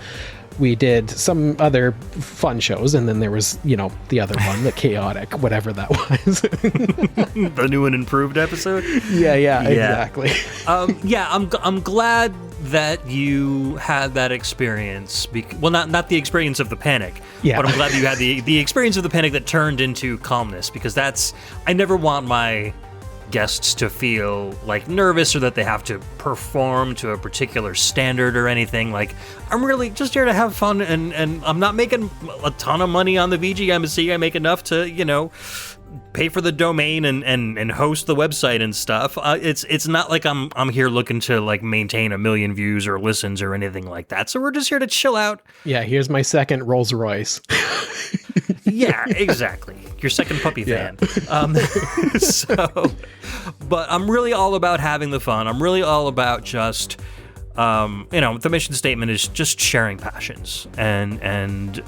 we did some other fun shows, and then there was, the other one, the chaotic, whatever that was. The new and improved episode? Yeah, exactly. I'm glad that you had that experience. Well, not the experience of the panic, but I'm glad that you had the experience of the panic that turned into calmness, because I never want my guests to feel like nervous or that they have to perform to a particular standard or anything. Like, I'm really just here to have fun, and I'm not making a ton of money on the VG Embassy. I make enough to, you know, pay for the domain and host the website and stuff. It's not like I'm here looking to like maintain 1 million views or listens or anything like that. So we're just here to chill out. Yeah, here's my second Rolls Royce. Yeah, exactly. Your second puppy fan. But I'm really all about having the fun. I'm really all about just, the mission statement is just sharing passions. And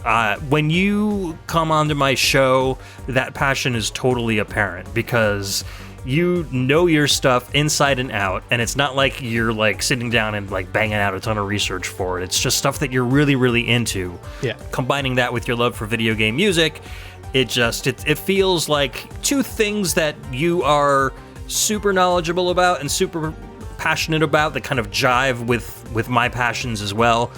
when you come onto my show, that passion is totally apparent because you know your stuff inside and out, and it's not like you're like sitting down and like banging out a ton of research for it. It's just stuff that you're really, really into. Yeah. Combining that with your love for video game music, it feels like two things that you are super knowledgeable about and super passionate about that kind of jive with my passions as well.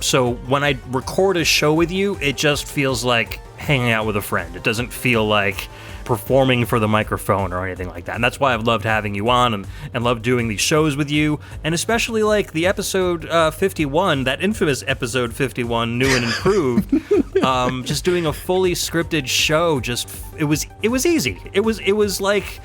So when I record a show with you, it just feels like hanging out with a friend. It doesn't feel like performing for the microphone or anything like that. And that's why I've loved having you on and loved doing these shows with you. And especially like the episode 51, that infamous episode 51, new and improved. Just doing a fully scripted show, it was easy. It was like,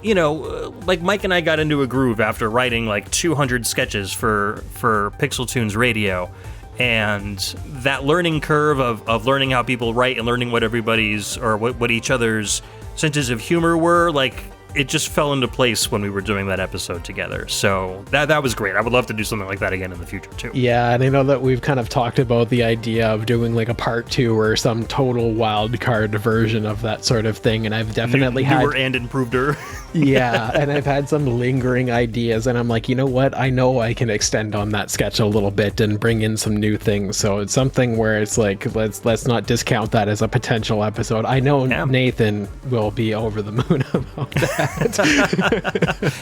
you know, like Mike and I got into a groove after writing like 200 sketches for Pixel Tunes Radio. And that learning curve of learning how people write and learning what everybody's or what each other's senses of humor were, like, it just fell into place when we were doing that episode together. So that was great. I would love to do something like that again in the future too. Yeah, and I know that we've kind of talked about the idea of doing like a part 2 or some total wild card version of that sort of thing, and I've definitely newer and improved her. Yeah, and I've had some lingering ideas, and I'm like, you know what? I know I can extend on that sketch a little bit and bring in some new things. So it's something where it's like, let's not discount that as a potential episode. I know Nathan will be over the moon about that.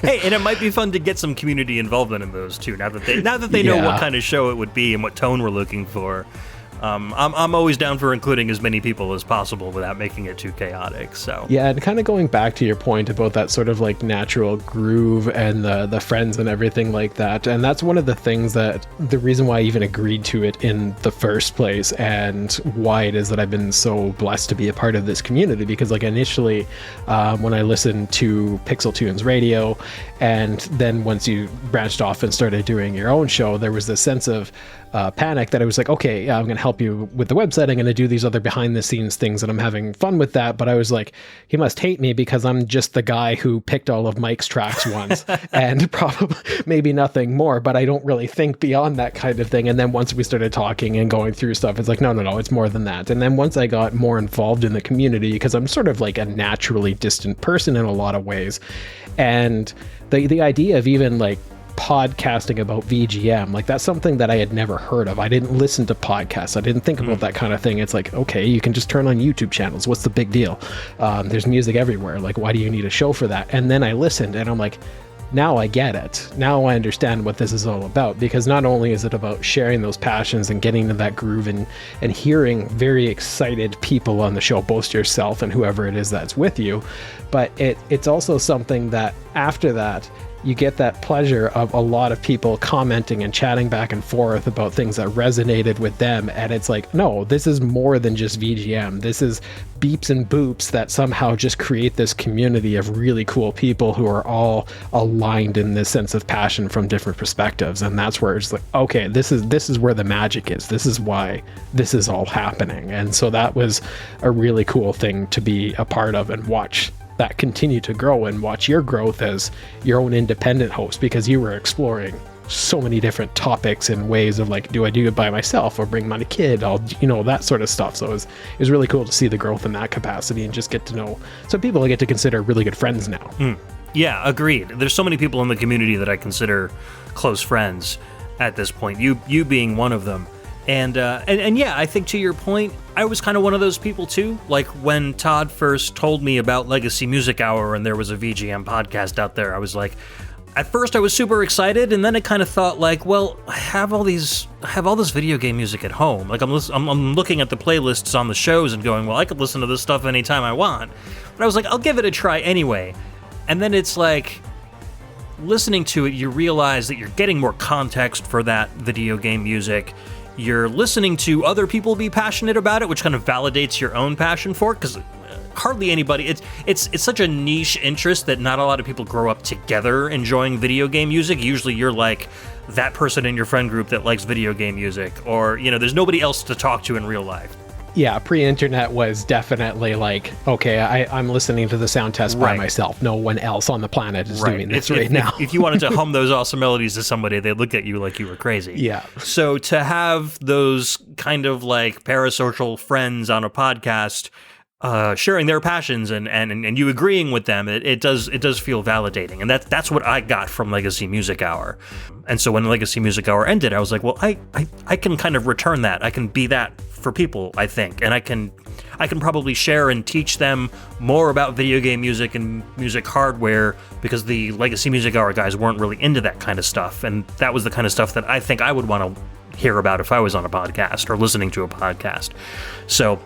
Hey, and it might be fun to get some community involvement in those too. Now that they know what kind of show it would be and what tone we're looking for. I'm always down for including as many people as possible without making it too chaotic. So yeah, and kind of going back to your point about that sort of like natural groove and the friends and everything like that, and that's one of the things that the reason why I even agreed to it in the first place, and why it is that I've been so blessed to be a part of this community. Because like initially, when I listened to Pixel Tunes Radio, and then once you branched off and started doing your own show, there was this sense of panic that I was like, okay, I'm going to help you with the website. I'm going to do these other behind the scenes things, and I'm having fun with that. But I was like, he must hate me because I'm just the guy who picked all of Mike's tracks once and probably maybe nothing more, but I don't really think beyond that kind of thing. And then once we started talking and going through stuff, it's like, no, it's more than that. And then once I got more involved in the community, because I'm sort of like a naturally distant person in a lot of ways. And the idea of even like podcasting about VGM, like that's something that I had never heard of. I didn't listen to podcasts. I didn't think about that kind of thing. It's like, okay, you can just turn on YouTube channels. What's the big deal? There's music everywhere. Like, why do you need a show for that? And then I listened and I'm like, now I get it. Now I understand what this is all about, because not only is it about sharing those passions and getting to that groove and hearing very excited people on the show, both yourself and whoever it is that's with you, but it's also something that after that, you get that pleasure of a lot of people commenting and chatting back and forth about things that resonated with them. And it's like, no, this is more than just VGM. This is beeps and boops that somehow just create this community of really cool people who are all aligned in this sense of passion from different perspectives. And that's where it's like, okay, this is where the magic is. This is why this is all happening. And so that was a really cool thing to be a part of and watch that continue to grow, and watch your growth as your own independent host, because you were exploring so many different topics and ways of like, do I do it by myself or bring my kid? That sort of stuff. So it was really cool to see the growth in that capacity and just get to know some people I get to consider really good friends now. Yeah, agreed. There's so many people in the community that I consider close friends at this point, you being one of them. And yeah, I think to your point, I was kind of one of those people too. Like when Todd first told me about Legacy Music Hour and there was a VGM podcast out there, I was like, at first I was super excited, and then I kind of thought like, well, I have all this video game music at home. Like I'm looking at the playlists on the shows and going, well, I could listen to this stuff anytime I want. But I was like, I'll give it a try anyway. And then it's like, listening to it, you realize that you're getting more context for that video game music. You're listening to other people be passionate about it, which kind of validates your own passion for it, because hardly anybody, it's such a niche interest that not a lot of people grow up together enjoying video game music. Usually you're like that person in your friend group that likes video game music, or, you know, there's nobody else to talk to in real life. Yeah, pre-internet was definitely like, okay, I'm listening to the sound test by myself. No one else on the planet is doing this now. If you wanted to hum those awesome melodies to somebody, they'd look at you like you were crazy. Yeah. So to have those kind of like parasocial friends on a podcast sharing their passions and you agreeing with them, it does feel validating. And that's what I got from Legacy Music Hour. And so when Legacy Music Hour ended, I was like, well, I can kind of return that. I can be that for people, I think. And I can probably share and teach them more about video game music and music hardware, because the Legacy Music Hour guys weren't really into that kind of stuff. And that was the kind of stuff that I think I would want to hear about if I was on a podcast or listening to a podcast. So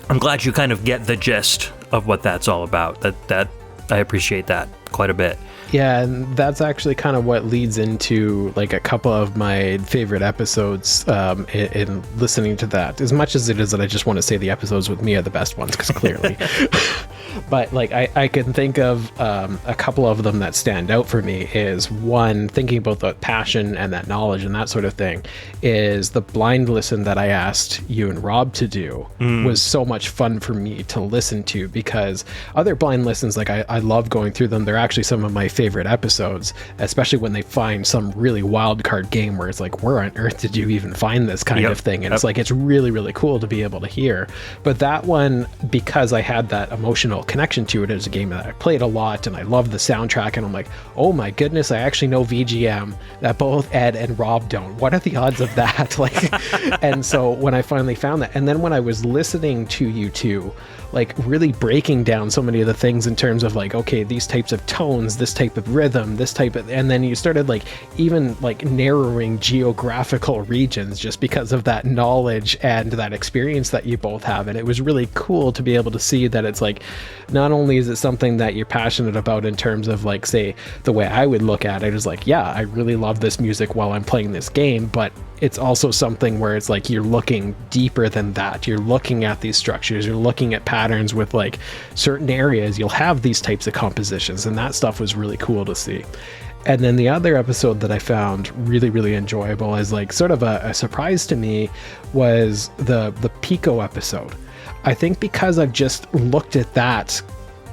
I'm glad you kind of get the gist of what that's all about. That I appreciate that quite a bit. Yeah, and that's actually kind of what leads into like a couple of my favorite episodes in listening to that. As much as it is that I just want to say the episodes with me are the best ones, because clearly. But like I can think of a couple of them that stand out for me. Is one, thinking about the passion and that knowledge and that sort of thing, is the blind listen that I asked you and Rob to do was so much fun for me to listen to, because other blind listens, like I love going through them. They're actually some of my favorite episodes, especially when they find some really wild card game where it's like, where on earth did you even find this kind of thing? And it's like, it's really, really cool to be able to hear. But that one, because I had that emotional connection to it as a game that I played a lot and I loved the soundtrack, and I'm like, oh my goodness, I actually know VGM that both Ed and Rob don't. What are the odds of that? Like, and so when I finally found that, and then when I was listening to you two, like really breaking down so many of the things in terms of like, okay, these types of tones, this type of rhythm, this type of, and then you started like even like narrowing geographical regions just because of that knowledge and that experience that you both have. And it was really cool to be able to see that it's like, not only is it something that you're passionate about in terms of like, say, the way I would look at it is like, yeah, I really love this music while I'm playing this game, but it's also something where it's like you're looking deeper than that. You're looking at these structures, you're looking at patterns with like certain areas, you'll have these types of compositions, and that stuff was really cool to see. And then the other episode that I found really, really enjoyable as like sort of a surprise to me was the Pico episode. I think because I've just looked at that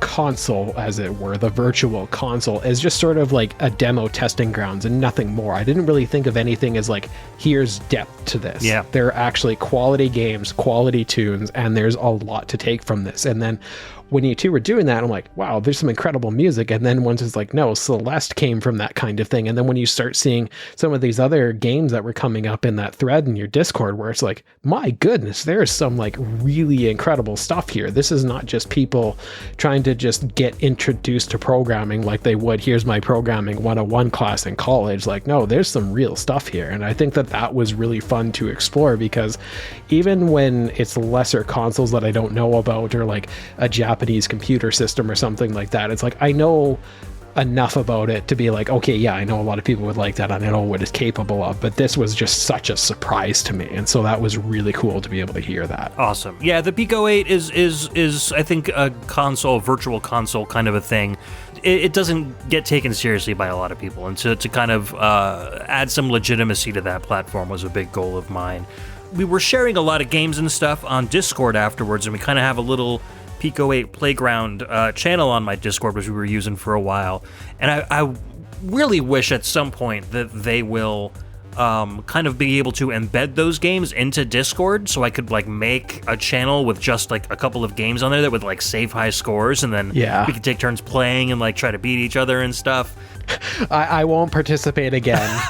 console, as it were, the virtual console, as just sort of like a demo testing grounds and nothing more. I didn't really think of anything as like, here's depth to this. Yeah. They're actually quality games, quality tunes, and there's a lot to take from this. And then when you two were doing that, I'm like, wow, there's some incredible music. And then once it's like, no, Celeste came from that kind of thing. And then when you start seeing some of these other games that were coming up in that thread in your Discord, where it's like, my goodness, there's some like really incredible stuff here. This is not just people trying to just get introduced to programming like they would, here's my programming 101 class in college. Like, no, there's some real stuff here. And I think that was really fun to explore, because even when it's lesser consoles that I don't know about, or like a Japanese computer system or something like that, it's like I know enough about it to be like, okay, yeah, I know a lot of people would like that, and I know what it's capable of, but this was just such a surprise to me, and so that was really cool to be able to hear that. Awesome. Yeah, the Pico 8 is I think a virtual console kind of a thing. It doesn't get taken seriously by a lot of people, and to kind of add some legitimacy to that platform was a big goal of mine. We were sharing a lot of games and stuff on Discord afterwards, and we kind of have a little Pico 8 Playground channel on my Discord, which we were using for a while. And I really wish at some point that they will kind of be able to embed those games into Discord, so I could like make a channel with just like a couple of games on there that would like save high scores, and then we could take turns playing and like try to beat each other and stuff. I won't participate again.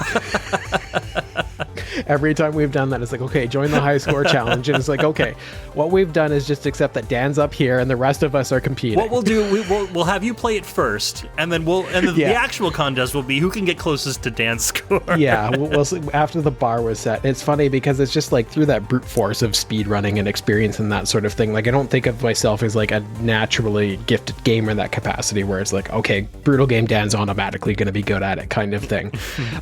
Every time we've done that, it's like, okay, join the high score challenge. And it's like, okay, what we've done is just accept that Dan's up here and the rest of us are competing. What we'll do, we'll have you play it first, and then the actual contest will be who can get closest to Dan's score. Yeah, we'll see after the bar was set. It's funny because it's just like through that brute force of speed running and experience and that sort of thing. Like, I don't think of myself as like a naturally gifted gamer in that capacity where it's like, okay, brutal game Dan's automatically going to be good at it kind of thing.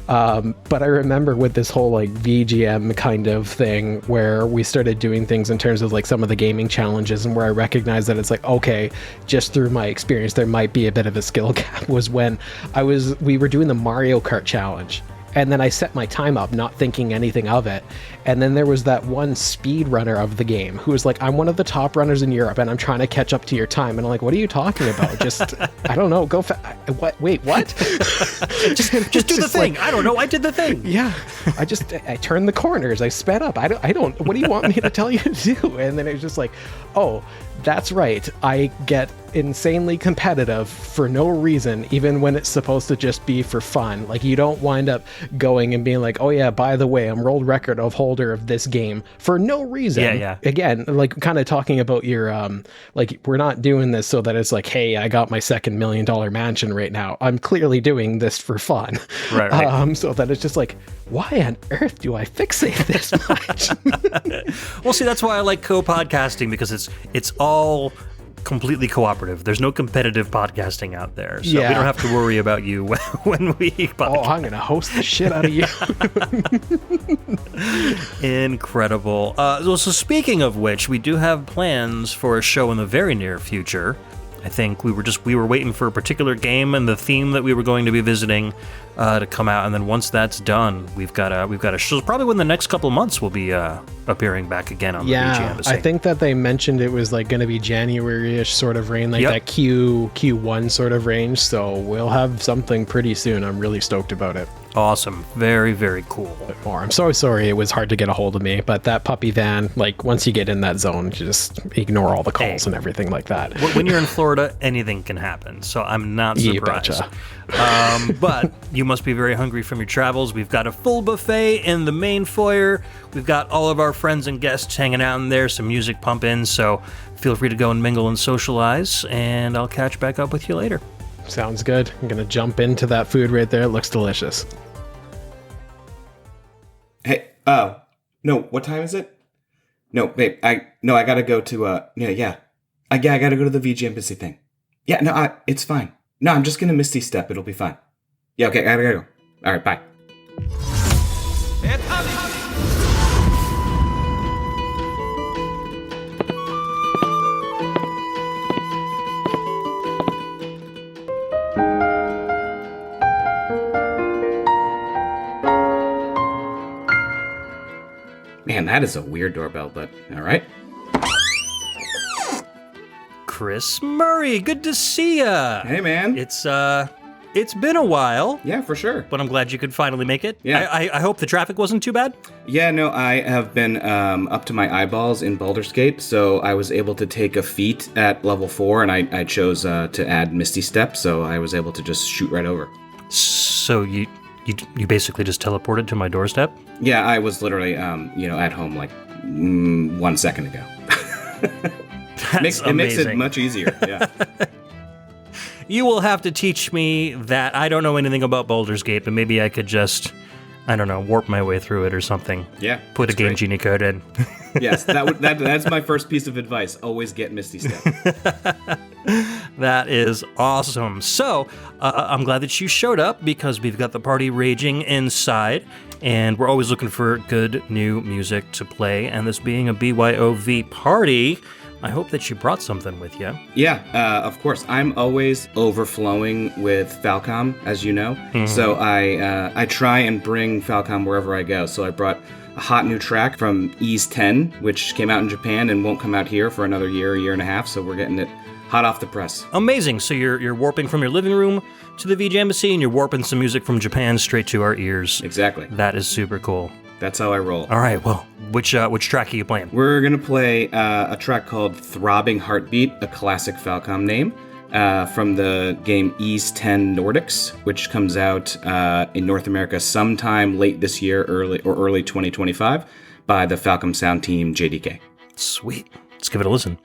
But I remember with this whole like VGM kind of thing where we started doing things in terms of like some of the gaming challenges, and where I recognized that it's like, okay, just through my experience there might be a bit of a skill gap, was when we were doing the Mario Kart challenge. And then I set my time up, not thinking anything of it. And then there was that one speed runner of the game who was like, I'm one of the top runners in Europe and I'm trying to catch up to your time. And I'm like, what are you talking about? Just, I don't know, go what? Wait, what? just do the thing. Like, I don't know. I did the thing. Yeah. I turned the corners. I sped up. I don't, what do you want me to tell you to do? And then it was just like, oh, that's right. I get insanely competitive for no reason, even when it's supposed to just be for fun. Like, you don't wind up going and being like, oh yeah, by the way, I'm world record of holder of this game for no reason. Yeah. Again, like kind of talking about your, like, we're not doing this so that it's like, hey, I got my $2 million mansion right now. I'm clearly doing this for fun. Right. So that it's just like, why on earth do I fixate this much? Well, see, that's why I like co-podcasting, because it's all completely cooperative. There's no competitive podcasting out there, so we don't have to worry about you when we podcast. Oh, I'm gonna host the shit out of you. Incredible. So speaking of which, we do have plans for a show in the very near future. I think we were waiting for a particular game and the theme that we were going to be visiting to come out, and then once that's done, we've got a show. Probably within the next couple of months, we'll be appearing back again on the VGMbassy. I think that they mentioned it was like going to be January-ish sort of range, like that Q1 sort of range. So we'll have something pretty soon. I'm really stoked about it. Awesome. Very, very cool. I'm so sorry it was hard to get a hold of me, but that puppy van, like, once you get in that zone, you just ignore all the calls and everything like that. When you're in Florida, anything can happen, so I'm not surprised. You betcha. But you must be very hungry from your travels. We've got a full buffet in the main foyer. We've got all of our friends and guests hanging out in there, some music pumping, so feel free to go and mingle and socialize, and I'll catch back up with you later. Sounds good. I'm going to jump into that food right there. It looks delicious. Hey, no, what time is it? No, babe, I gotta go to, I gotta go to the VGMbassy thing. Yeah, no, it's fine. No, I'm just gonna Misty Step, it'll be fine. Yeah, okay, I gotta go. Alright, bye. Man, that is a weird doorbell, but alright. Chris Murray, good to see ya. Hey, man. It's been a while. Yeah, for sure. But I'm glad you could finally make it. Yeah. I hope the traffic wasn't too bad. Yeah, no, I have been up to my eyeballs in Baldur's Gate, so I was able to take a feat at level 4, and I chose to add Misty Step, so I was able to just shoot right over. So you basically just teleported to my doorstep? Yeah, I was literally, at home like 1 second ago. It makes it much easier, yeah. You will have to teach me that. I don't know anything about Baldur's Gate, but maybe I could just, I don't know, warp my way through it or something. Yeah. Put a Game Genie code in. Yes, that's my first piece of advice. Always get Misty Step. That is awesome. So, I'm glad that you showed up because we've got the party raging inside, and we're always looking for good new music to play. And this being a BYOV party, I hope that you brought something with you. Yeah, of course. I'm always overflowing with Falcom, as you know. Mm-hmm. So I try and bring Falcom wherever I go. So I brought a hot new track from Ease 10, which came out in Japan and won't come out here for another year and a half. So we're getting it hot off the press. Amazing. So you're warping from your living room to the VGMbassy, and you're warping some music from Japan straight to our ears. Exactly. That is super cool. That's how I roll. All right, well, which track are you playing? We're going to play a track called Throbbing Heartbeat, a classic Falcom name. from the game Ease 10 Nordics, which comes out in North America sometime late this year, early 2025, by the Falcom Sound team JDK. Sweet. Let's give it a listen.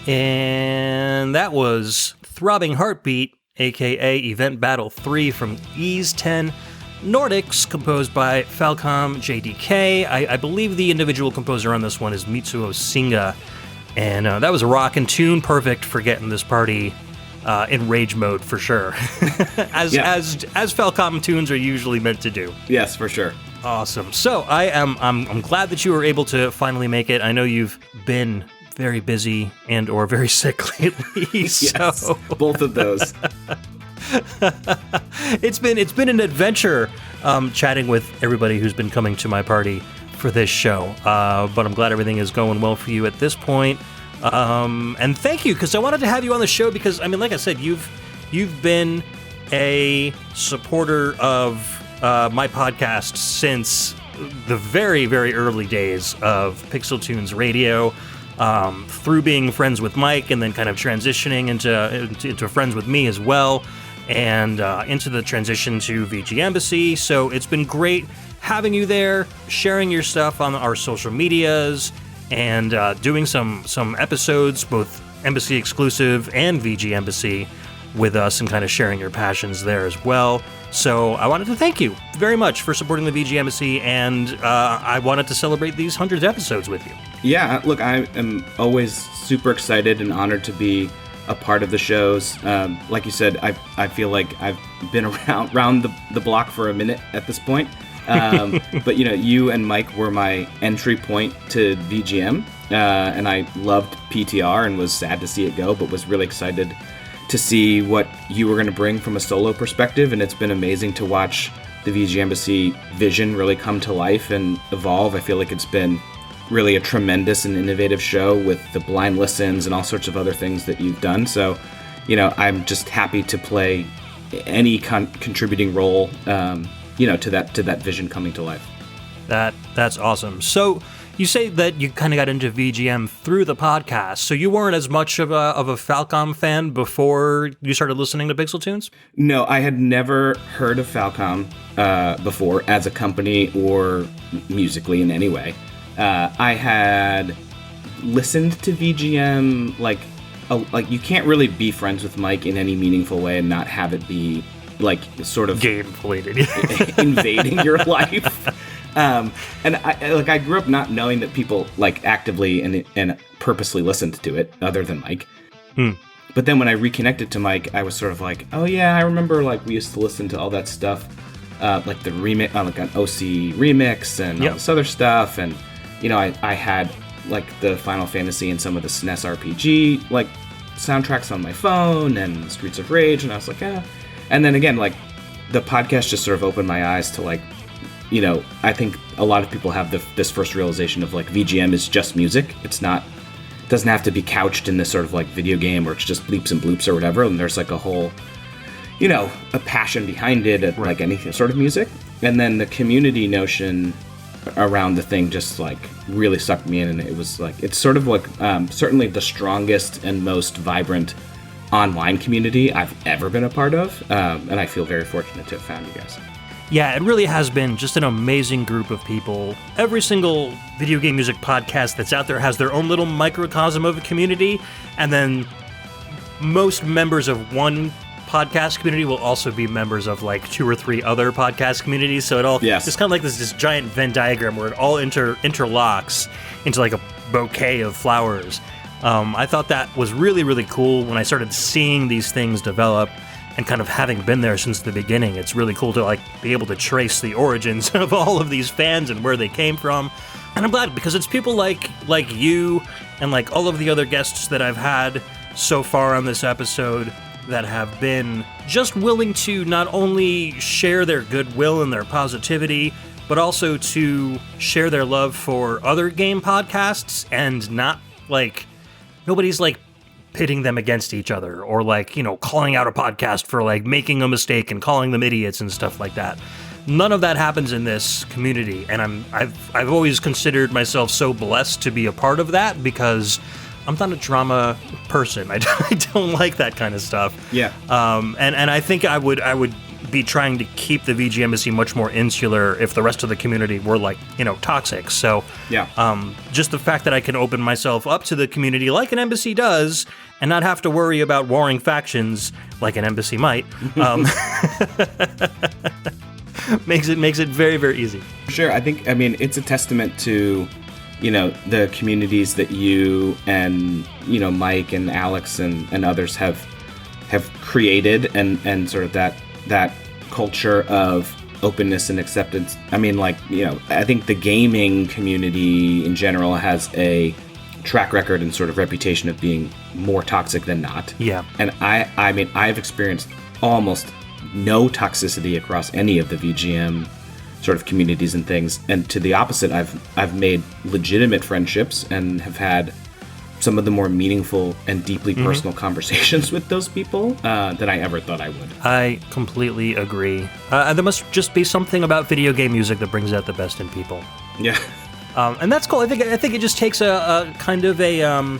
And that was Throbbing Heartbeat, aka Event Battle 3 from Ease 10 Nordics, composed by Falcom JDK. I believe the individual composer on this one is Mitsuo Singa. And that was a rockin' tune, perfect for getting this party in rage mode for sure. as Falcom tunes are usually meant to do. Yes, for sure. Awesome. So I'm glad that you were able to finally make it. I know you've been very busy and or very sick lately. Yes, both of those. It's been an adventure chatting with everybody who's been coming to my party for this show. But I'm glad everything is going well for you at this point. And thank you, because I wanted to have you on the show because, I mean, like I said, you've been a supporter of my podcast since the very, very early days of Pixel Tunes Radio. Through being friends with Mike and then kind of transitioning into friends with me as well, and into the transition to VGMbassy. So it's been great having you there, sharing your stuff on our social medias, and doing some episodes, both Embassy exclusive and VGMbassy, with us and kind of sharing your passions there as well. So I wanted to thank you very much for supporting the VGMbassy, and I wanted to celebrate these 100 episodes with you. Yeah, look, I am always super excited and honored to be a part of the shows. Like you said, I feel like I've been around the block for a minute at this point. But you and Mike were my entry point to VGM, and I loved PTR and was sad to see it go, but was really excited to see what you were going to bring from a solo perspective. And it's been amazing to watch the VGMbassy vision really come to life and evolve. I feel like it's been really a tremendous and innovative show with the blind listens and all sorts of other things that you've done. So, I'm just happy to play any contributing role, to that vision coming to life. That's awesome. So you say that you kind of got into VGM through the podcast, so you weren't as much of a Falcom fan before you started listening to Pixel Tunes? No, I had never heard of Falcom before as a company or musically in any way. I had listened to VGM like like you can't really be friends with Mike in any meaningful way and not have it be like sort of game related, invading your life. And I grew up not knowing that people like actively and purposely listened to it, other than Mike. But then when I reconnected to Mike, I was sort of like, oh yeah, I remember like we used to listen to all that stuff, like the remix, like an OC remix and all this other stuff, and you know, I had like the Final Fantasy and some of the SNES RPG like soundtracks on my phone and Streets of Rage, and I was like, yeah. And then again, like the podcast just sort of opened my eyes to like, you know, I think a lot of people have this first realization of like VGM is just music. It doesn't have to be couched in this sort of like video game where it's just bleeps and bloops or whatever. And there's like a whole, you know, a passion behind it, like any sort of music. And then the community notion around the thing just like really sucked me in, and it was like, it's sort of like certainly the strongest and most vibrant online community I've ever been a part of, and I feel very fortunate to have found you guys. Yeah, it really has been just an amazing group of people. Every single video game music podcast that's out there has their own little microcosm of a community, and then most members of one podcast community will also be members of like 2 or 3 other podcast communities, so it all it's kind of like this giant Venn diagram where it all interlocks into like a bouquet of flowers. I thought that was really, really cool when I started seeing these things develop, and kind of having been there since the beginning. It's really cool to like be able to trace the origins of all of these fans and where they came from. And I'm glad, because it's people like you and like all of the other guests that I've had so far on this episode that have been just willing to not only share their goodwill and their positivity, but also to share their love for other game podcasts, and not like, nobody's like pitting them against each other, or like, you know, calling out a podcast for like making a mistake and calling them idiots and stuff like that. None of that happens in this community, and I've always considered myself so blessed to be a part of that, because I'm not a drama person. I don't like that kind of stuff. Yeah. And I think I would be trying to keep the VGMbassy much more insular if the rest of the community were like, you know, toxic. So just the fact that I can open myself up to the community like an embassy does, and not have to worry about warring factions like an embassy might, makes it very, very easy. Sure. I mean, it's a testament to, you know, the communities that you and, you know, Mike and Alex and others have created, and sort of that culture of openness and acceptance. I mean, like, you know, I think the gaming community in general has a track record and sort of reputation of being more toxic than not. Yeah. And I mean, I've experienced almost no toxicity across any of the VGM sort of communities and things. And to the opposite, I've made legitimate friendships and have had some of the more meaningful and deeply personal conversations with those people than I ever thought I would. I completely agree. There must just be something about video game music that brings out the best in people. Yeah. And that's cool. I think it just takes a kind of a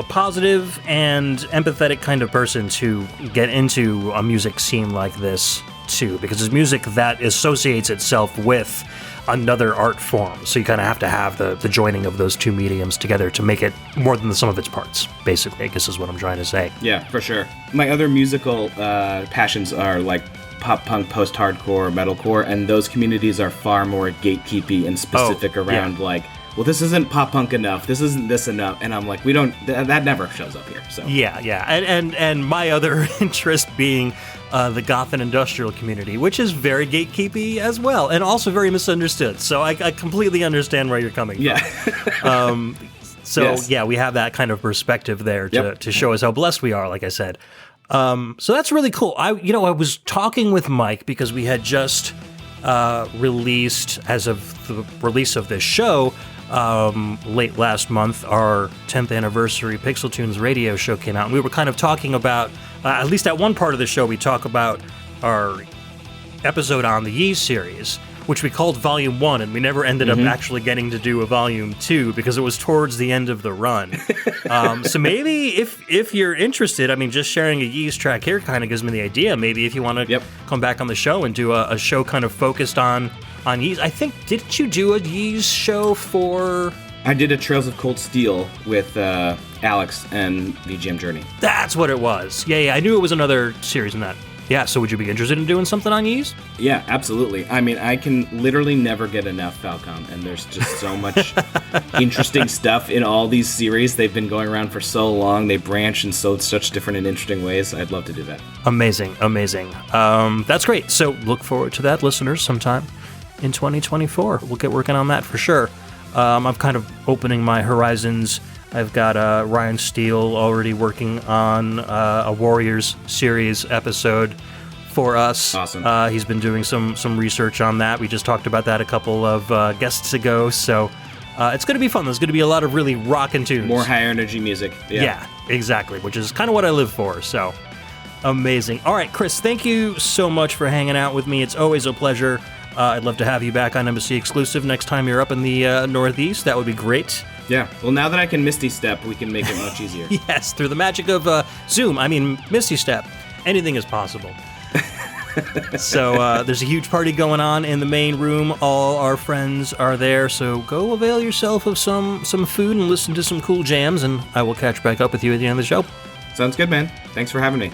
positive and empathetic kind of person to get into a music scene like this too, because it's music that associates itself with another art form. So you kind of have to have the joining of those two mediums together to make it more than the sum of its parts, basically, I guess is what I'm trying to say. Yeah, for sure. My other musical passions are like pop punk, post-hardcore, metalcore, and those communities are far more gatekeepy and specific around like, well, this isn't pop punk enough, this isn't this enough, and I'm like, we don't, that never shows up here. So yeah, and my other interest being the goth and industrial community, which is very gatekeepy as well, and also very misunderstood. So I completely understand where you're coming from. Yeah, we have that kind of perspective there to show us how blessed we are, like I said. So that's really cool. I was talking with Mike because we had just released, as of the release of this show, late last month, our 10th anniversary Pixel Tunes radio show came out, and we were kind of talking about, at least at one part of the show, we talk about our episode on the Yeez series, which we called Volume 1, and we never ended up actually getting to do a Volume 2 because it was towards the end of the run. So maybe if you're interested, I mean, just sharing a Yeez track here kind of gives me the idea. Maybe if you want to come back on the show and do a show kind of focused on Yeez. I think, didn't you do a Yeez show for... I did a Trails of Cold Steel with Alex and VGM Journey. That's what it was. Yeah, I knew it was another series in that. Yeah, so would you be interested in doing something on Ys? Yeah, absolutely. I mean, I can literally never get enough Falcom, and there's just so much interesting stuff in all these series. They've been going around for so long. They branch in such different and interesting ways. I'd love to do that. Amazing. That's great. So look forward to that, listeners, sometime in 2024. We'll get working on that for sure. I'm kind of opening my horizons. I've got Ryan Steele already working on a Warriors series episode for us. Awesome. He's been doing some research on that. We just talked about that a couple of guests ago. So it's going to be fun. There's going to be a lot of really rockin' tunes. More high energy music. Yeah, exactly, which is kind of what I live for. So amazing. All right, Chris, thank you so much for hanging out with me. It's always a pleasure. I'd love to have you back on Embassy Exclusive next time you're up in the Northeast. That would be great. Yeah, well, now that I can Misty Step, we can make it much easier. Yes, through the magic of Zoom. I mean, Misty Step. Anything is possible. So there's a huge party going on in the main room. All our friends are there, so go avail yourself of some food and listen to some cool jams, and I will catch back up with you at the end of the show. Sounds good, man. Thanks for having me.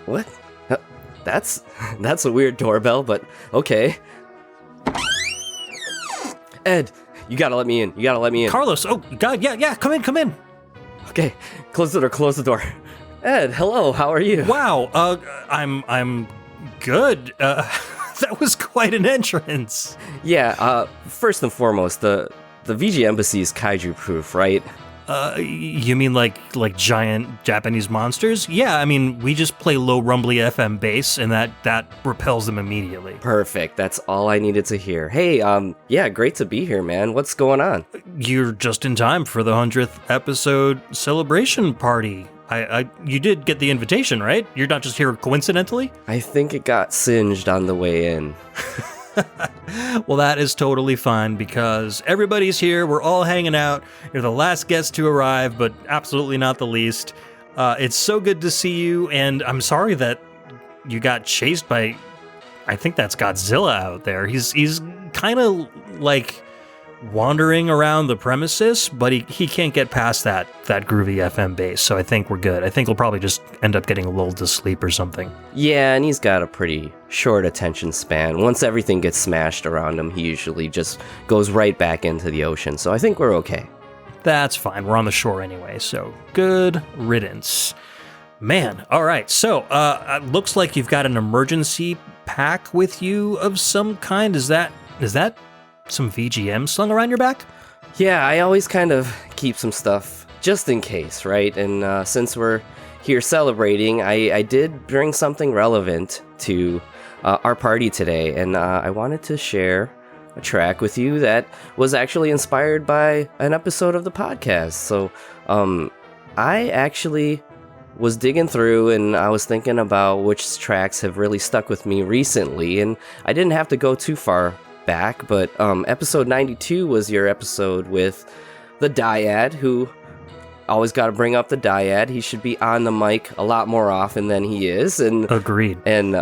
What? That's a weird doorbell, but okay. Ed, you gotta let me in. Carlos, oh God, yeah, come in. Okay, close the door. Ed, hello, how are you? Wow, I'm good. That was quite an entrance. Yeah, first and foremost, the VGMbassy is kaiju proof, right? You mean like giant Japanese monsters? Yeah, I mean, we just play low rumbly FM bass, and that repels them immediately. Perfect, that's all I needed to hear. Hey, yeah, great to be here, man. What's going on? You're just in time for the 100th episode celebration party. You did get the invitation, right? You're not just here coincidentally? I think it got singed on the way in. Well, that is totally fine because everybody's here. We're all hanging out. You're the last guest to arrive, but absolutely not the least. It's so good to see you, and I'm sorry that you got chased by, I think that's Godzilla out there. He's kind of like wandering around the premises, but he can't get past that groovy FM bass, so I think we're good. I think we'll probably just end up getting lulled to sleep or something. Yeah, and he's got a pretty short attention span. Once everything gets smashed around him, he usually just goes right back into the ocean, so I think we're okay. That's fine. We're on the shore anyway, so good riddance. Man, all right, so it looks like you've got an emergency pack with you of some kind. Is that some VGM slung around your back? Yeah, I always kind of keep some stuff just in case, right? And since we're here celebrating, I did bring something relevant to our party today, and I wanted to share a track with you that was actually inspired by an episode of the podcast. So I actually was digging through, and I was thinking about which tracks have really stuck with me recently, and I didn't have to go too far back, but episode 92 was your episode with the Dyad, who always got to bring up the Dyad. He should be on the mic a lot more often than he is. And agreed. And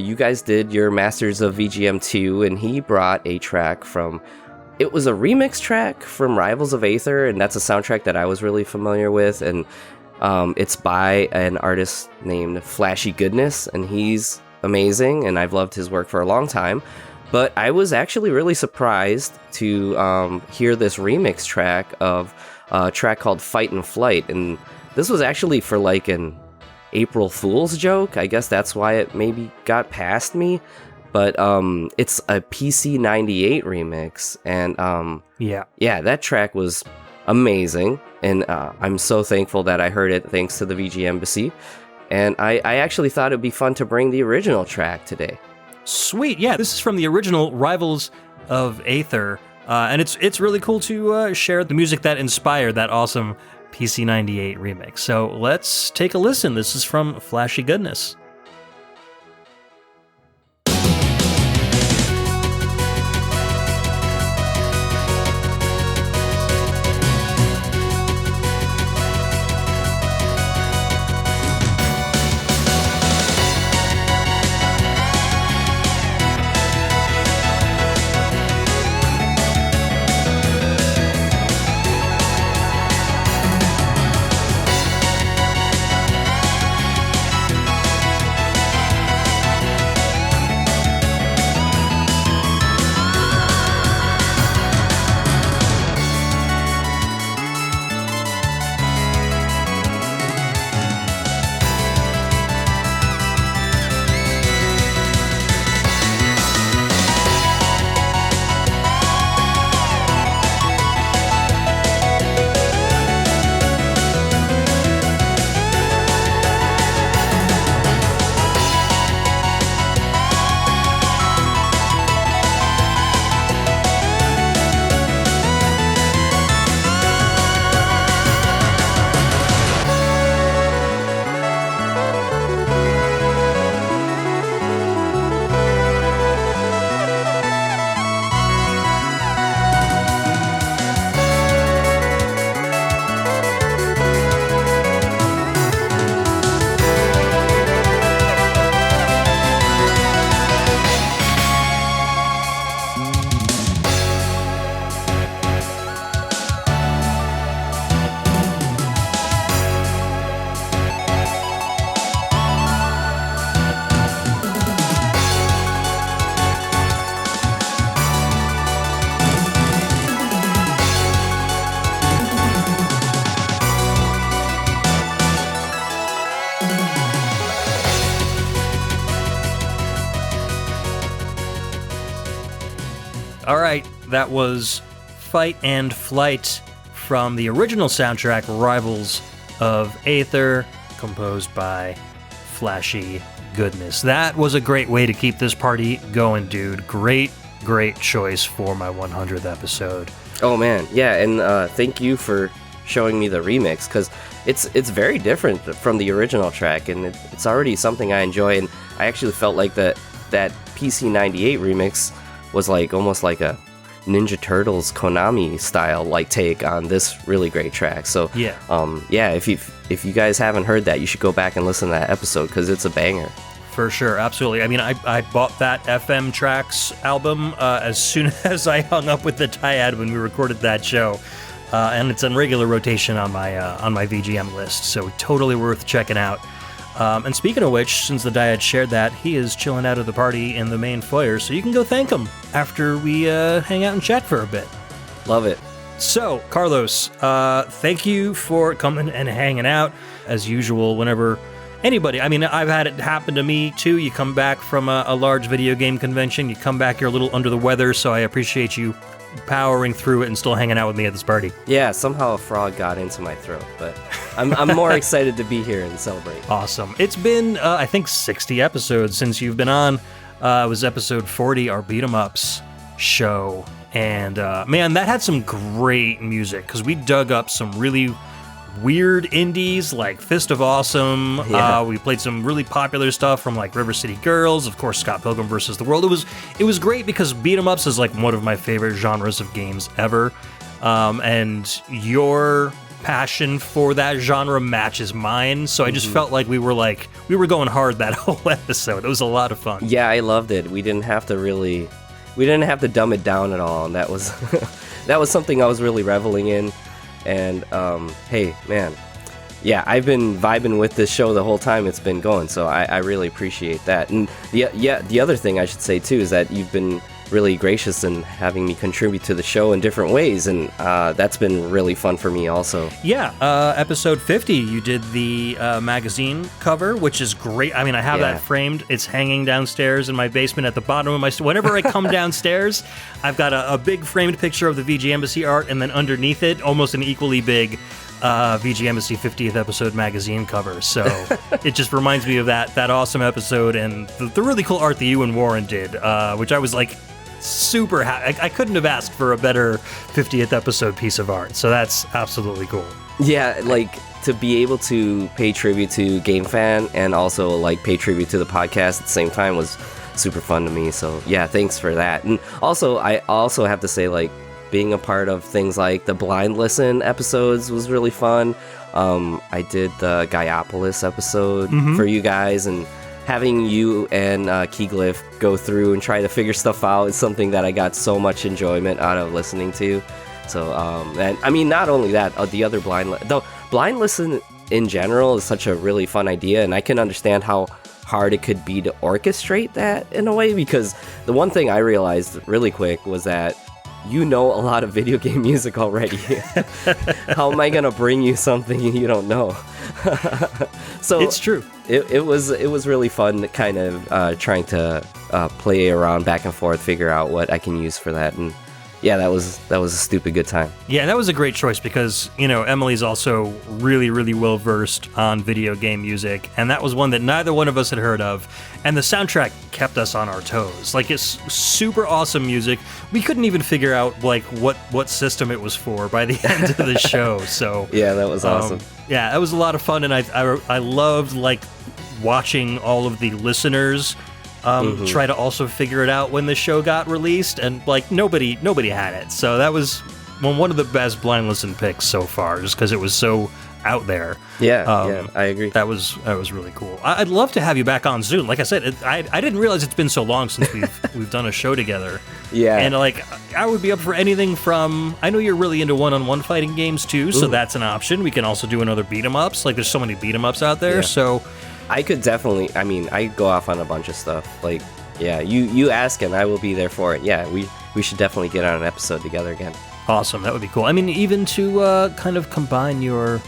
you guys did your Masters of VGM 2, and he brought a track from... It was a remix track from Rivals of Aether, and that's a soundtrack that I was really familiar with. And it's by an artist named Flashy Goodness, and he's amazing, and I've loved his work for a long time. But I was actually really surprised to hear this remix track of a track called Fight and Flight, and this was actually for like an April Fool's joke. I guess that's why it maybe got past me, but it's a PC98 remix, and yeah, that track was amazing, and I'm so thankful that I heard it thanks to the VGMbassy, and I actually thought it'd be fun to bring the original track today. Sweet, yeah, this is from the original Rivals of Aether. And it's really cool to share the music that inspired that awesome PC98 remix. So let's take a listen. This is from Flashy Goodness. All right, that was Fight and Flight from the original soundtrack Rivals of Aether, composed by Flashy Goodness. That was a great way to keep this party going, dude. Great choice for my 100th episode. Oh man, yeah, and thank you for showing me the remix, because it's very different from the original track, and it's already something I enjoy, and I actually felt like that PC98 remix was like almost like a Ninja Turtles Konami style like take on this really great track. So yeah, if you guys haven't heard that, you should go back and listen to that episode because it's a banger. For sure, absolutely. I mean, I bought that FM Tracks album as soon as I hung up with the Dyad when we recorded that show, and it's in regular rotation on my VGM list. So totally worth checking out. And speaking of which, since the Dyad shared that, he is chilling out of the party in the main foyer, so you can go thank him after we hang out and chat for a bit. Love it. So, Carlos, thank you for coming and hanging out. As usual, whenever anybody, I mean, I've had it happen to me too. You come back from a large video game convention, you come back, you're a little under the weather, so I appreciate you powering through it and still hanging out with me at this party. Yeah, somehow a frog got into my throat, but I'm more excited to be here and celebrate. Awesome. It's been, I think, 60 episodes since you've been on. It was episode 40, our Beat 'em Ups show. And man, that had some great music because we dug up some really weird indies like Fist of Awesome. Yeah. We played some really popular stuff from like River City Girls, of course, Scott Pilgrim vs. the World. It was great because beat 'em ups is like one of my favorite genres of games ever, and your passion for that genre matches mine. So I just felt like we were going hard that whole episode. It was a lot of fun. Yeah, I loved it. We didn't have to dumb it down at all, and that was that was something I was really reveling in. And hey, man, yeah, I've been vibing with this show the whole time it's been going, so I really appreciate that. And the other thing I should say too is that you've been really gracious in having me contribute to the show in different ways, and that's been really fun for me also. Yeah, episode 50, you did the magazine cover, which is great. I mean, I have that framed. It's hanging downstairs in my basement at the bottom of my... Whenever I come downstairs, I've got a big framed picture of the VGMbassy art, and then underneath it, almost an equally big VGMbassy 50th episode magazine cover. So it just reminds me of that awesome episode and the really cool art that you and Warren did, which I was like... super happy. I couldn't have asked for a better 50th episode piece of art, so that's absolutely cool. Yeah, like to be able to pay tribute to Game Fan and also like pay tribute to the podcast at the same time was super fun to me. So yeah, thanks for that. And also, I also have to say, like, being a part of things like the Blind Listen episodes was really fun. I did the Gaiopolis episode for you guys, and having you and Keyglyph go through and try to figure stuff out is something that I got so much enjoyment out of listening to. So, and I mean, not only that, the other Blind Listen in general is such a really fun idea, and I can understand how hard it could be to orchestrate that in a way, because the one thing I realized really quick was that you know a lot of video game music already. How am I gonna bring you something you don't know? So it's true. It was really fun, kind of trying to play around back and forth, figure out what I can use for that, and yeah, that was a stupid good time. Yeah, that was a great choice because, you know, Emily's also really, really well versed on video game music, and that was one that neither one of us had heard of, and the soundtrack kept us on our toes. Like, it's super awesome music. We couldn't even figure out like what system it was for by the end of the show. So yeah, that was awesome. Yeah, that was a lot of fun, and I loved like watching all of the listeners try to also figure it out when the show got released, and like nobody had it. So that was one of the best Blind Listen picks so far, just because it was so out there. Yeah, I agree. That was really cool. I'd love to have you back on soon. Like I said, I didn't realize it's been so long since we've done a show together. Yeah, and like I would be up for anything from. I know you're really into one-on-one fighting games too, so that's an option. We can also do another beat 'em ups. Like there's so many beat 'em ups out there, so. I could definitely, I mean, I go off on a bunch of stuff. Like, yeah, you ask and I will be there for it. Yeah, we should definitely get on an episode together again. Awesome, that would be cool. I mean, even to kind of combine your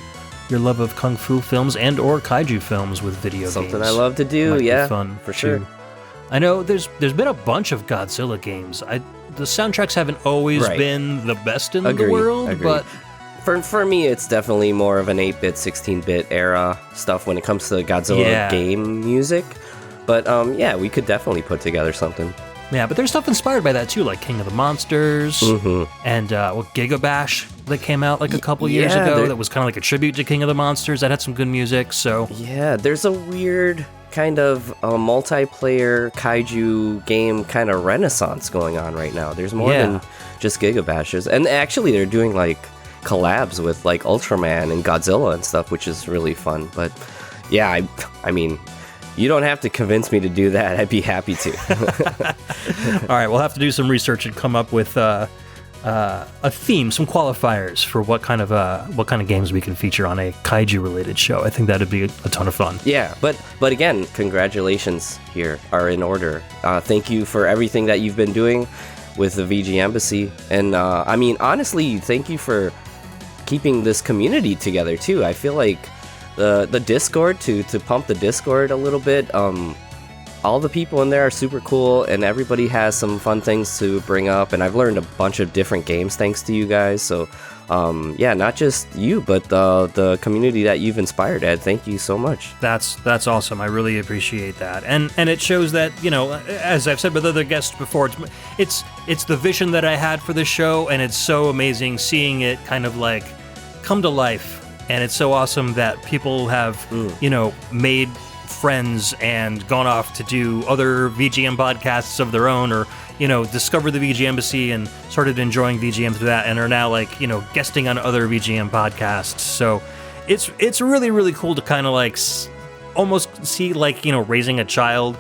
love of kung fu films and or kaiju films with video games. Something I love to do, yeah, be fun for sure. Too. I know there's been a bunch of Godzilla games. The soundtracks haven't always been the best in the world, but... For me, it's definitely more of an 8-bit, 16-bit era stuff when it comes to Godzilla game music. But yeah, we could definitely put together something. Yeah, but there's stuff inspired by that too, like King of the Monsters and Gigabash that came out like a couple years ago. That was kind of like a tribute to King of the Monsters. That had some good music. So yeah, there's a weird kind of multiplayer kaiju game kind of renaissance going on right now. There's more than just Gigabashers, and actually they're doing like collabs with like Ultraman and Godzilla and stuff, which is really fun. But yeah, I mean, you don't have to convince me to do that. I'd be happy to. All right, we'll have to do some research and come up with a theme, some qualifiers for what kind of games we can feature on a kaiju related show. I think that'd be a ton of fun. Yeah, but again, congratulations here are in order. Thank you for everything that you've been doing with the VGMbassy, and I mean, honestly, thank you for keeping this community together too. I feel like the Discord, to pump the Discord a little bit, all the people in there are super cool, and everybody has some fun things to bring up, and I've learned a bunch of different games thanks to you guys. So yeah, not just you, but the community that you've inspired, Ed. Thank you so much. That's awesome. I really appreciate that, and it shows that, you know, as I've said with other guests before, it's the vision that I had for this show, and it's so amazing seeing it kind of like come to life and it's so awesome that people have, made friends and gone off to do other VGM podcasts of their own, or discovered the VGMbassy and started enjoying VGM through that, and are now guesting on other VGM podcasts. So it's really, really cool to kind of almost see raising a child.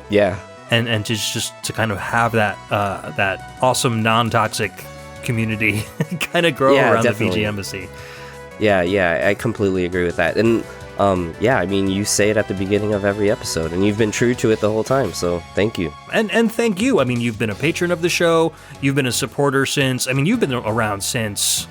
Yeah. And just to kind of have that awesome non-toxic community kind of grow around definitely. The VGMbassy. Yeah, I completely agree with that. And you say it at the beginning of every episode, and you've been true to it the whole time, so thank you. And thank you. I mean, you've been a patron of the show, you've been a supporter since, you've been around since,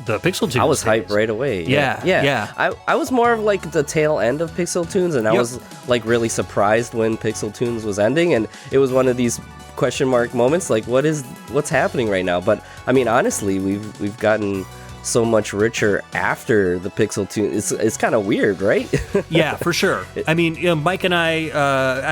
the Pixel Tunes. I was days. hyped right away. Yeah. I was more of the tail end of Pixel Tunes, and I was really surprised when Pixel Tunes was ending, and it was one of these question mark moments, what's happening right now? But honestly, we've gotten so much richer after the Pixel Tunes. It's kind of weird, right? Yeah, for sure. Mike and I,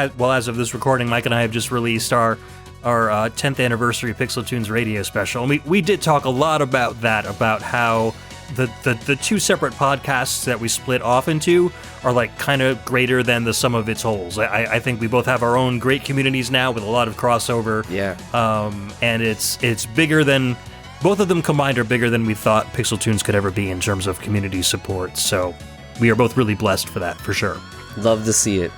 as of this recording, Mike and I have just released our 10th anniversary Pixel Tunes radio special. And we did talk a lot about that, about how the two separate podcasts that we split off into are kind of greater than the sum of its wholes. I think we both have our own great communities now with a lot of crossover. Yeah. And it's bigger than, both of them combined are bigger than we thought Pixel Tunes could ever be in terms of community support. So we are both really blessed for that, for sure. Love to see it.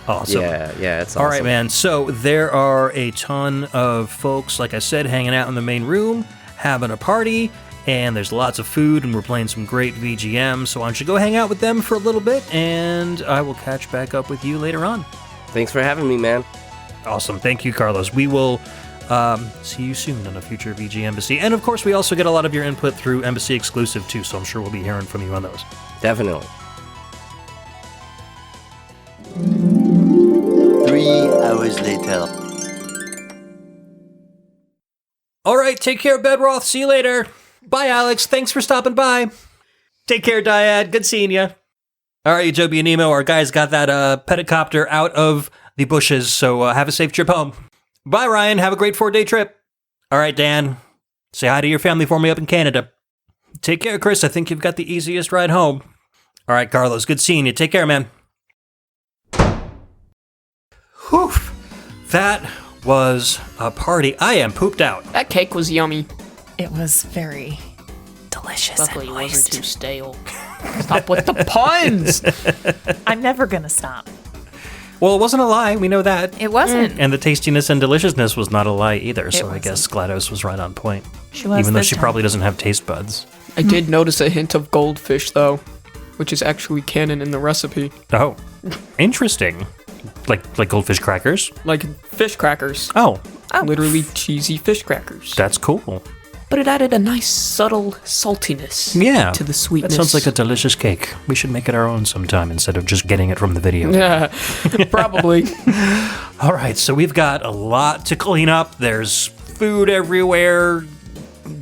Awesome. Yeah, it's awesome. All right, man. So there are a ton of folks, like I said, hanging out in the main room, having a party, and there's lots of food, and we're playing some great VGM. So why don't you go hang out with them for a little bit, and I will catch back up with you later on. Thanks for having me, man. Awesome. Thank you, Carlos. We will see you soon on a future VGMbassy. And of course, we also get a lot of your input through Embassy Exclusive, too, so I'm sure we'll be hearing from you on those. Definitely. 3 hours later. All right, take care, Bedroth. See you later. Bye, Alex. Thanks for stopping by. Take care, Dyad. Good seeing you. All right, Joby and Nemo, our guys got that pedicopter out of the bushes, so have a safe trip home. Bye, Ryan. Have a great 4-day trip. All right, Dan. Say hi to your family for me up in Canada. Take care, Chris. I think you've got the easiest ride home. All right, Carlos. Good seeing you. Take care, man. Whew. That was a party. I am pooped out. That cake was yummy. It was very delicious. Luckily, and it wasn't moist. too stale. Stop with the puns! I'm never going to stop. Well, it wasn't a lie. We know that. It wasn't. And the tastiness and deliciousness was not a lie either. So I wasn't. guess GLaDOS was right on point. She was Even though this she time. probably doesn't have taste buds. I did notice a hint of goldfish, though, which is actually canon in the recipe. Oh, interesting. Like goldfish crackers? Like fish crackers. Oh. Literally cheesy fish crackers. That's cool. But it added a nice, subtle saltiness to the sweetness. That sounds like a delicious cake. We should make it our own sometime instead of just getting it from the video. Yeah, probably. All right, so we've got a lot to clean up. There's food everywhere,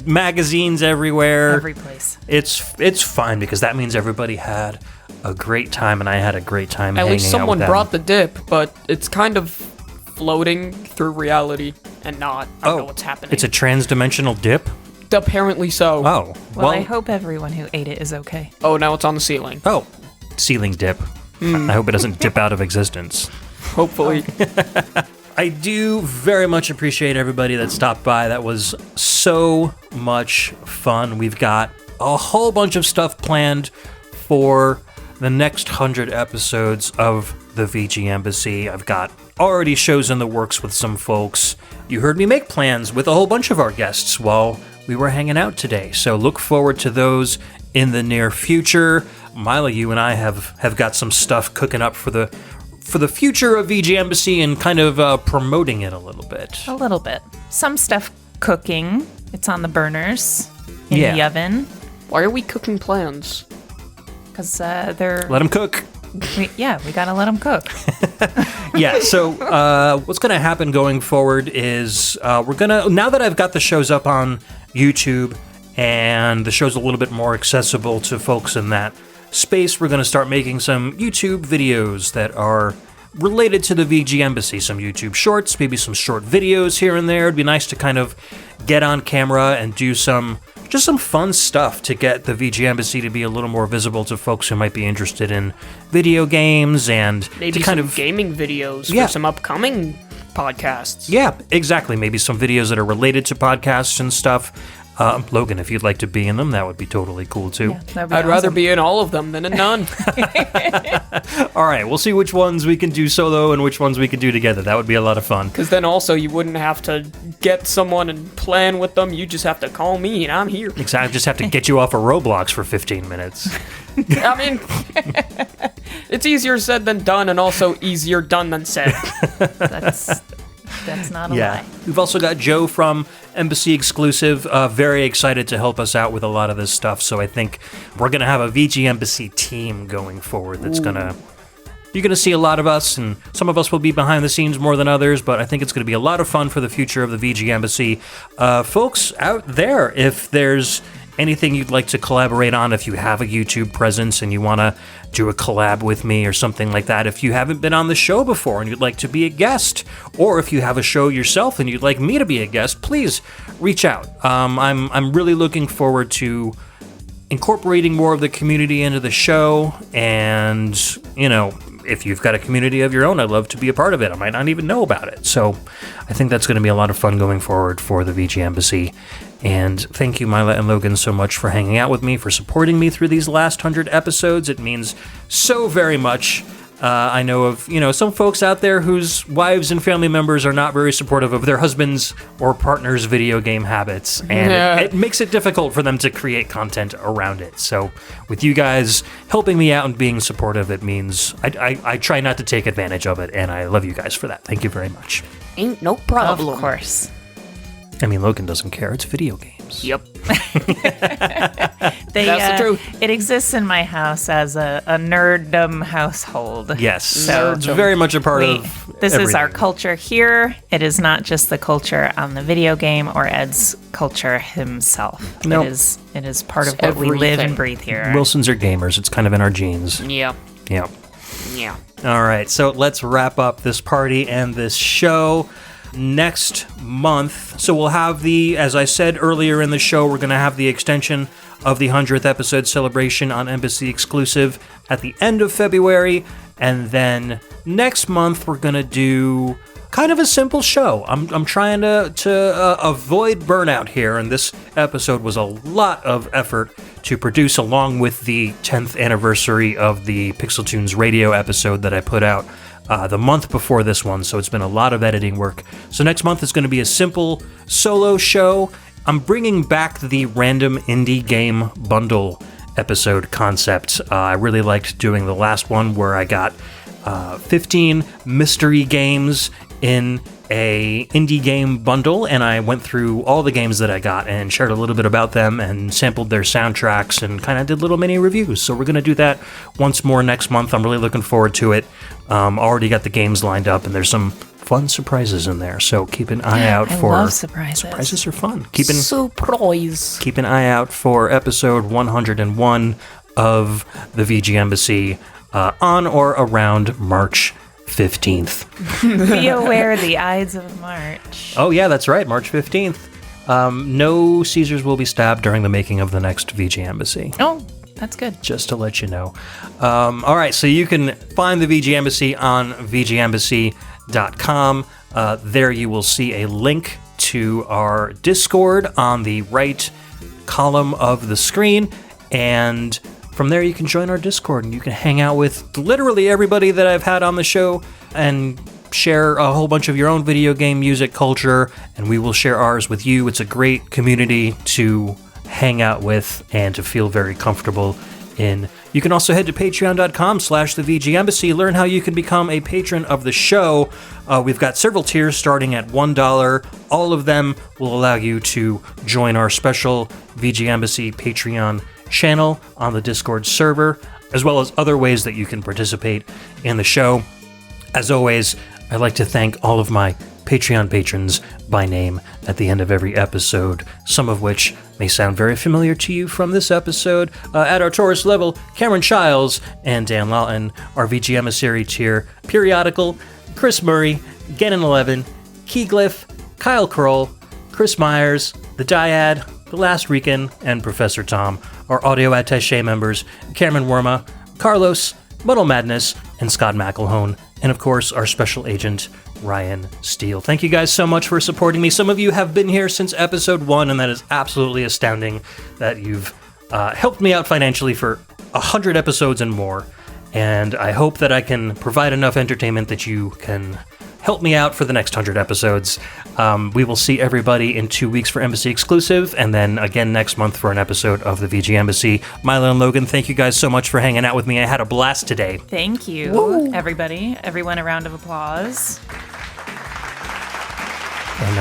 magazines everywhere. Every place. It's fine because that means everybody had a great time, and I had a great time At hanging least out someone with them. brought the dip, but it's kind of floating through reality and not. I don't know what's happening. It's a trans-dimensional dip? Apparently so. Oh. Well, I hope everyone who ate it is okay. Oh, now it's on the ceiling. Oh. Ceiling dip. I hope it doesn't dip out of existence. Hopefully. I do very much appreciate everybody that stopped by. That was so much fun. We've got a whole bunch of stuff planned for the next 100 episodes of the VGMbassy. I've got already shows in the works with some folks. You heard me make plans with a whole bunch of our guests while we were hanging out today. So look forward to those in the near future. Myla, you and I have got some stuff cooking up for the future of VGMbassy and kind of promoting it a little bit. A little bit. Some stuff cooking. It's on the burners in the oven. Why are we cooking plans? Because they're... Let them cook. We gotta let them cook. Yeah, so what's going to happen going forward is we're going to, now that I've got the shows up on YouTube and the show's a little bit more accessible to folks in that space, we're going to start making some YouTube videos that are related to the VG Embassy, some YouTube shorts, maybe some short videos here and there. It'd be nice to kind of get on camera and do some fun stuff to get the VG Embassy to be a little more visible to folks who might be interested in video games and maybe to kind some of gaming videos Yeah. for some upcoming podcasts. Yeah, exactly. Maybe some videos that are related to podcasts and stuff. Logan, if you'd like to be in them, that would be totally cool too. I'd rather be in all of them than in none. All right, we'll see which ones we can do solo and which ones we can do together. That would be a lot of fun. Because then also you wouldn't have to get someone and plan with them. You just have to call me and I'm here. Exactly. I just have to get you off of Roblox for 15 minutes. I mean, it's easier said than done, and also easier done than said. That's not a lie. We've also got Joe from Embassy Exclusive, very excited to help us out with a lot of this stuff. So I think we're going to have a VG Embassy team going forward that's going to... You're going to see a lot of us, and some of us will be behind the scenes more than others, but I think it's going to be a lot of fun for the future of the VG Embassy. Folks out there, if there's anything you'd like to collaborate on, if you have a YouTube presence and you want to do a collab with me or something like that, if you haven't been on the show before and you'd like to be a guest, or if you have a show yourself and you'd like me to be a guest, please reach out. I'm really looking forward to incorporating more of the community into the show, and, you know, if you've got a community of your own, I'd love to be a part of it. I might not even know about it. So I think that's going to be a lot of fun going forward for the VG Embassy. And thank you, Myla and Logan, so much for hanging out with me, for supporting me through these last 100 episodes. It means so very much. I know of, some folks out there whose wives and family members are not very supportive of their husbands' or partners' video game habits, and it makes it difficult for them to create content around it. So with you guys helping me out and being supportive, it means I try not to take advantage of it, and I love you guys for that. Thank you very much. Ain't no problem. Of course. I mean, Logan doesn't care. It's video games. Yep. That's the truth. It exists in my house as a nerddom household. Yes, so it's very much a part of This is our everything. culture here. It is not just the culture on the video game or Ed's culture himself. Nope. It is part of what we live and breathe here. Wilsons are gamers. It's kind of in our genes. Yeah. Yeah. Yeah. All right, so let's wrap up this party and this show next month. So we'll have as I said earlier in the show, we're going to have the extension of the 100th episode celebration on Embassy Exclusive at the end of February. And then next month, we're going to do kind of a simple show. I'm trying to avoid burnout here, and this episode was a lot of effort to produce, along with the 10th anniversary of the Pixel Tunes radio episode that I put out the month before this one, so it's been a lot of editing work. So next month is going to be a simple solo show. I'm bringing back the random indie game bundle episode concept. I really liked doing the last one where I got 15 mystery games in a indie game bundle, and I went through all the games that I got and shared a little bit about them and sampled their soundtracks and kind of did little mini reviews. So we're going to do that once more next month. I'm really looking forward to it. Already got the games lined up, and there's some fun surprises in there. So keep an eye out for... I love surprises. Surprises are fun. Surprise. Keep an eye out for episode 101 of the VG Embassy on or around March 15th. Be aware the Ides of March. Oh, yeah, that's right, March 15th. No Caesars will be stabbed during the making of the next VG Embassy. Oh, that's good. Just to let you know. All right, so you can find the VG Embassy on VGMbassy.com. There you will see a link to our Discord on the right column of the screen, and from there you can join our Discord and you can hang out with literally everybody that I've had on the show and share a whole bunch of your own video game music culture, and we will share ours with you. It's a great community to hang out with and to feel very comfortable in. You can also head to patreon.com/thevgmbassy, learn how you can become a patron of the show. We've got several tiers starting at $1. All of them will allow you to join our special VG Embassy Patreon channel on the Discord server, as well as other ways that you can participate in the show. As always, I'd like to thank all of my Patreon patrons by name at the end of every episode, some of which may sound very familiar to you from this episode. At our Taurus level, Cameron Childs and Dan Lawton, our VGMbassador tier, Periodical, Chris Murray, Gannon11, Keyglyph, Kyle Kroll, Chris Myers, The Dyad, The Last Rican, and Professor Tom, our audio attaché members, Cameron Worma, Carlos, Muddle Madness, and Scott McElhone, and of course, our special agent, Ryan Steele. Thank you guys so much for supporting me. Some of you have been here since episode 1, and that is absolutely astounding that you've helped me out financially for 100 episodes and more. And I hope that I can provide enough entertainment that you can help me out for the next 100 episodes. We will see everybody in 2 weeks for Embassy Exclusive, and then again next month for an episode of the VG Embassy. Myla and Logan, thank you guys so much for hanging out with me. I had a blast today. Thank you, everybody. Everyone, a round of applause. And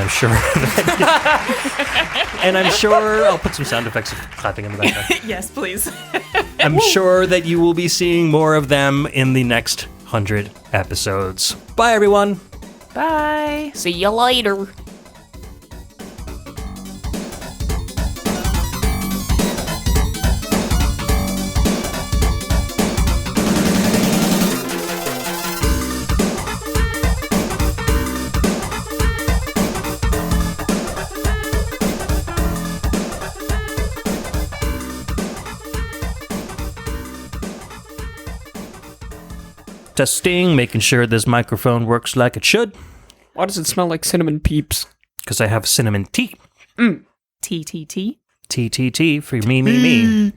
I'm sure I'll put some sound effects of clapping in the background. Yes, please. I'm sure that you will be seeing more of them in the next 100 episodes. Bye, everyone. Bye. See you later. Testing, making sure this microphone works like it should. Why does it smell like cinnamon peeps? Because I have cinnamon tea. T. TTT for me.